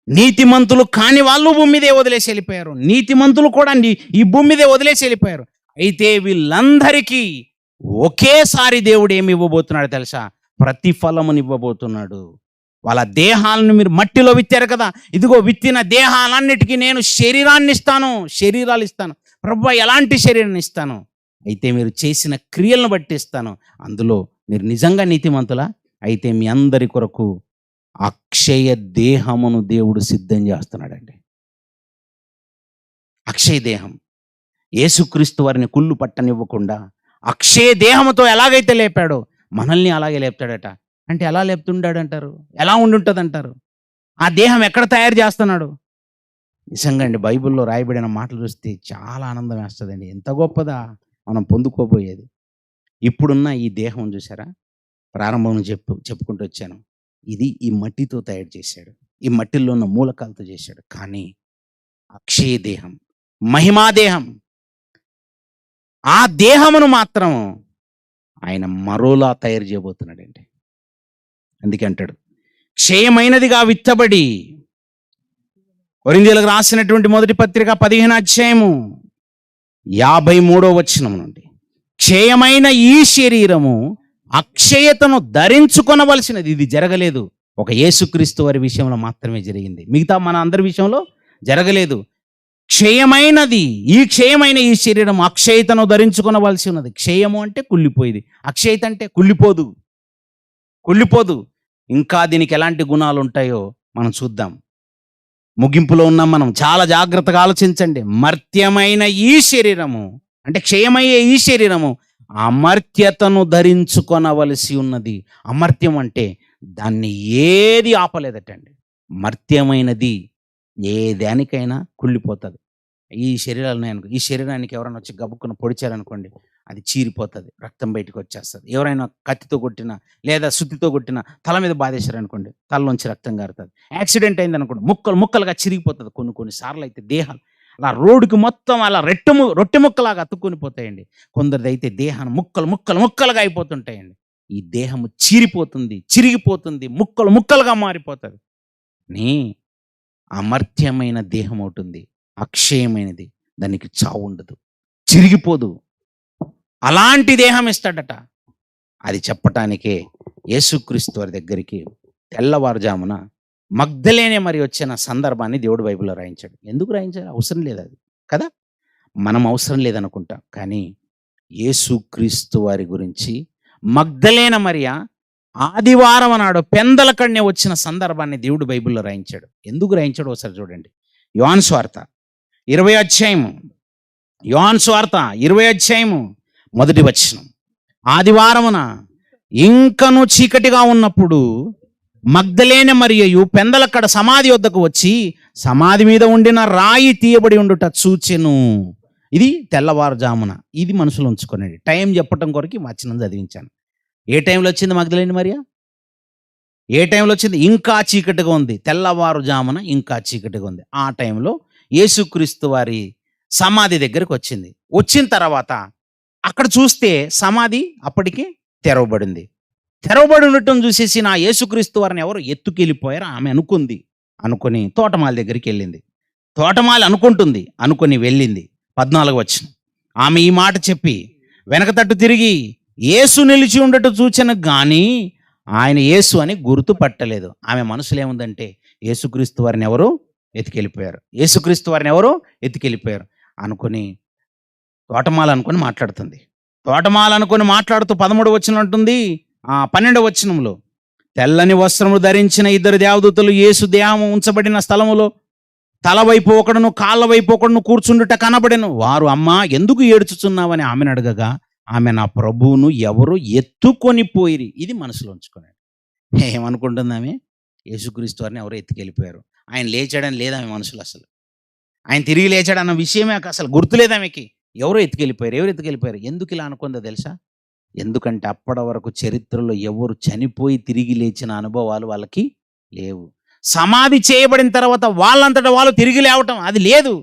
నీతిమంతులు కాని వాళ్ళు భూమి మీదే వదిలేసి వెళ్ళిపోయారు, నీతిమంతులు కూడా ఈ భూమి మీదే వదిలేసి వెళ్ళిపోయారు. అయితే వీళ్ళందరికీ ఒకేసారి దేవుడు ఏమి ఇవ్వబోతున్నాడు తెలుసా? ప్రతిఫలముని ఇవ్వబోతున్నాడు. వాళ్ళ దేహాలను మీరు మట్టిలో విత్తారు కదా, ఇదిగో విత్తిన దేహాలన్నిటికీ నేను శరీరాలు ఇస్తాను. ప్రభువా, ఎలాంటి శరీరాన్ని ఇస్తాను? అయితే మీరు చేసిన క్రియలను బట్టి ఇస్తాను. అందులో మీరు నిజంగా నీతిమంతులా? అయితే మీ అందరి కొరకు అక్షయ దేహమును దేవుడు సిద్ధం చేస్తున్నాడండి. అక్షయ దేహం. యేసుక్రీస్తు వారిని కుళ్ళు పట్టనివ్వకుండా అక్షయ దేహముతో ఎలాగైతే లేపాడో మనల్ని అలాగే లేపుతాడట. అంటే ఎలా లేపుతుండాడంటారు? ఎలా ఉండుంటదంటారు? ఆ దేహం ఎక్కడ తయారు చేస్తున్నాడు? నిజంగా అండి, బైబిల్‌లో రాయబడిన మాటలు చూస్తే చాలా ఆనందం వేస్తదండి. ఎంత గొప్పదా మనం పొందుకోబోయేది. ఇప్పుడున్న ఈ దేహం చూసారా? ప్రారంభంలో చెప్పుకుంటూ వచ్చాను. ఇది ఈ మట్టితో తయారు చేశాడు. ఈ మట్టిలో ఉన్న మూలకాలతో చేశాడు. కానీ అక్షయ దేహం, మహిమా దేహం, ఆ దేహమును మాత్రం ఆయన మరోలా తయారు చేయబోతున్నాడండి. అందుకే అంటాడు, క్షయమైనదిగా విత్తబడి, కొరింథీయులకు రాసినటువంటి మొదటి పత్రిక 15వ అధ్యాయము 53వ వచనం నుండి, క్షయమైన ఈ శరీరము అక్షయతను ధరించుకొనవలసినది. ఇది జరగలేదు, ఒక యేసుక్రీస్తు వారి విషయంలో మాత్రమే జరిగింది. మిగతా మన అందరి విషయంలో జరగలేదు. క్షయమైన ఈ శరీరం అక్షయతను ధరించుకొనవలసి ఉన్నది. క్షయము అంటే కుళ్ళిపోయేది, అక్షయత అంటే కుళ్ళిపోదు. ఇంకా దీనికి ఎలాంటి గుణాలు ఉంటాయో మనం చూద్దాం. ముగింపులో ఉన్నాం మనం. చాలా జాగ్రత్తగా ఆలోచించండి. మర్త్యమైన ఈ శరీరము అంటే క్షయమయ్యే ఈ శరీరము అమర్త్యతను ధరించుకొనవలసి ఉన్నది. అమర్త్యం అంటే దాన్ని ఏది ఆపలేదటండి. మర్త్యమైనది ఏ దానికైనా కుళ్ళిపోతుంది. ఈ శరీరానికి ఎవరైనా వచ్చి గబుక్కున పొడిచారనుకోండి, అది చీరిపోతుంది, రక్తం బయటకు వచ్చేస్తుంది. ఎవరైనా కత్తితో కొట్టినా లేదా సుత్తితో కొట్టినా తల మీద బాధేశారనుకోండి, తలలోంచి రక్తం గారుతుంది. యాక్సిడెంట్ అయిందనుకోండి, ముక్కలుగా చిరిగిపోతుంది. కొన్ని సార్లు అయితే దేహాలు అలా రోడ్డుకి మొత్తం అలా రొట్టె ముక్కలాగా అతుక్కొని పోతాయండి. కొందరిది అయితే దేహాన్ని ముక్కలుగా అయిపోతుంటాయండి. ఈ దేహము చీరిపోతుంది, చిరిగిపోతుంది, ముక్కలుగా మారిపోతుంది. నీ అమర్త్యమైన దేహం అవుతుంది, అక్షయమైనది, దానికి చావు ఉండదు, చిరిగిపోదు. అలాంటి దేహం ఇస్తాడట. అది చెప్పటానికే యేసుక్రీస్తు వారి దగ్గరికి తెల్లవారుజామున మగ్దలేనే మరి వచ్చిన సందర్భాన్ని దేవుడు బైబిల్లో రాయించాడు. ఎందుకు రాయించాడు? అవసరం లేదు అది కదా, మనం అవసరం లేదనుకుంటాం. కానీ యేసుక్రీస్తు వారి గురించి మగ్దలేన మరియ ఆదివారం నాడు పెందలకడనే వచ్చిన సందర్భాన్ని దేవుడు బైబిల్లో రాయించాడు. ఎందుకు రాయించాడు ఒకసారి చూడండి. యోహాను సువార్త 20వ అధ్యాయము, యోహాను సువార్త 20వ అధ్యాయము 1వ వచనం. ఆదివారమున ఇంకను చీకటిగా ఉన్నప్పుడు మగ్దలేనే మరియయు పెందలకడ సమాధి వద్దకు వచ్చి సమాధి మీద ఉండిన రాయి తీయబడి ఉండుట చూచెను. ఇది తెల్లవారుజామున. ఇది మనసులో ఉంచుకోనండి. టైం చెప్పటం కొరకు వచనం చదివించాను. ఏ టైంలో వచ్చింది మగ్దలేనే మరియ? ఏ టైంలో వచ్చింది? ఇంకా చీకటిగా ఉంది. తెల్లవారుజామున ఇంకా చీకటిగా ఉంది. ఆ టైంలో యేసుక్రీస్తు వారి సమాధి దగ్గరికి వచ్చింది. వచ్చిన తర్వాత అక్కడ చూస్తే సమాధి అప్పటికే తెరవబడింది. తెరవబడి ఉండటం చూసేసి నా యేసుక్రీస్తు వారిని ఎవరు ఎత్తుకెళ్ళిపోయారు ఆమె అనుకొని తోటమాల దగ్గరికి వెళ్ళింది. తోటమాల అనుకొని వెళ్ళింది. 14వ వచనం. ఆమె ఈ మాట చెప్పి వెనక తట్టు తిరిగి యేసు నిలిచి ఉండటం చూచెను గాని ఆయన యేసు అని గుర్తుపట్టలేదు. ఆమె మనసులో ఏముందంటే యేసుక్రీస్తు వారిని ఎవరు ఎత్తుకెళ్ళిపోయారు అనుకొని తోటమాల అనుకొని మాట్లాడుతుంది. తోటమాల అనుకొని మాట్లాడుతూ 13వ వచనం అంటుంది, 12వ వచనంలో, తెల్లని వస్త్రములు ధరించిన 2 దేవదూతలు యేసు దేహము ఉంచబడిన స్థలములో తల వైపు ఒకడును కాళ్ళ వైపు ఒకడును కూర్చుండుట కనబడెను. వారు, అమ్మా ఎందుకు ఏడ్చుచున్నావని ఆమెను అడగగా ఆమె, నా ప్రభువును ఎవరు ఎత్తుకొని పోయిరి. ఇది మనసులో ఉంచుకున్నాడు. ఏమనుకుంటుంది ఆమె? యేసుక్రీస్తు వారిని ఎవరో ఎత్తుకెళ్ళిపోయారు. ఆయన లేచాడని లేదా ఆమె మనసులో. అసలు ఆయన తిరిగి లేచాడన్న విషయమే అసలు గుర్తులేదు ఆమెకి. ఎవరు ఎత్తుకెళ్ళిపోయారు. ఎందుకు ఇలా అనుకుందో తెలుసా? ఎందుకంటే అప్పటి వరకు చరిత్రలో ఎవరు చనిపోయి తిరిగి లేచిన అనుభవాలు వాళ్ళకి లేవు. సమాధి చేయబడిన తర్వాత వాళ్ళంతటా వాళ్ళు తిరిగి లేవటం అది లేదు.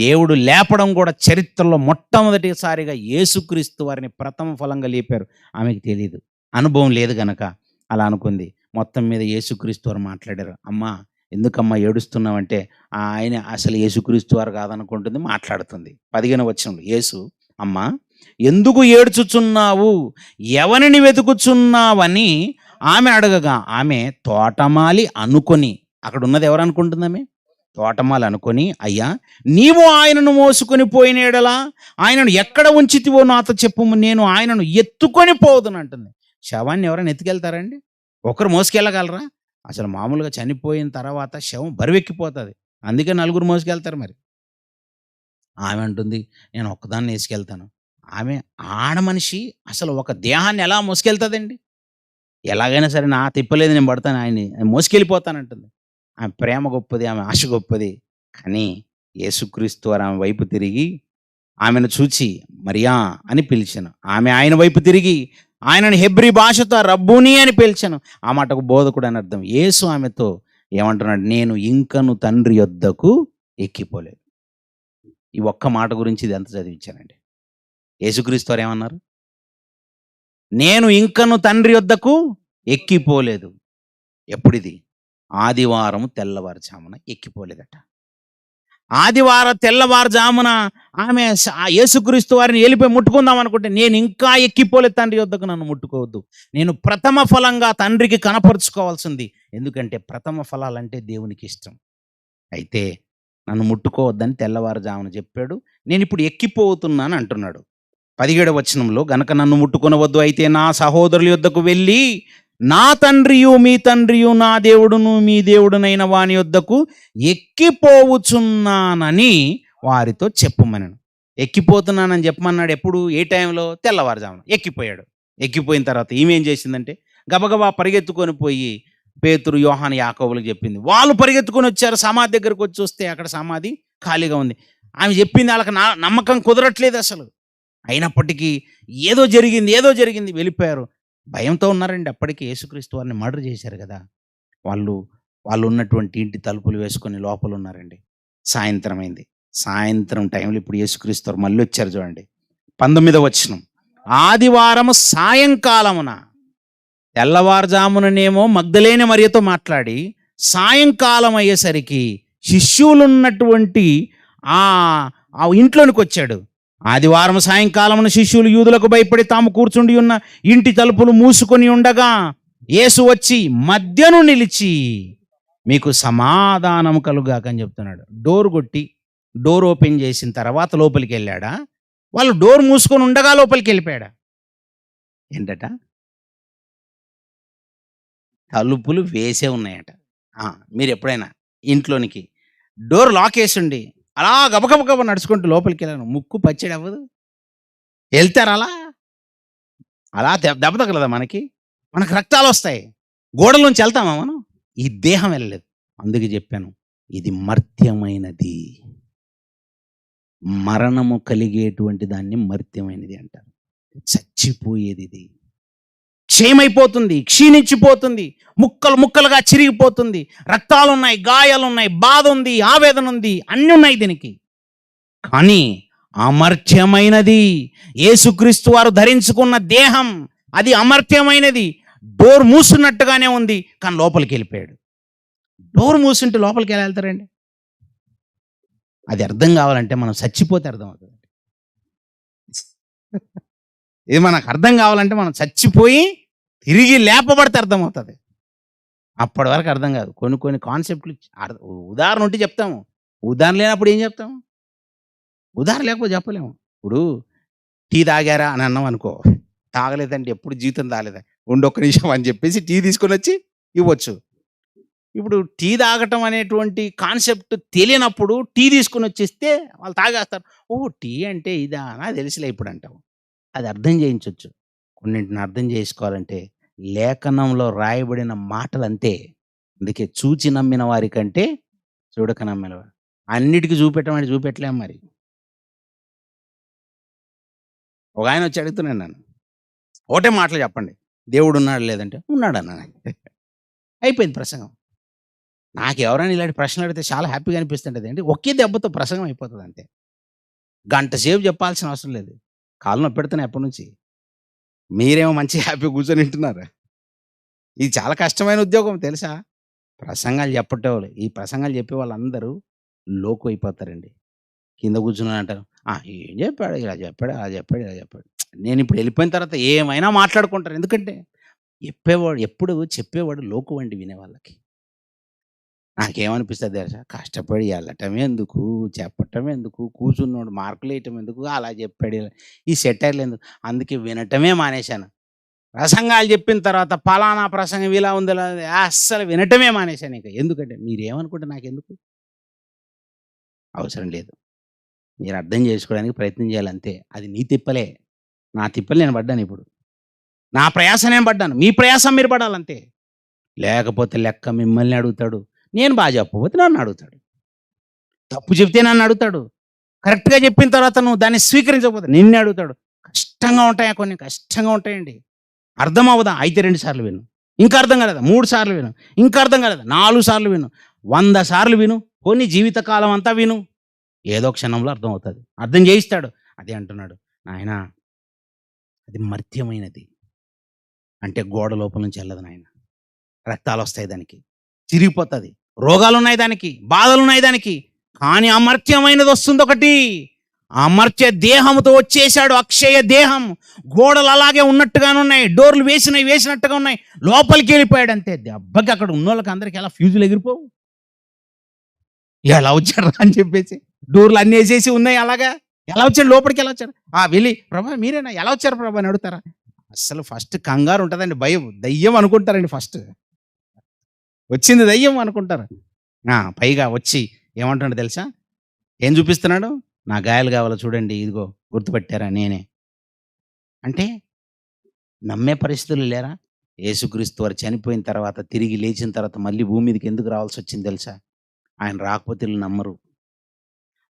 దేవుడు లేపడం కూడా చరిత్రలో మొట్టమొదటిసారిగా యేసుక్రీస్తు వారిని ప్రథమ ఫలంగా లేపారు. ఆమెకి తెలియదు, అనుభవం లేదు గనక అలా అనుకుంది. మొత్తం మీద యేసుక్రీస్తు వారు మాట్లాడారు. అమ్మా ఎందుకమ్మా ఏడుస్తున్నావంటే ఆయన అసలు యేసుక్రీస్తు వారు కాదనుకుంటుంది, మాట్లాడుతుంది. 15వ వచనంలో యేసు, అమ్మా ఎందుకు ఏడ్చుచున్నావు, ఎవరిని వెతుకుచున్నావని ఆమె అడగగా ఆమె తోటమాలి అనుకొని, అక్కడ ఉన్నది ఎవరు అనుకుంటుంది ఆమె? తోటమాలి అనుకొని, అయ్యా నీవు ఆయనను మోసుకొని పోయిన ఎడలా ఆయనను ఎక్కడ ఉంచితివో నాతో చెప్పుము, నేను ఆయనను ఎత్తుకొని పోదును అంటుంది. శవాన్ని ఎవరైనా ఎత్తుకెళ్తారండి? ఒకరు మోసుకెళ్ళగలరా? అసలు మామూలుగా చనిపోయిన తర్వాత శవం బరువెక్కిపోతది. అందుకే నలుగురు మోసుకెళ్తారు మరి. ఆమె అంటుంది, "నేను ఒక్కదాన్ని ఏసుకెళ్తాను." ఆమె ఆడ మనిషి అసలు ఒక దేహాన్ని ఎలా మోసుకెళ్తదండి? ఎలాగైనా సరే నా తిప్పలేదు నేను పడతాను ఆయన్ని మోసుకెళ్ళిపోతానంటుంది. ఆమె ప్రేమ గొప్పది, ఆమె ఆశ గొప్పది. కానీ యేసుక్రీస్తు వారు ఆమె వైపు తిరిగి ఆమెను చూచి మరియా అని పిలిచెను. ఆమె ఆయన వైపు తిరిగి ఆయనను హెబ్రీ భాషతో రబ్బూని అని పిలిచెను. ఆ మాటకు బోధకుడు అని అర్థం. యేసు ఆమెతో ఏమంటున్నాడు? నేను ఇంకను తండ్రి యొద్దకు ఎక్కిపోలేదు. ఈ ఒక్క మాట గురించి ఇదంతా చదివించానండి. యేసుక్రీస్తు వారు ఏమన్నారు? నేను ఇంకను తండ్రి యొద్దకు ఎక్కిపోలేదు. ఎప్పుడిది? ఆదివారం తెల్లవారుజామున ఎక్కిపోలేదట. ఆదివారం తెల్లవారుజామున ఆమె యేసుక్రీస్తు వారిని ఎళ్ళిపోయి ముట్టుకుందాం అనుకుంటే, నేను ఇంకా ఎక్కిపోలేదు తండ్రి యొద్దకు, నన్ను ముట్టుకోవద్దు. నేను ప్రథమ ఫలంగా తండ్రికి కనపరుచుకోవాల్సింది. ఎందుకంటే ప్రథమ ఫలాలంటే దేవునికి ఇష్టం. అయితే నన్ను ముట్టుకోవద్దని తెల్లవారుజామున చెప్పాడు. నేనిప్పుడు ఎక్కిపోతున్నాను అంటున్నాడు. 17వ వచనంలో, గనక నన్ను ముట్టుకొనవద్దు, అయితే నా సహోదరుల యొద్దకు వెళ్ళి నా తండ్రియు మీ తండ్రియు నా దేవుడును మీ దేవుడునైన వాని యొద్దకు ఎక్కిపోవుచున్నానని వారితో చెప్పమనెను. ఎక్కిపోతున్నానని చెప్పమన్నాడు. ఎప్పుడు? ఏ టైంలో? తెల్లవారుజామున ఎక్కిపోయాడు. ఎక్కిపోయిన తర్వాత ఈమె ఏం చేసిందంటే గబగబా పరిగెత్తుకొని పోయి పేతురు, యోహాను, యాకోబులకు చెప్పింది. వాళ్ళు పరిగెత్తుకొని వచ్చారు. సమాధి దగ్గరకు వచ్చి చూస్తే అక్కడ సమాధి ఖాళీగా ఉంది. ఆమె చెప్పింది వాళ్ళకి నమ్మకం కుదరట్లేదు అసలు. అయినప్పటికీ ఏదో జరిగింది, ఏదో జరిగింది, వెళ్ళిపోయారు. భయంతో ఉన్నారండి. అప్పటికి యేసుక్రీస్తు వారిని మర్డర్ చేశారు కదా! వాళ్ళు ఉన్నటువంటి ఇంటి తలుపులు వేసుకొని లోపల ఉన్నారండి. సాయంత్రం అయింది. సాయంత్రం టైంలో ఇప్పుడు యేసుక్రీస్తు వారు మళ్ళీ వచ్చారు చూడండి. 19వ వచనం, ఆదివారము సాయంకాలమున, తెల్లవారుజాముననేమో మగ్దలేనే మరియతో మాట్లాడి సాయంకాలం అయ్యేసరికి శిష్యులున్నటువంటి ఆ ఇంట్లోనికి వచ్చాడు. ఆదివారం సాయంకాలమున శిష్యులు యూదులకు భయపడి తాము కూర్చుండి ఉన్న ఇంటి తలుపులు మూసుకొని ఉండగా యేసు వచ్చి మధ్యను నిలిచి మీకు సమాధానం కలుగాక అని చెప్తున్నాడు. డోర్ కొట్టి డోర్ ఓపెన్ చేసిన తర్వాత లోపలికి వెళ్ళాడా? వాళ్ళు డోర్ మూసుకొని ఉండగా లోపలికి వెళ్ళిపోయాడా? ఏంటట? తలుపులు వేసే ఉన్నాయట. మీరు ఎప్పుడైనా ఇంట్లోనికి డోర్ లాక్ వేసిండి అలా గబగబ నడుచుకుంటూ లోపలికి వెళ్ళాను, ముక్కు పచ్చడి అవ్వదు? వెళ్తారు అలా అలా దెబ్బ తగలదా మనకి? మనకు రక్తాలు వస్తాయి. గోడలోంచి వెళ్తామా మనం? ఈ దేహం వెళ్ళలేదు. అందుకే చెప్పాను, ఇది మర్త్యమైనది. మరణము కలిగేటువంటి దాన్ని మర్త్యమైనది అంటారు. చచ్చిపోయేది ఇది. క్షయమైపోతుంది, క్షీణించిపోతుంది, ముక్కలు ముక్కలుగా చిరిగిపోతుంది. రక్తాలున్నాయి, గాయాలున్నాయి, బాధ ఉంది, ఆవేదన ఉంది, అన్నీ ఉన్నాయి దీనికి. కానీ అమర్త్యమైనది యేసుక్రీస్తు వారు ధరించుకున్న దేహం, అది అమర్త్యమైనది. డోర్ మూసున్నట్టుగానే ఉంది, కానీ లోపలికి వెళ్ళిపోయాడు. డోర్ మూసుంటే లోపలికి ఎలా వెళ్తారండి? అది అర్థం కావాలంటే మనం చచ్చిపోతే అర్థం అవుతుంది. ఇది మనకు అర్థం కావాలంటే మనం చచ్చిపోయి తిరిగి లేపబడితే అర్థమవుతుంది. అప్పటి వరకు అర్థం కాదు. కొన్ని కాన్సెప్ట్లు ఉదాహరణ ఉంటే చెప్తాము, ఉదాహరణ లేనప్పుడు ఏం చెప్తాము? ఉదాహరణ లేకపోతే చెప్పలేము. ఇప్పుడు టీ తాగారా అని అన్నాం అనుకో, తాగలేదంటే ఎప్పుడు జీవితం తాగలేదా, ఒక్క నిమిషం అని చెప్పేసి టీ తీసుకొని వచ్చి ఇవ్వచ్చు. ఇప్పుడు టీ తాగటం అనేటువంటి కాన్సెప్ట్ తెలియనప్పుడు టీ తీసుకొని వచ్చేస్తే వాళ్ళు తాగేస్తారు. టీ అంటే ఇదా నాకు తెలిసిలే ఇప్పుడు అంటావు. అది అర్థం చేయించవచ్చు. కొన్నింటిని అర్థం చేసుకోవాలంటే లేఖనంలో రాయబడిన మాటలు అంతే. అందుకే చూచి నమ్మిన వారి కంటే చూడక నమ్మిన వారు. అన్నిటికీ చూపెట్టమంటే చూపెట్టలేము. మరి ఒక ఆయన వచ్చి అడుగుతున్నాను నన్ను, ఒకటే మాటలు చెప్పండి, దేవుడు ఉన్నాడు లేదంటే ఉన్నాడు అన్నాను. అయిపోయింది ప్రసంగం. నాకు ఎవరైనా ఇలాంటి ప్రశ్నలు అడిగితే చాలా హ్యాపీగా అనిపిస్తుంటుంది. ఏంటి, ఒకే దెబ్బతో ప్రసంగం అయిపోతుంది అంతే. గంట సేపు చెప్పాల్సిన అవసరం లేదు. కాళ్ళు నొప్పి పెడుతున్నాయి ఎప్పటి నుంచి. మీరేమో మంచి హ్యాపీ కూర్చొని వింటున్నారు. ఇది చాలా కష్టమైన ఉద్యోగం తెలుసా? ప్రసంగాలు చెప్పేవాళ్ళు, ఈ ప్రసంగాలు చెప్పే వాళ్ళందరూ లోకు అయిపోతారండి. కింద కూర్చుని అంటారు, ఏం చెప్పాడు, ఇలా చెప్పాడు, అలా చెప్పాడు, ఇలా చెప్పాడు. నేను ఇప్పుడు వెళ్ళిపోయిన తర్వాత ఏమైనా మాట్లాడుకుంటారు. ఎందుకంటే చెప్పేవాడు లోకు వండి వినేవాళ్ళకి. నాకేమనిపిస్తుంది తెలుసా? కష్టపడి వెళ్ళటం ఎందుకు, చెప్పటం ఎందుకు, కూర్చున్నాడు మార్కులు వేయటం ఎందుకు, అలా చెప్పాడు, ఈ సెటైర్లు ఎందుకు, అందుకే వినటమే మానేశాను. ప్రసంగాలు చెప్పిన తర్వాత పలానా ప్రసంగం ఇలా ఉంది ఇలా ఉంది, అస్సలు వినటమే మానేశాను ఇక. ఎందుకంటే మీరేమనుకుంటే నాకెందుకు? అవసరం లేదు. మీరు అర్థం చేసుకోవడానికి ప్రయత్నం చేయాలి అంతే. అది నీ తిప్పలే. నా తిప్పలు నేను పడ్డానిప్పుడు. నా ప్రయాస నేను పడ్డాను. మీ ప్రయాసం మీరు పడాలంతే. లేకపోతే లెక్క మిమ్మల్ని అడుగుతాడు. నేను చెప్పకపోతే నన్ను అడుగుతాడు. తప్పు చెప్తే నన్ను అడుగుతాడు. కరెక్ట్‌గా చెప్పిన తర్వాత నువ్వు దాన్ని స్వీకరించకపోతే నిన్నే అడుగుతాడు. కష్టంగా ఉంటాయా కొన్ని? కష్టంగా ఉంటాయండి. అర్థం అవ్వదా? అయితే 2 సార్లు విను. ఇంకా అర్థం కాలేదా? 3 సార్లు విను. ఇంకా అర్థం కాలేదా? 4 సార్లు విను. 100 సార్లు విను. పోనీ జీవితకాలం అంతా విను. ఏదో క్షణంలో అర్థమవుతది. అర్థం చేయిస్తాడు. అదే అంటున్నాడు. నాయనా అది మర్త్యమైనది. అంటే గోడ లోపల నుంచి ఎళ్ళదు నాయన. రక్తాలొస్తాయి దానికి. చిరిగిపోతది. రోగాలున్నాయి దానికి. బాధలున్నాయి దానికి. కానీ అమర్త్యమైనదొస్తుందొకటి. ఆ అమర్త్య దేహముతో వచ్చేసాడు. అక్షయ దేహం. గోడలు అలాగే ఉన్నట్టుగానే ఉన్నాయి. డోర్లు వేసినట్టుగా ఉన్నాయి. లోపలికి వెళ్ళిపోయాడు అంతే. దెబ్బకి అక్కడ ఉన్నోళ్ళకి అందరికి ఎలా ఫ్యూజులు ఎగిరిపోవు. ఎలా వచ్చాడు అని చెప్పేసి. డోర్లు అన్నీ వేసేసి ఉన్నాయి అలాగా. ఎలా వచ్చాడు? లోపలికి ఎలా వచ్చాడు? వెళ్ళి ప్రభా మీరేనా? ఎలా వచ్చారు ప్రభా అని అడుగుతారా? అస్సలు ఫస్ట్ కంగారు ఉంటదండి. భయం. దయ్యం అనుకుంటారండి ఫస్ట్. వచ్చింది దయ్యం అనుకుంటారు. పైగా వచ్చి ఏమంటున్నాడు తెలుసా? ఏం చూపిస్తున్నాడు? నా గాయాలు కావాలో చూడండి. ఇదిగో గుర్తుపట్టారా నేనే. అంటే నమ్మే పరిస్థితులు లేరా? యేసుక్రీస్తు వారు చనిపోయిన తర్వాత తిరిగి లేచిన తర్వాత మళ్ళీ భూమి మీదకి ఎందుకు రావాల్సి వచ్చింది తెలుసా? ఆయన రాకపోతే వీళ్ళు నమ్మరు.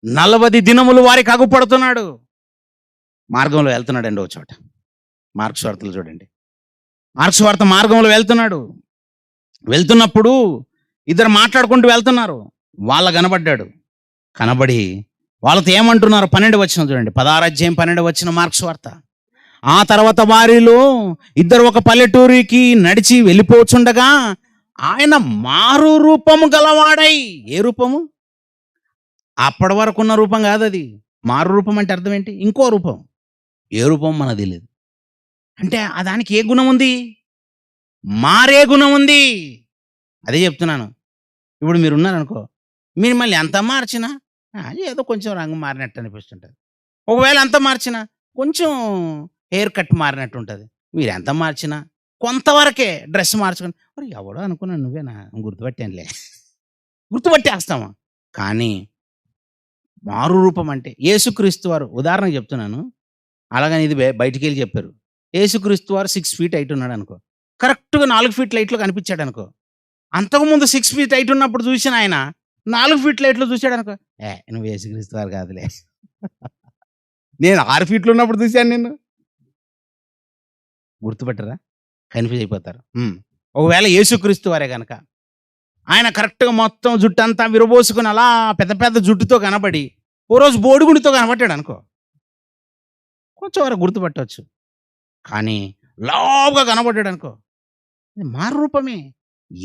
40 దినములు వారికి అగుపడుతున్నాడు. మార్గంలో వెళ్తున్నాడండి ఓ చోట. మార్క్స్ వార్తలు చూడండి. మార్క్స్ వార్త మార్గంలో వెళ్తున్నాడు. వెళ్తున్నప్పుడు ఇద్దరు మాట్లాడుకుంటూ వెళ్తున్నారు. వాళ్ళ కనబడ్డాడు. కనబడి వాళ్ళతో ఏమంటున్నారు? 12 వచనం చూడండి. 16 అధ్యాయం 12 వచనం మార్క్స్ వార్త. ఆ తర్వాత వారిలో ఇద్దరు ఒక పల్లెటూరికి నడిచి వెళ్ళిపోచుండగా ఆయన మారు రూపము గలవాడై. ఏ రూపము? అప్పటి వరకు ఉన్న రూపం కాదు అది. మారు రూపం అంటే అర్థం ఏంటి? ఇంకో రూపం. ఏ రూపం మనకు తెలియదు. అంటే దానికి ఏ గుణం ఉంది? మారే గుణం ఉంది. అదే చెప్తున్నాను. ఇప్పుడు మీరున్నారనుకో, మీరు మళ్ళీ ఎంత మార్చినా ఏదో కొంచెం రంగు మారినట్టు అనిపిస్తుంటుంది. ఒకవేళ అంత మార్చినా కొంచెం హెయిర్ కట్ మారినట్టు ఉంటుంది. మీరు ఎంత మార్చినా కొంతవరకే డ్రెస్ మార్చుకొని మరి ఎవడో అనుకున్నాను నువ్వేనా గుర్తుపట్టానులే గుర్తుపట్టేస్తామా. కానీ మారు రూపం అంటే యేసుక్రీస్తు వారు ఉదాహరణకు చెప్తున్నాను. అలాగని ఇది బయటికి వెళ్ళి చెప్పారు. యేసుక్రీస్తు వారు 6 ఫీట్ హైట్ ఉన్నాడు అనుకో, కరెక్ట్‌గా 4 ఫీట్ లైట్‌లో కనిపించాడు అనుకో. అంతకుముందు 6 ఫీట్ హైట్ ఉన్నప్పుడు చూసిన ఆయన 4 ఫీట్ లైట్‌లో చూసాడు అనుకో, నువ్వు యేసుక్రీస్తు వారు కాదులే. నేను 6 ఫీట్లు ఉన్నప్పుడు చూశాను నిన్ను. గుర్తుపట్టరా? కన్‌ఫ్యూజ్ అయిపోతారు. ఒకవేళ యేసుక్రీస్తు వారే గనక ఆయన కరెక్ట్‌గా మొత్తం జుట్టంతా విరబోసుకొని అలా పెద్ద పెద్ద జుట్టుతో కనబడి ఓ రోజు బోడిగుండితో కనబడ్డాడు అనుకో, కొంచెం వరకు గుర్తుపట్టవచ్చు. కానీ లావుగా కనబడ్డాడు అనుకో, అది మారు రూపమే.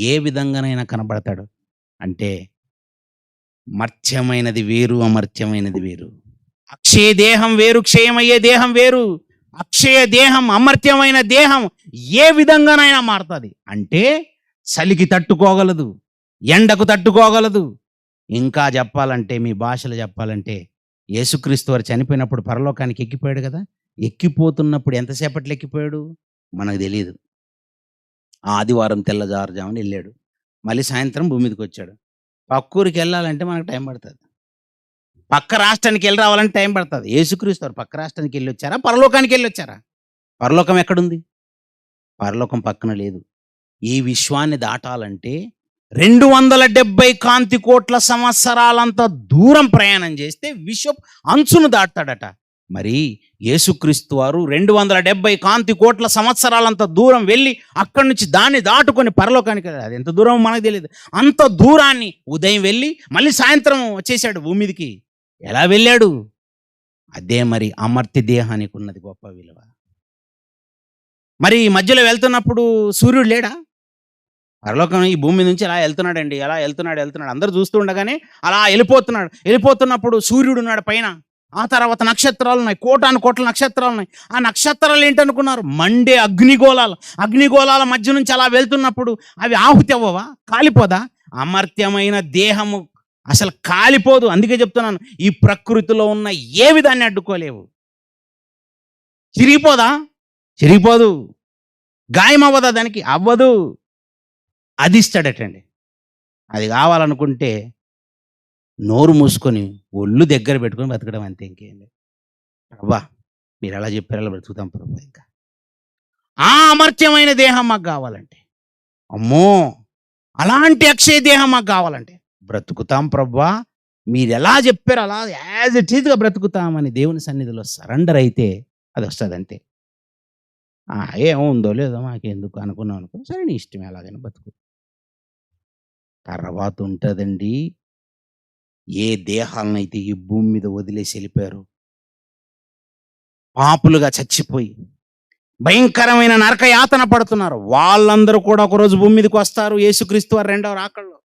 ఏ విధంగానైనా కనబడతాడు. అంటే మర్త్యమైనది వేరు, అమర్త్యమైనది వేరు. అక్షయ దేహం వేరు, క్షయమయ్యే దేహం వేరు. అక్షయ దేహం, అమర్త్యమైన దేహం ఏ విధంగానైనా మారుతుంది. అంటే చలికి తట్టుకోగలదు, ఎండకు తట్టుకోగలదు. ఇంకా చెప్పాలంటే మీ భాషలో చెప్పాలంటే యేసుక్రీస్తు వారు చనిపోయినప్పుడు పరలోకానికి ఎక్కిపోయాడు కదా. ఎక్కిపోతున్నప్పుడు ఎంతసేపట్లో ఎక్కిపోయాడు మనకు తెలియదు. ఆదివారం తెల్లవారుజామున వెళ్ళాడు. మళ్ళీ సాయంత్రం భూమి మీదకి వచ్చాడు. పక్కూరికి వెళ్ళాలంటే మనకు టైం పడుతుంది. పక్క రాష్ట్రానికి వెళ్ళి రావాలంటే టైం పడుతుంది. యేసుక్రీస్తు వారు పక్క రాష్ట్రానికి వెళ్ళి వచ్చారా? పరలోకానికి వెళ్ళి వచ్చారా? పరలోకం ఎక్కడుంది? పరలోకం పక్కన లేదు. ఈ విశ్వాన్ని దాటాలంటే 270 కాంతి కోట్ల సంవత్సరాలంత దూరం ప్రయాణం చేస్తే విశ్వ అంచును దాటాడట. మరి యేసుక్రీస్తు వారు 270 కాంతి కోట్ల సంవత్సరాలంత దూరం వెళ్ళి అక్కడి నుంచి దాన్ని దాటుకొని పరలోకానికి, అది ఎంత దూరం మనకు తెలియదు. అంత దూరాన్ని ఉదయం వెళ్ళి మళ్ళీ సాయంత్రం వచ్చేసాడు భూమి మీదకి. ఎలా వెళ్ళాడు? అదే మరి అమర్త్య దేహానికి ఉన్నది గొప్ప విలువ. మరి మధ్యలో వెళ్తున్నప్పుడు సూర్యుడు లేడా? పరలోకం ఈ భూమి నుంచి ఎలా వెళ్తున్నాడండి, ఎలా వెళ్తున్నాడు అందరూ చూస్తూ ఉండగానే అలా వెళ్ళిపోతున్నప్పుడు సూర్యుడు ఉన్నాడు పైన. ఆ తర్వాత నక్షత్రాలు ఉన్నాయి, కోటాను కోట్ల నక్షత్రాలు ఉన్నాయి. ఆ నక్షత్రాలు ఏంటనుకున్నారు? మండే అగ్నిగోళాల మధ్య నుంచి అలా వెళ్తున్నప్పుడు అవి ఆహుతి అవ్వవా? కాలిపోదా? అమర్త్యమైన దేహము అసలు కాలిపోదు. అందుకే చెప్తున్నాను, ఈ ప్రకృతిలో ఉన్న ఏ విధాన్ని అడ్డుకోలేవు. చిరిగిపోదా? చిరిగిపోదు. గాయం అవ్వదా దానికి? అవ్వదు. అది ఇస్తాడటండి. అది కావాలనుకుంటే నోరు మూసుకొని, ఒళ్ళు దగ్గర పెట్టుకొని బతకడం అంతే, ఇంకేం లేదు. ప్రభా! మీరెలా చెప్పారో అలా బ్రతుకుతాం ప్రభా ఇంకా. ఆ అమర్త్యమైన దేహం మాకు కావాలంటే, అమ్మో! అలాంటి అక్షయ దేహం మాకు కావాలంటే, బ్రతుకుతాం ప్రభా! మీరెలా చెప్పారో అలా యాజ్ ఇట్ ఈజ్‌గా బ్రతుకుతామని దేవుని సన్నిధిలో సరెండర్ అయితే అదొస్తదంతే. ఆ! ఏముందో లేదో మాకెందుకు అనుకున్నామనుకో, సరే నీ ఇష్టం ఎలాగైనా బతుకు. తర్వాత ఉంటదండి, ఏ దేహాలనైతే ఈ భూమి మీద వదిలేసి ఎళ్ళిపోయారో, పాపులుగా చచ్చిపోయి భయంకరమైన నరక యాతన పడుతున్నారు. వాళ్ళందరూ కూడా ఒకరోజు భూమి మీదకొస్తారు యేసుక్రీస్తు వారి రెండవ రాకడలో.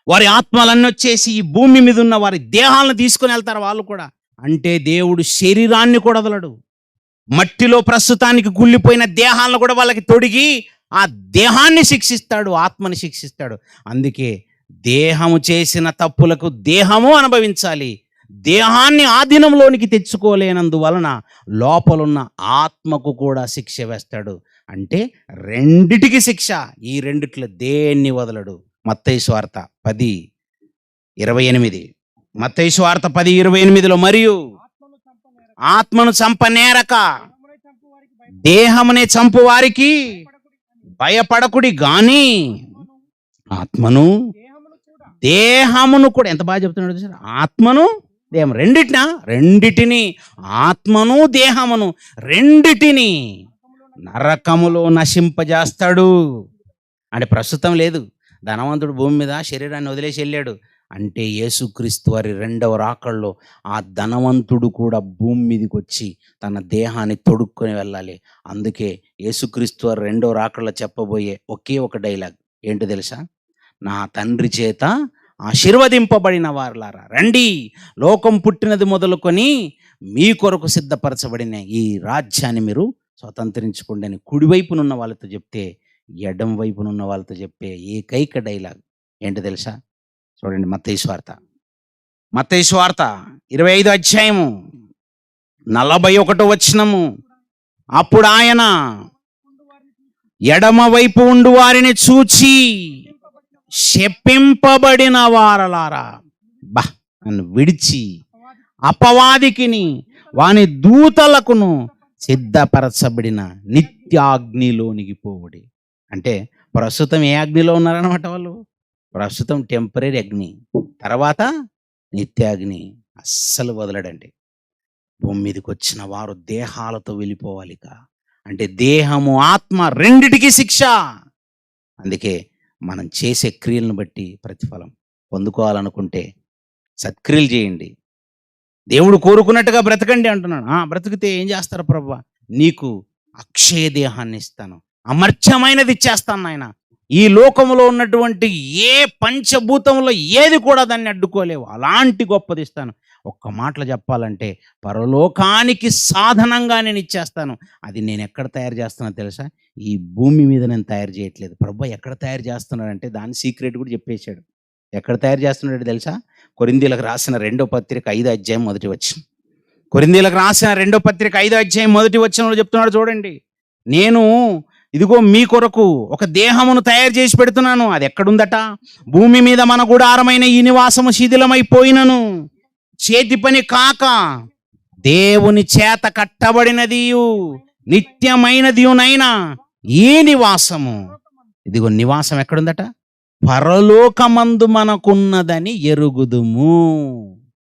వారి ఆత్మలన్నీ వచ్చేసి ఈ భూమి మీద ఉన్న వారి దేహాలను తీసుకొని వెళ్తారు వాళ్ళు కూడా. అంటే దేవుడు శరీరాన్ని కూడా వదలడు. మట్టిలో ప్రస్తుతానికి కుళ్ళిపోయిన దేహాలను కూడా వాళ్ళకి తొడిగి ఆ దేహాన్ని శిక్షిస్తాడు, ఆత్మని శిక్షిస్తాడు. అందుకే దేహము చేసిన తప్పులకు దేహము అనుభవించాలి. దేహాన్ని ఆధీనంలోనికి తెచ్చుకోలేనందువలన లోపలున్న ఆత్మకు కూడా శిక్ష వేస్తాడు. అంటే రెండిటికి శిక్ష. ఈ రెండిట్లో దేన్ని వదలడు. మత్తయి సువార్త 10:28. మత్తయి సువార్త 10:28లో మరియు ఆత్మను చంపనేరక దేహమునే చంపు వారికి భయపడకుడి గాని ఆత్మను దేహమును కూడా, ఎంత బాగా చెప్తున్నాడు చూసారా? ఆత్మను దేహం రెండిటిని, ఆత్మను దేహమును రెండిటిని నరకములో నశింపజేస్తాడు. అంటే ప్రస్తుతం లేదు, ధనవంతుడు భూమి మీద శరీరాన్ని వదిలేసి వెళ్ళాడు. అంటే యేసుక్రీస్తు వారి రెండవ రాకడలో ఆ ధనవంతుడు కూడా భూమి మీదకి వచ్చి తన దేహాన్ని తొడుక్కొని వెళ్ళాలి. అందుకే యేసుక్రీస్తు వారి రెండవ రాకడలో చెప్పబోయే ఒకే ఒక డైలాగ్ ఏంటో తెలుసా? నా తండ్రి చేత ఆశీర్వదింపబడిన వారులారా రండి, లోకం పుట్టినది మొదలుకొని మీ కొరకు సిద్ధపరచబడిన ఈ రాజ్యాన్ని మీరు స్వతంత్రించుకోండి అని కుడివైపునున్న వాళ్ళతో చెప్తే, ఎడం వైపునున్న వాళ్ళతో చెప్పే ఏకైక డైలాగ్ ఏంటో తెలుసా? చూడండి, మత్తయి సువార్త 25 అధ్యాయము 41 వచనము. అప్పుడు ఆయన ఎడమ వైపు ఉండు వారిని చూచి, శపింపబడిన వారలారా, బా, నన్ను విడిచి అపవాదికిని వాని దూతలకును సిద్ధపరచబడిన నిత్యాగ్నిలోనికి పోవుడి. అంటే ప్రస్తుతం ఏ అగ్నిలో ఉన్నారనమాట వాళ్ళు? ప్రస్తుతం టెంపరీ అగ్ని, తర్వాత నిత్యాగ్ని. అస్సలు వదలడండి. భూమి మీదకి వచ్చిన వారు దేహాలతో వెళ్ళిపోవాలిక. అంటే దేహము ఆత్మ రెండిటికి శిక్ష. అందుకే మనం చేసే క్రియలను బట్టి ప్రతిఫలం పొందుకోవాలనుకుంటే సత్క్రియలు చేయండి, దేవుడు కోరుకున్నట్టుగా బ్రతకండి అంటున్నాడు. బ్రతికితే ఏం చేస్తారు ప్రభువా? నీకు అక్షయ దేహాన్ని ఇస్తాను, అమర్త్యమైనది ఇచ్చేస్తాను నాయన. ఈ లోకంలో ఉన్నటువంటి ఏ పంచభూతంలో ఏది కూడా దాన్ని అడ్డుకోలేవు, అలాంటి గొప్పది ఇస్తాను. ఒక్క మాటలో చెప్పాలంటే పరలోకానికి సాధనంగా నేను ఇచ్చేస్తాను. అది నేను ఎక్కడ తయారు చేస్తున్నానో తెలుసా? ఈ భూమి మీద నేను తయారు చేయట్లేదు. ప్రభువా ఎక్కడ తయారు చేస్తున్నాడంటే దాని సీక్రెట్ కూడా చెప్పేశాడు. ఎక్కడ తయారు చేస్తున్నాడు తెలుసా? కొరింథీయులకు రాసిన 2వ పత్రిక 5వ అధ్యాయం 1వ వచనం. కొరింథీయులకు రాసిన 2వ పత్రిక 5వ అధ్యాయం 1వ వచనంలో చెప్తున్నాడు చూడండి. నేను ఇదిగో మీ కొరకు ఒక దేహమును తయారు చేసి పెడుతున్నాను. అది ఎక్కడుందట? భూమి మీద మన గుడారమైన ఈ నివాసము శిథిలమైపోయినను చేతి పని కాక దేవుని చేత కట్టబడినదియు నిత్యమైనదియునైనా ఈ నివాసము, ఇదిగో నివాసం ఎక్కడుందట? పరలోకమందు మనకున్నదని ఎరుగుదుము.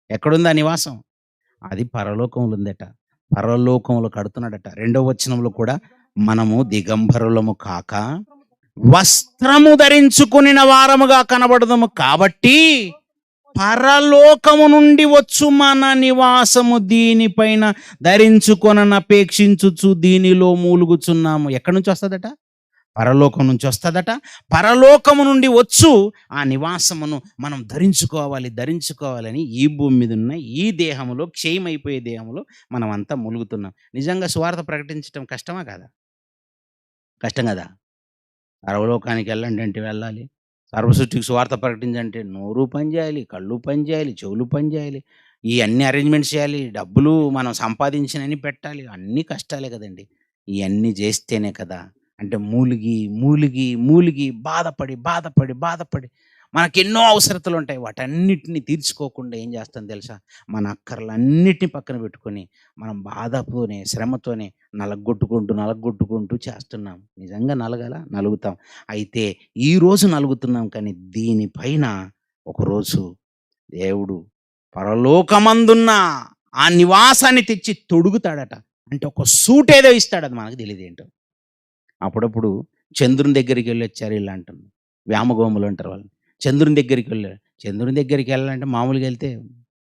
ఎక్కడుందా నివాసం? అది పరలోకంలో ఉందట. పరలోకంలో కడుతున్నాడట. 2వ వచనంలో కూడా మనము దిగంబరులము కాక వస్త్రము ధరించుకుని వారముగా కనబడదము కాబట్టి పరలోకము నుండి వచ్చు మన నివాసము దీనిపైన ధరించుకొననపేక్షించుచు దీనిలో మూలుగుచున్నాము. ఎక్కడి నుంచి వస్తుందట? పరలోకం నుంచి వస్తుందట. పరలోకము నుండి వచ్చు ఆ నివాసమును మనం ధరించుకోవాలని ఈ భూమి మీద ఉన్న ఈ దేహములో, క్షయమైపోయే దేహములో మనం అంతా మూలుగుతున్నాం. నిజంగా సువార్త ప్రకటించడం కష్టమా కాదా? కష్టం కదా. సర్వలోకానికి వెళ్ళండి అంటే వెళ్ళాలి, సర్వసృష్టికి సువార్త ప్రకటించంటే నోరు పని చేయాలి, కళ్ళు పని చేయాలి, చెవులు పని చేయాలి, ఈ అన్ని అరేంజ్మెంట్స్ చేయాలి, డబ్బులు మనం సంపాదించినని పెట్టాలి, అన్నీ కష్టాలే కదండి. ఇయన్నీ చేస్తేనే కదా. అంటే మూలిగి, మూలిగి, మూలిగి బాధపడి, బాధపడి, బాధపడి మనకెన్నో అవసరతలుంటాయి. వాటన్నిటిని తీర్చుకోకుండా ఏం చేస్తాం తెలుసా? మన అక్కర్లన్నిటిని పక్కన పెట్టుకొని, మనం బాధతోనే, శ్రమతోనే నలగొట్టుకుంటూ, నలగొట్టుకుంటూ చేస్తున్నాం. నిజంగా నలగాలా? నలుగుతాం. అయితే ఈరోజు నలుగుతున్నాం కానీ దీనిపైన ఒకరోజు దేవుడు పరలోకమందున్న ఆ నివాసాన్ని తెచ్చి తొడుగుతాడట. అంటే ఒక సూటేదో ఇస్తాడు. అది మనకు తెలీదేంటో. అప్పుడప్పుడు చంద్రుని దగ్గరికెళ్ళొచ్చారు ఈళ్ళు అంటున్నారు. వ్యామగోములు అంటారు వాళ్ళని. చంద్రుని దగ్గరికెళ్ళారు. చంద్రుని దగ్గరికెళ్ళాలంటే మామూలుగా ఎళ్తే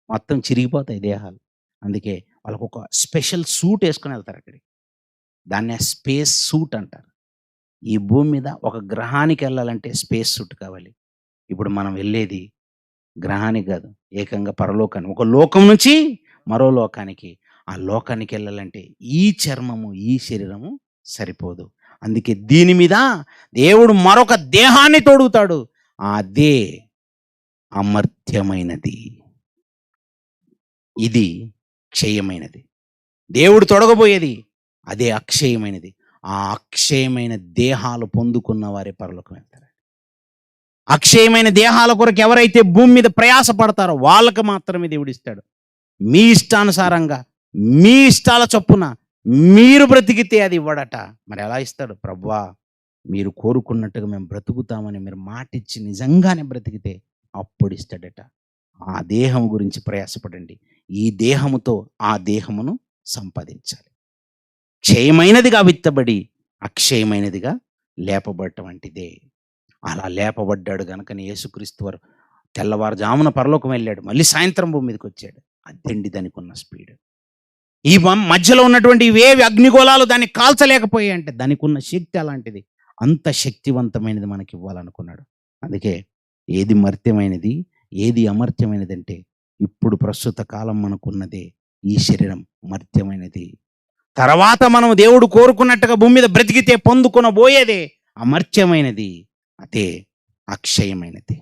మొత్తం చిరిగిపోతాయి దేహాలు. అందుకే వాళ్ళకొక స్పెషల్ సూట్ యేసుకొని ఎళ్తారు అక్కడికి. దాన్నే స్పేస్ సూట్ అంటారు. ఈ భూమి మీద ఒక గ్రహానికెళ్ళాలంటే స్పేస్ సూట్ కావాలి. ఇప్పుడు మనం వెళ్ళేది గ్రహానికి గాదు. ఏకంగా పరలోకానికి. ఒక లోకం నుంచి మరో లోకానికి. ఆ లోకానికెళ్ళాలంటే ఈ చర్మము, ఈ శరీరము సరిపోదు. అందుకే దీని మీద దేవుడు మరొక దేహాన్ని తొడుగుతాడు. అదే అమర్త్యమైనది. ఇది క్షయమైనది. దేవుడు తొడగబోయేది అదే అక్షయమైనది. ఆ అక్షయమైన దేహాలు పొందుకున్న వారే పరలోకం వెళ్తారు. అక్షయమైన దేహాల కొరకు ఎవరైతే భూమి మీద ప్రయాస పడతారో వాళ్ళకి మాత్రమే దేవుడిస్తాడు. మీ ఇష్టానుసారంగా, మీ ఇష్టాల చొప్పున మీరు బ్రతికితే అది ఇవ్వడట. మరి ఎలా ఇస్తాడు? ప్రభువా, మీరు కోరుకున్నట్టుగా మేము బ్రతుకుతామని మీరు మాటిచ్చి నిజంగానే బ్రతికితే అప్పుడు ఇస్తాడట. ఆ దేహం గురించి ప్రయాసపడండి. ఈ దేహముతో ఆ దేహమును సంపాదించాలి. క్షయమైనదిగా విత్తబడి అక్షయమైనదిగా లేపబడటం వంటిదే. అలా లేపబడ్డాడు గనుకనే యేసుక్రీస్తు వారు తెల్లవారుజామున పరలోకం వెళ్ళాడు. మళ్ళీ సాయంత్రం భూమి మీదకొచ్చాడు. అదండి దానికున్న స్పీడ్. ఈ మధ్యలో ఉన్నటువంటి ఇవేవి అగ్నిగోళాలు దాన్ని కాల్చలేకపోయాయి అంటే దానికున్న శక్తి అలాంటిది. అంత శక్తివంతమైనది మనకి ఇవ్వాలనుకున్నాడు. అందుకే ఏది మర్త్యమైనది, ఏది అమర్త్యమైనది అంటే ఇప్పుడు ప్రస్తుత కాలం మనకున్నదే ఈ శరీరం మర్త్యమైనది. తర్వాత మనం దేవుడు కోరుకున్నట్టుగా భూమి మీద బ్రతికితే పొందుకొనబోయేదే అమర్త్యమైనది. అదే అక్షయమైనది.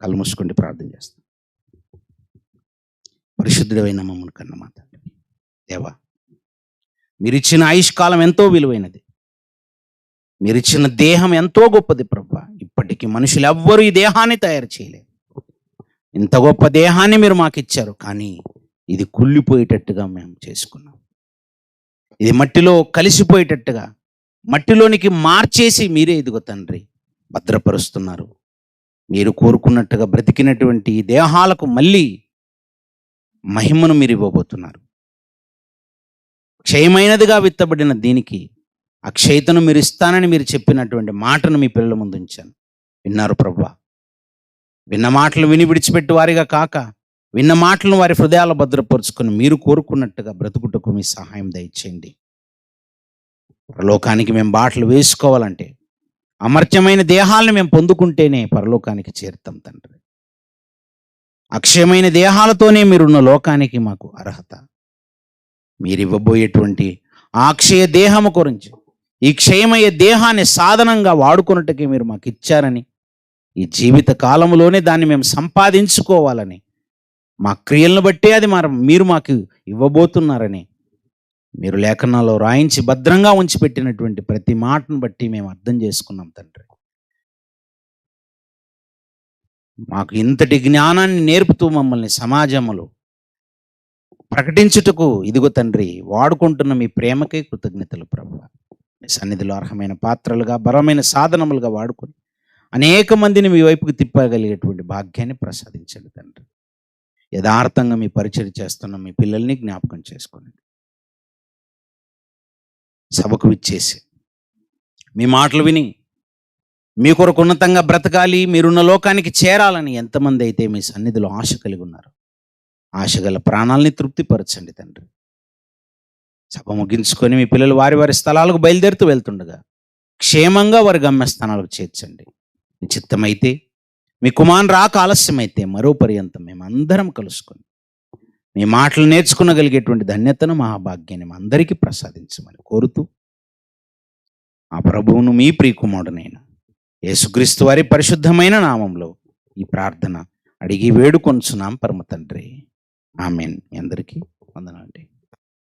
కళ్ళు మూసుకోండి, ప్రార్థన చేస్తాం. పరిశుద్ధుడైన మమ్మల్ని కన్న మా తండ్రి, దేవా, మీరిచ్చిన ఆయుష్కాలం ఎంతో విలువైనది. మీరిచ్చిన దేహం ఎంతో గొప్పది ప్రభువా. ఇప్పటికీ మనుషులు ఎవ్వరూ ఈ దేహాన్ని తయారు చేయలేరు. ఇంత గొప్ప దేహాన్ని మీరు మాకు ఇచ్చారు, కానీ ఇది కుళ్ళిపోయేటట్టుగా మేము చేసుకున్నాం. ఇది మట్టిలో కలిసిపోయేటట్టుగా మట్టిలోనికి మార్చేసి మీరే ఇదిగో తండ్రి భద్రపరుస్తున్నారు. మీరు కోరుకున్నట్టుగా బ్రతికినటువంటి ఈ దేహాలకు మళ్ళీ మహిమను మీరు ఇవ్వబోతున్నారు. క్షయమైనదిగా విత్తబడిన దీనికి అక్షయతను మీరు ఇస్తానని మీరు చెప్పినటువంటి మాటను మీ పిల్లల ముందు ఉంచాను. విన్నారు ప్రభువా. విన్న మాటలు విని విడిచిపెట్టి వారిగా కాక, విన్న మాటలను వారి హృదయాలు భద్రపరుచుకొని మీరు కోరుకున్నట్టుగా బ్రతుకుటకు మీ సహాయం దయచేయండి. పరలోకానికి మేము బాటలు వేసుకోవాలంటే అమర్త్యమైన దేహాలను మేము పొందుకుంటేనే పరలోకానికి చేరుతాం తండ్రి. అక్షయమైన దేహాలతోనే మీరున్న లోకానికి మాకు అర్హత. మీరు ఇవ్వబోయేటువంటి ఆ అక్షయ దేహము గురించి, ఈ క్షయమయ్యే దేహాన్ని సాధనంగా వాడుకున్నట్టుకే మీరు మాకు ఇచ్చారని, ఈ జీవిత కాలంలోనే దాన్ని మేము సంపాదించుకోవాలని, మా క్రియలను బట్టే అది మీరు మాకు ఇవ్వబోతున్నారని మీరు లేఖనాల్లో రాయించి భద్రంగా ఉంచిపెట్టినటువంటి ప్రతి మాటను బట్టి మేము అర్థం చేసుకున్నాం తండ్రి. మాకు ఇంతటి జ్ఞానాన్ని నేర్పుతూ మమ్మల్ని సమాజంలో ప్రకటించుటకు ఇదిగో తండ్రి వాడుకుంటున్న మీ ప్రేమకే కృతజ్ఞతలు ప్రభువా. మీ సన్నిధిలో అర్హమైన పాత్రలుగా, బలమైన సాధనములుగా వాడుకొని అనేక మందిని మీ వైపుకి తిప్పగలిగేటువంటి భాగ్యాన్ని ప్రసాదించండి తండ్రి. యథార్థంగా మీ పరిచయం చేస్తున్న మీ పిల్లల్ని జ్ఞాపకం చేసుకోండి. సభకు విచ్చేసి మీ మాటలు విని మీ కొరకు ఉన్నతంగా బ్రతకాలి, మీరున్న లోకానికి చేరాలని ఎంతమంది అయితే మీ సన్నిధిలో ఆశ కలిగి ఉన్నారు, ఆశగల ప్రాణాలని తృప్తిపరచండి తండ్రి. సభ ముగించుకొని మీ పిల్లలు వారి వారి స్థలాలకు బయలుదేరుతూ వెళ్తుండగా క్షేమంగా వారి గమ్యస్థానాలకు చేర్చండి. మీ చిత్తమైతే, మీ కుమారుని రాక ఆలస్యమైతే మరో పర్యంతం మేమందరం కలుసుకొని మీ మాటలు నేర్చుకునగలిగేటువంటి ధన్యతను, మహాభాగ్యాన్ని మా అందరికీ ప్రసాదించమని కోరుతూ ఆ ప్రభువును మీ ప్రియకుమారుడైన యేసుక్రీస్తు వారి పరిశుద్ధమైన నామంలో ఈ ప్రార్థన అడిగి వేడుకొంచున్నాం పరమ తండ్రి. ఆమెన్. మీ అందరికీ వందనాలండి.